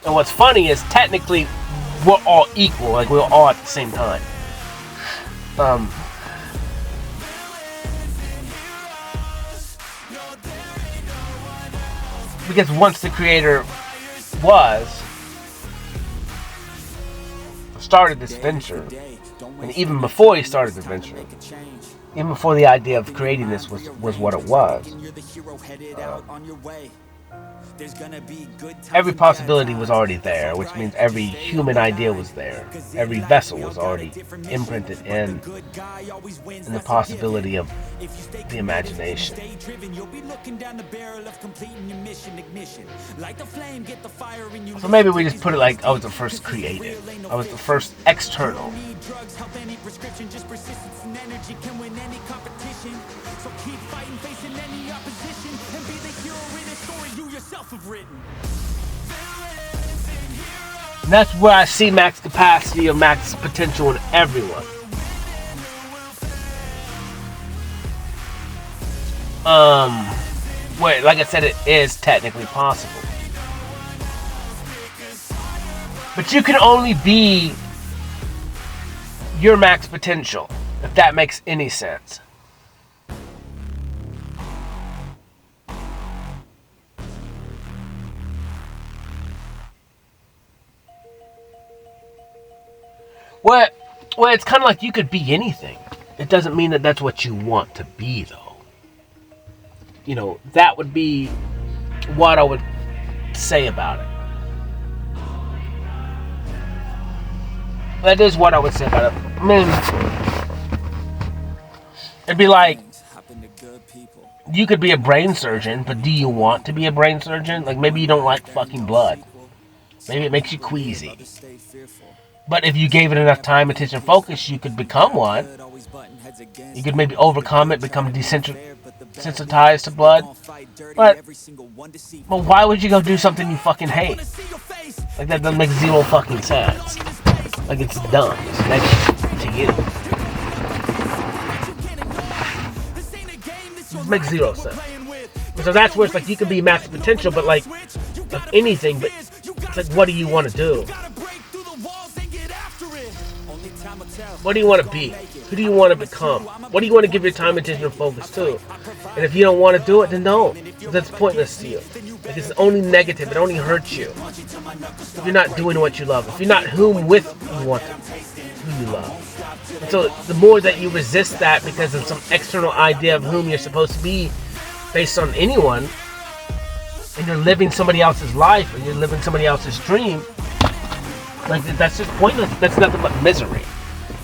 A: And what's funny is technically we're all equal. Like, we're all at the same time. Because once the creator started this venture, and even before he started the venture, even before the idea of creating this was what it was, every possibility was already there, which means every human idea was there. Every vessel was already imprinted in the possibility of the imagination. So maybe we just put it like I was the first creative. I was the first external. And that's where I see max capacity or max potential in everyone. Wait, like I said, it is technically possible. But you can only be your max potential, if that makes any sense. Well, it's kind of like you could be anything. It doesn't mean that that's what you want to be, though. You know, that would be what I would say about it. That is what I would say about it. I mean, it'd be like, you could be a brain surgeon, but do you want to be a brain surgeon? Like, maybe you don't like fucking blood. Maybe it makes you queasy. But if you gave it enough time, attention, focus, you could become one. You could maybe overcome it, become desensitized to blood. But why would you go do something you fucking hate? Like, that doesn't make zero fucking sense. Like, it's dumb. It's negative to you. It makes zero sense. So that's where it's like you can be max potential, but like of anything, but it's like, what do you want to do? What do you want to be? Who do you want to become? What do you want to give your time, attention, and focus to? And if you don't want to do it, then don't. That's pointless to you. Like, it's only negative. It only hurts you. If you're not doing what you love. If you're not who you want to, who you love. And so the more that you resist that because of some external idea of whom you're supposed to be based on anyone, and you're living somebody else's life, or you're living somebody else's dream, like, that's just pointless. That's nothing but misery.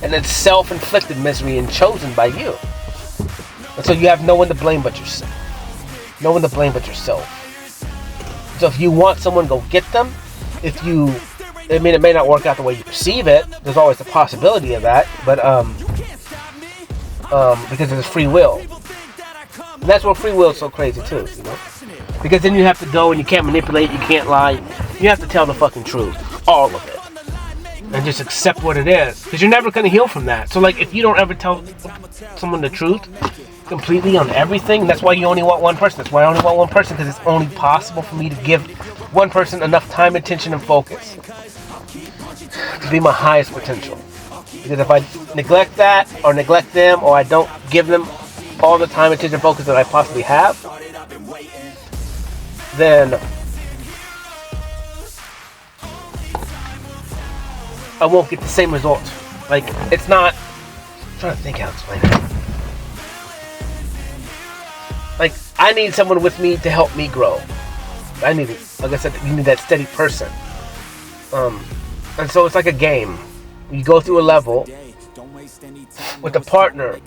A: And it's self-inflicted misery and chosen by you. And so you have no one to blame but yourself. No one to blame but yourself. So if you want someone, go get them. It may not work out the way you perceive it. There's always the possibility of that. But, because there's free will. And that's where free will is so crazy too, you know? Because then you have to go and you can't manipulate, you can't lie. You have to tell the fucking truth. All of it. And just accept what it is. Because you're never going to heal from that. So, like, if you don't ever tell someone the truth completely on everything, that's why you only want one person. That's why I only want one person, because it's only possible for me to give one person enough time, attention, and focus to be my highest potential. Because if I neglect that, or neglect them, or I don't give them all the time, attention, and focus that I possibly have, then I won't get the same results. Like, it's not... I'm trying to think how to explain it. Like, I need someone with me to help me grow. I need, like I said, you need that steady person. And so it's like a game. You go through a level with a partner.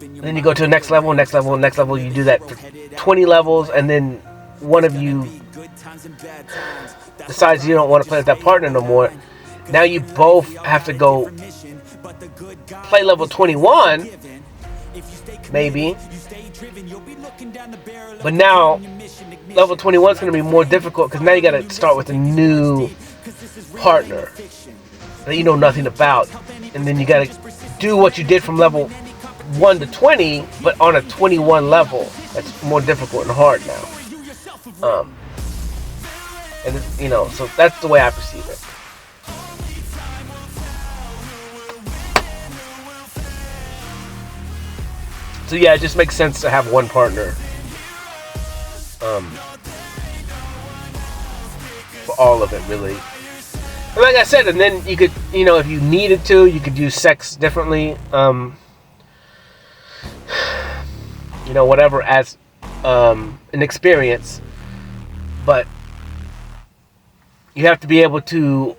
A: And then you go to the next level, next level, next level. You do that for 20 levels, and then one of you decides you don't want to play with that partner no more. Now you both have to go play level 21, maybe. But now level 21 is going to be more difficult because now you got to start with a new partner that you know nothing about, and then you got to do what you did from level 1 to 20, but on a 21 level. That's more difficult and hard now. And you know, so that's the way I perceive it. So yeah, it just makes sense to have one partner. For all of it, really. And like I said, and then you could, you know, if you needed to, you could use sex differently. You know, whatever, as an experience. But you have to be able to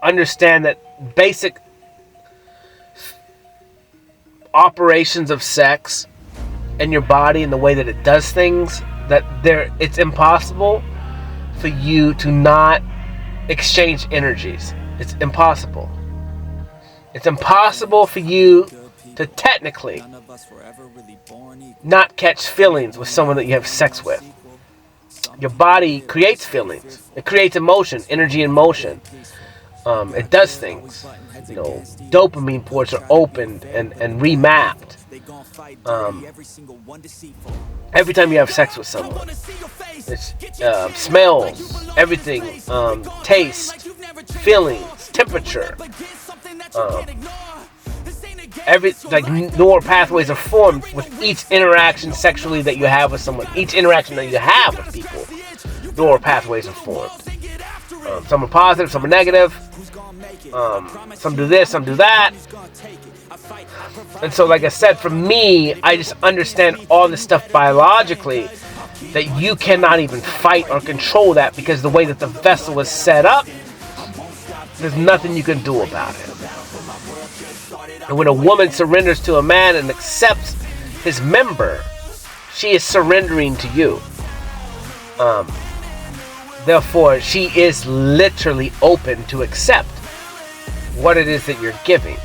A: understand that basic operations of sex and your body and the way that it does things, that it's impossible for you to not exchange energies. It's impossible. It's impossible for you to technically not catch feelings with someone that you have sex with. Your body creates feelings. It creates emotion, energy in motion. It does things. You know, dopamine ports are opened and remapped. Every time you have sex with someone, it's smells, everything, taste, feelings, temperature. Neural pathways are formed with each interaction sexually that you have with someone. Each interaction that you have with people, neural pathways are formed. Some are positive, some are negative. Some do this, some do that. And so, like I said, for me, I just understand all this stuff biologically, that you cannot even fight or control that, because the way that the vessel is set up, there's nothing you can do about it. And when a woman surrenders to a man and accepts his member, she is surrendering to you. Therefore, she is literally open to accept what it is that you're giving.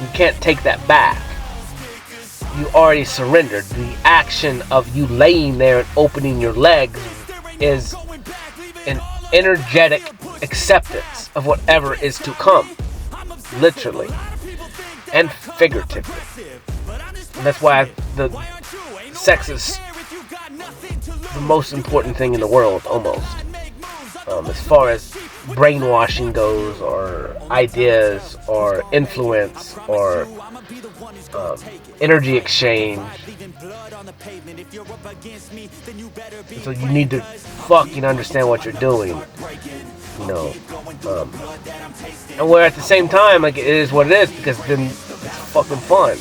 A: You can't take that back. You already surrendered. The action of you laying there and opening your legs is an energetic acceptance of whatever is to come. Literally. And figuratively. And that's why the sex is the most important thing in the world, almost. As far as brainwashing goes, or ideas, or influence, or energy exchange. So you need to fucking understand what you're doing, you know. And where at the same time, like, it is what it is, because then it's fucking fun.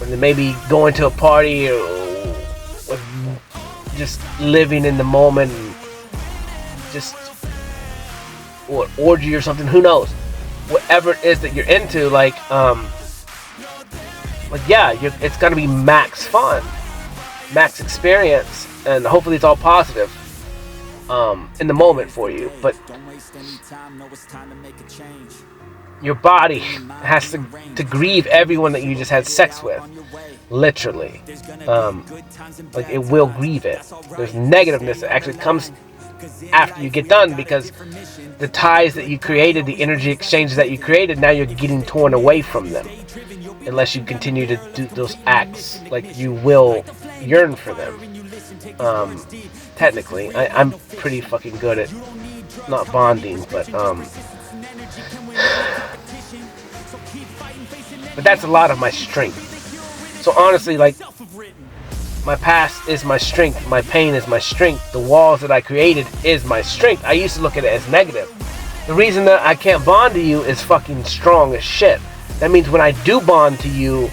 A: And then maybe going to a party or with just living in the moment, and just or orgy or something, who knows, whatever it is that you're into, yeah, it's gonna be max fun, max experience, and hopefully it's all positive in the moment for you. But your body has to grieve everyone that you just had sex with, literally. Like, it will grieve it. There's negativeness that actually comes after you get done, because the ties that you created, the energy exchanges that you created, now you're getting torn away from them, unless you continue to do those acts. Like, you will yearn for them. Technically, I'm pretty fucking good at not bonding, but that's a lot of my strength. So honestly, like, my past is my strength, my pain is my strength, the walls that I created is my strength. I used to look at it as negative. The reason that I can't bond to you is fucking strong as shit. That means when I do bond to you,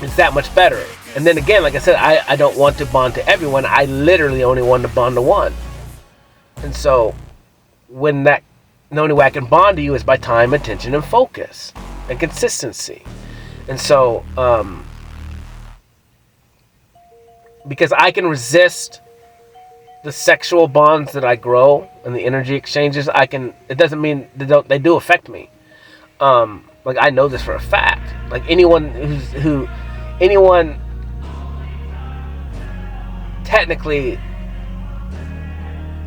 A: it's that much better. And then again, like I said, I don't want to bond to everyone. I literally only want to bond to one. And so, the only way I can bond to you is by time, attention, and focus, and consistency. And so, because I can resist the sexual bonds that I grow and the energy exchanges, it doesn't mean they do affect me. Like, I know this for a fact. Like, anyone technically,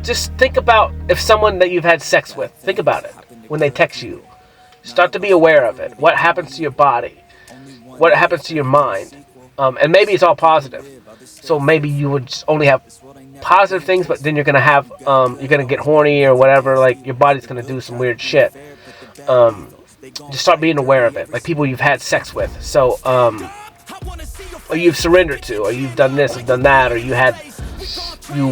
A: just think about if someone that you've had sex with, think about it when they text you. Start to be aware of it. What happens to your body? What happens to your mind? And maybe it's all positive. So maybe you would just only have positive things, but then you're gonna have you're gonna get horny or whatever. Like, your body's gonna do some weird shit. Just start being aware of it. Like, people you've had sex with. So or you've surrendered to, or you've done this and done that, or you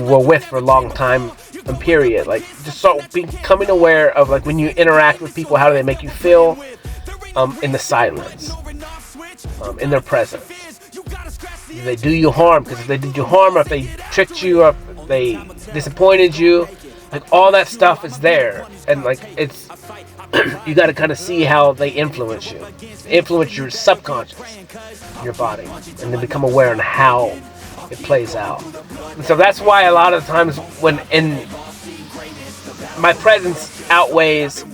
A: were with for a long time and period. Like, just start becoming aware of, like, when you interact with people, how do they make you feel in the silence, in their presence. Do they do you harm? Because if they did you harm, or if they tricked you, or if they disappointed you, like, all that stuff is there. And, like, it's you got to kind of see how they influence you, influence your subconscious, your body, and then become aware on how it plays out. And so that's why a lot of times when my presence outweighs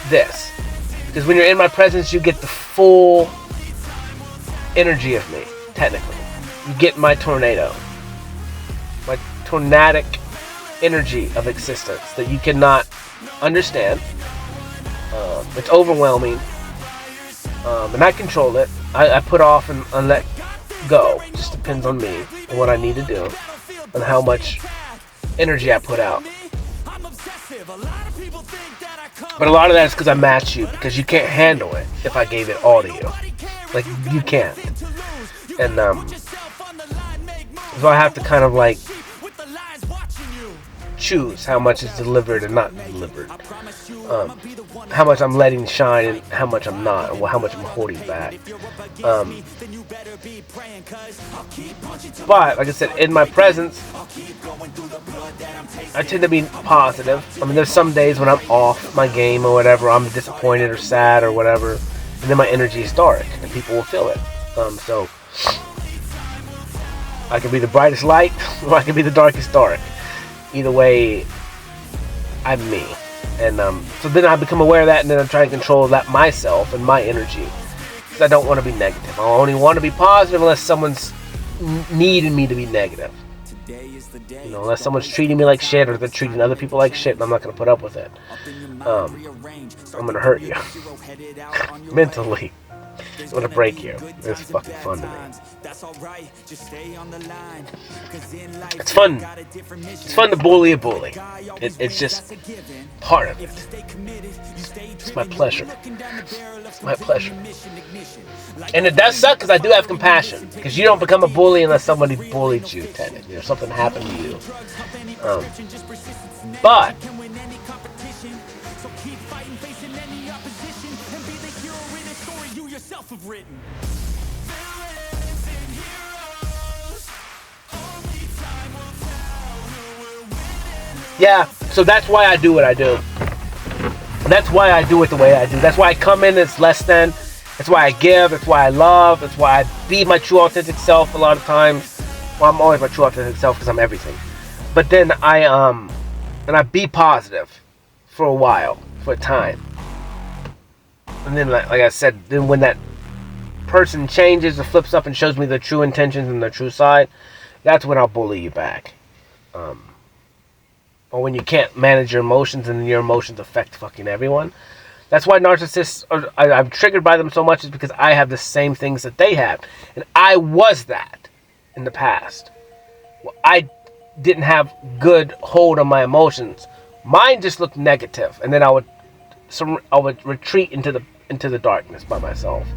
A: this, because when you're in my presence, you get the full energy of me. Technically, you get my tornadic energy of existence that you cannot understand. It's overwhelming, and I control it. I put off and let go. It just depends on me and what I need to do, and how much energy I put out. But a lot of that is because I match you, because you can't handle it if I gave it all to you. Like, you can't. And so I have to kind of, like, choose how much is delivered and not delivered, how much I'm letting shine and how much I'm not, or how much I'm holding back. But like I said, in my presence, I tend to be positive. I mean, there's some days when I'm off my game or whatever, I'm disappointed or sad or whatever, and then my energy is dark and people will feel it. I can be the brightest light, or I can be the darkest dark. Either way, I'm me. And so then I become aware of that, and then I'm trying to control that myself and my energy. Because I don't want to be negative. I only want to be positive unless someone's needing me to be negative. You know, unless someone's treating me like shit, or they're treating other people like shit, and I'm not going to put up with it. I'm going to hurt you. Mentally. I'm going to break you. It's fucking fun to me. It's fun. It's fun to bully a bully. It's just part of it. It's my pleasure. It's my pleasure. And it does suck because I do have compassion. Because you don't become a bully unless somebody bullied you, technically, or something happened to you. But yeah, so that's why I do what I do. That's why I do it the way I do. That's why I come in as less than. That's why I give. That's why I love. That's why I be my true authentic self a lot of times. Well, I'm always my true authentic self because I'm everything. But then I be positive for a while, for a time. And then, like I said, then when that person changes or flips up and shows me their true intentions and their true side, that's when I'll bully you back. Or when you can't manage your emotions and your emotions affect fucking everyone. That's why narcissists, I'm triggered by them so much, is because I have the same things that they have. And I was that in the past. Well, I didn't have good hold on my emotions. Mine just looked negative. And then I would retreat into the darkness by myself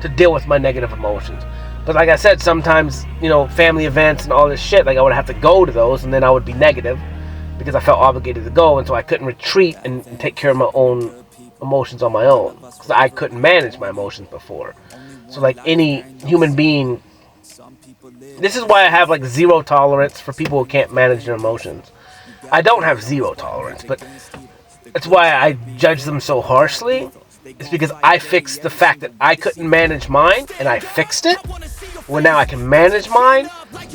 A: to deal with my negative emotions. But like I said, sometimes, you know, family events and all this shit, like I would have to go to those, and then I would be negative because I felt obligated to go, and so I couldn't retreat and take care of my own emotions on my own because I couldn't manage my emotions before. So like any human being, this is why I have like zero tolerance for people who can't manage their emotions. I don't have zero tolerance, but that's why I judge them so harshly. It's because I fixed the fact that I couldn't manage mine, and I fixed it. Well, now I can manage mine.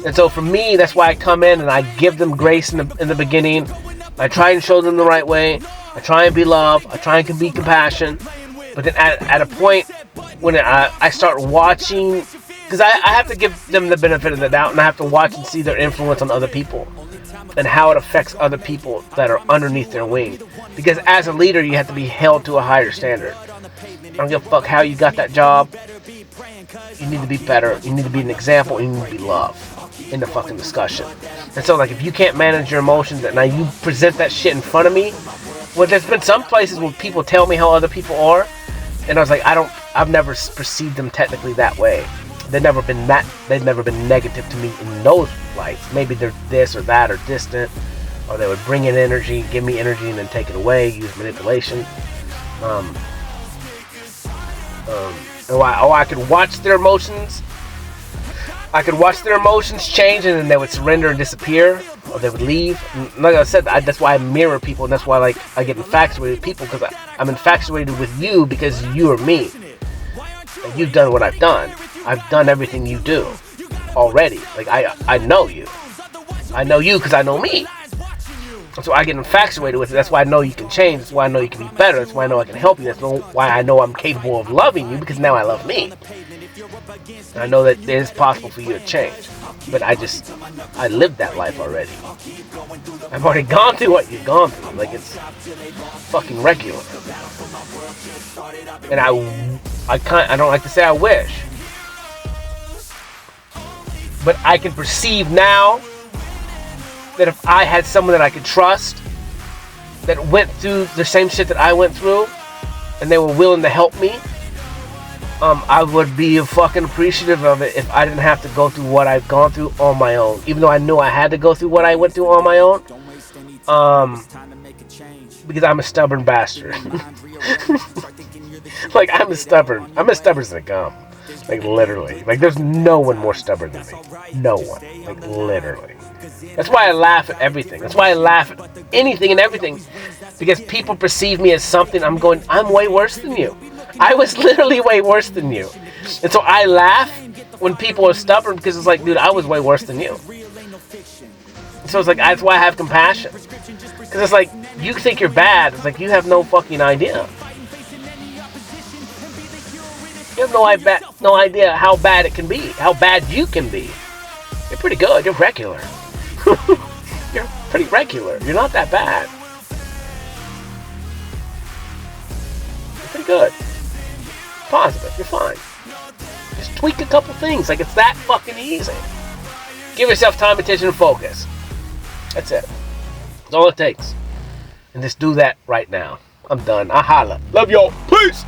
A: And so for me, that's why I come in and I give them grace in the beginning. I try and show them the right way. I try and be love. I try and be compassion. But then at a point when I start watching, because I have to give them the benefit of the doubt, and I have to watch and see their influence on other people and how it affects other people that are underneath their wing. Because as a leader, you have to be held to a higher standard. I don't give a fuck how you got that job. You need to be better. You need to be an example. You need to be love in the fucking discussion. And so, like, if you can't manage your emotions, and now you present that shit in front of me, well, there's been some places where people tell me how other people are, and I was like, I've never perceived them technically that way. They've never been negative to me in those lights. Maybe they're this or that or distant, or they would bring in energy, give me energy, and then take it away, use manipulation. I could watch their emotions. I could watch their emotions change, and then they would surrender and disappear, or they would leave. And like I said, that's why I mirror people, and that's why like I get infatuated with people, because I'm infatuated with you because you are me. And you've done what I've done. I've done everything you do already. Like I know you. I know you because I know me. So I get infatuated with it. That's why I know you can change. That's why I know you can be better. That's why I know I can help you. That's why I know I'm capable of loving you, because now I love me. And I know that it is possible for you to change. But I lived that life already. I've already gone through what you've gone through. Like, it's fucking regular. And I don't like to say I wish. But I can perceive now that if I had someone that I could trust, that went through the same shit that I went through, and they were willing to help me, I would be fucking appreciative of it if I didn't have to go through what I've gone through on my own. Even though I knew I had to go through what I went through on my own. Because I'm a stubborn bastard. Like, I'm as stubborn as a gum. Like, literally. Like, there's no one more stubborn than me. No one. Like, literally. That's why I laugh at everything. That's why I laugh at anything and everything. Because people perceive me as something. I'm way worse than you. I was literally way worse than you. And so I laugh when people are stubborn, because it's like, dude, I was way worse than you. So it's like, that's why I have compassion. Because it's like, you think you're bad. It's like, you have no fucking idea. You have no idea how bad it can be. How bad you can be. You're pretty good. You're regular. You're pretty regular. You're not that bad. You're pretty good. Positive. You're fine. Just tweak a couple things. Like, it's that fucking easy. Give yourself time, attention, and focus. That's it. That's all it takes. And just do that right now. I'm done. I holla. Love y'all. Peace.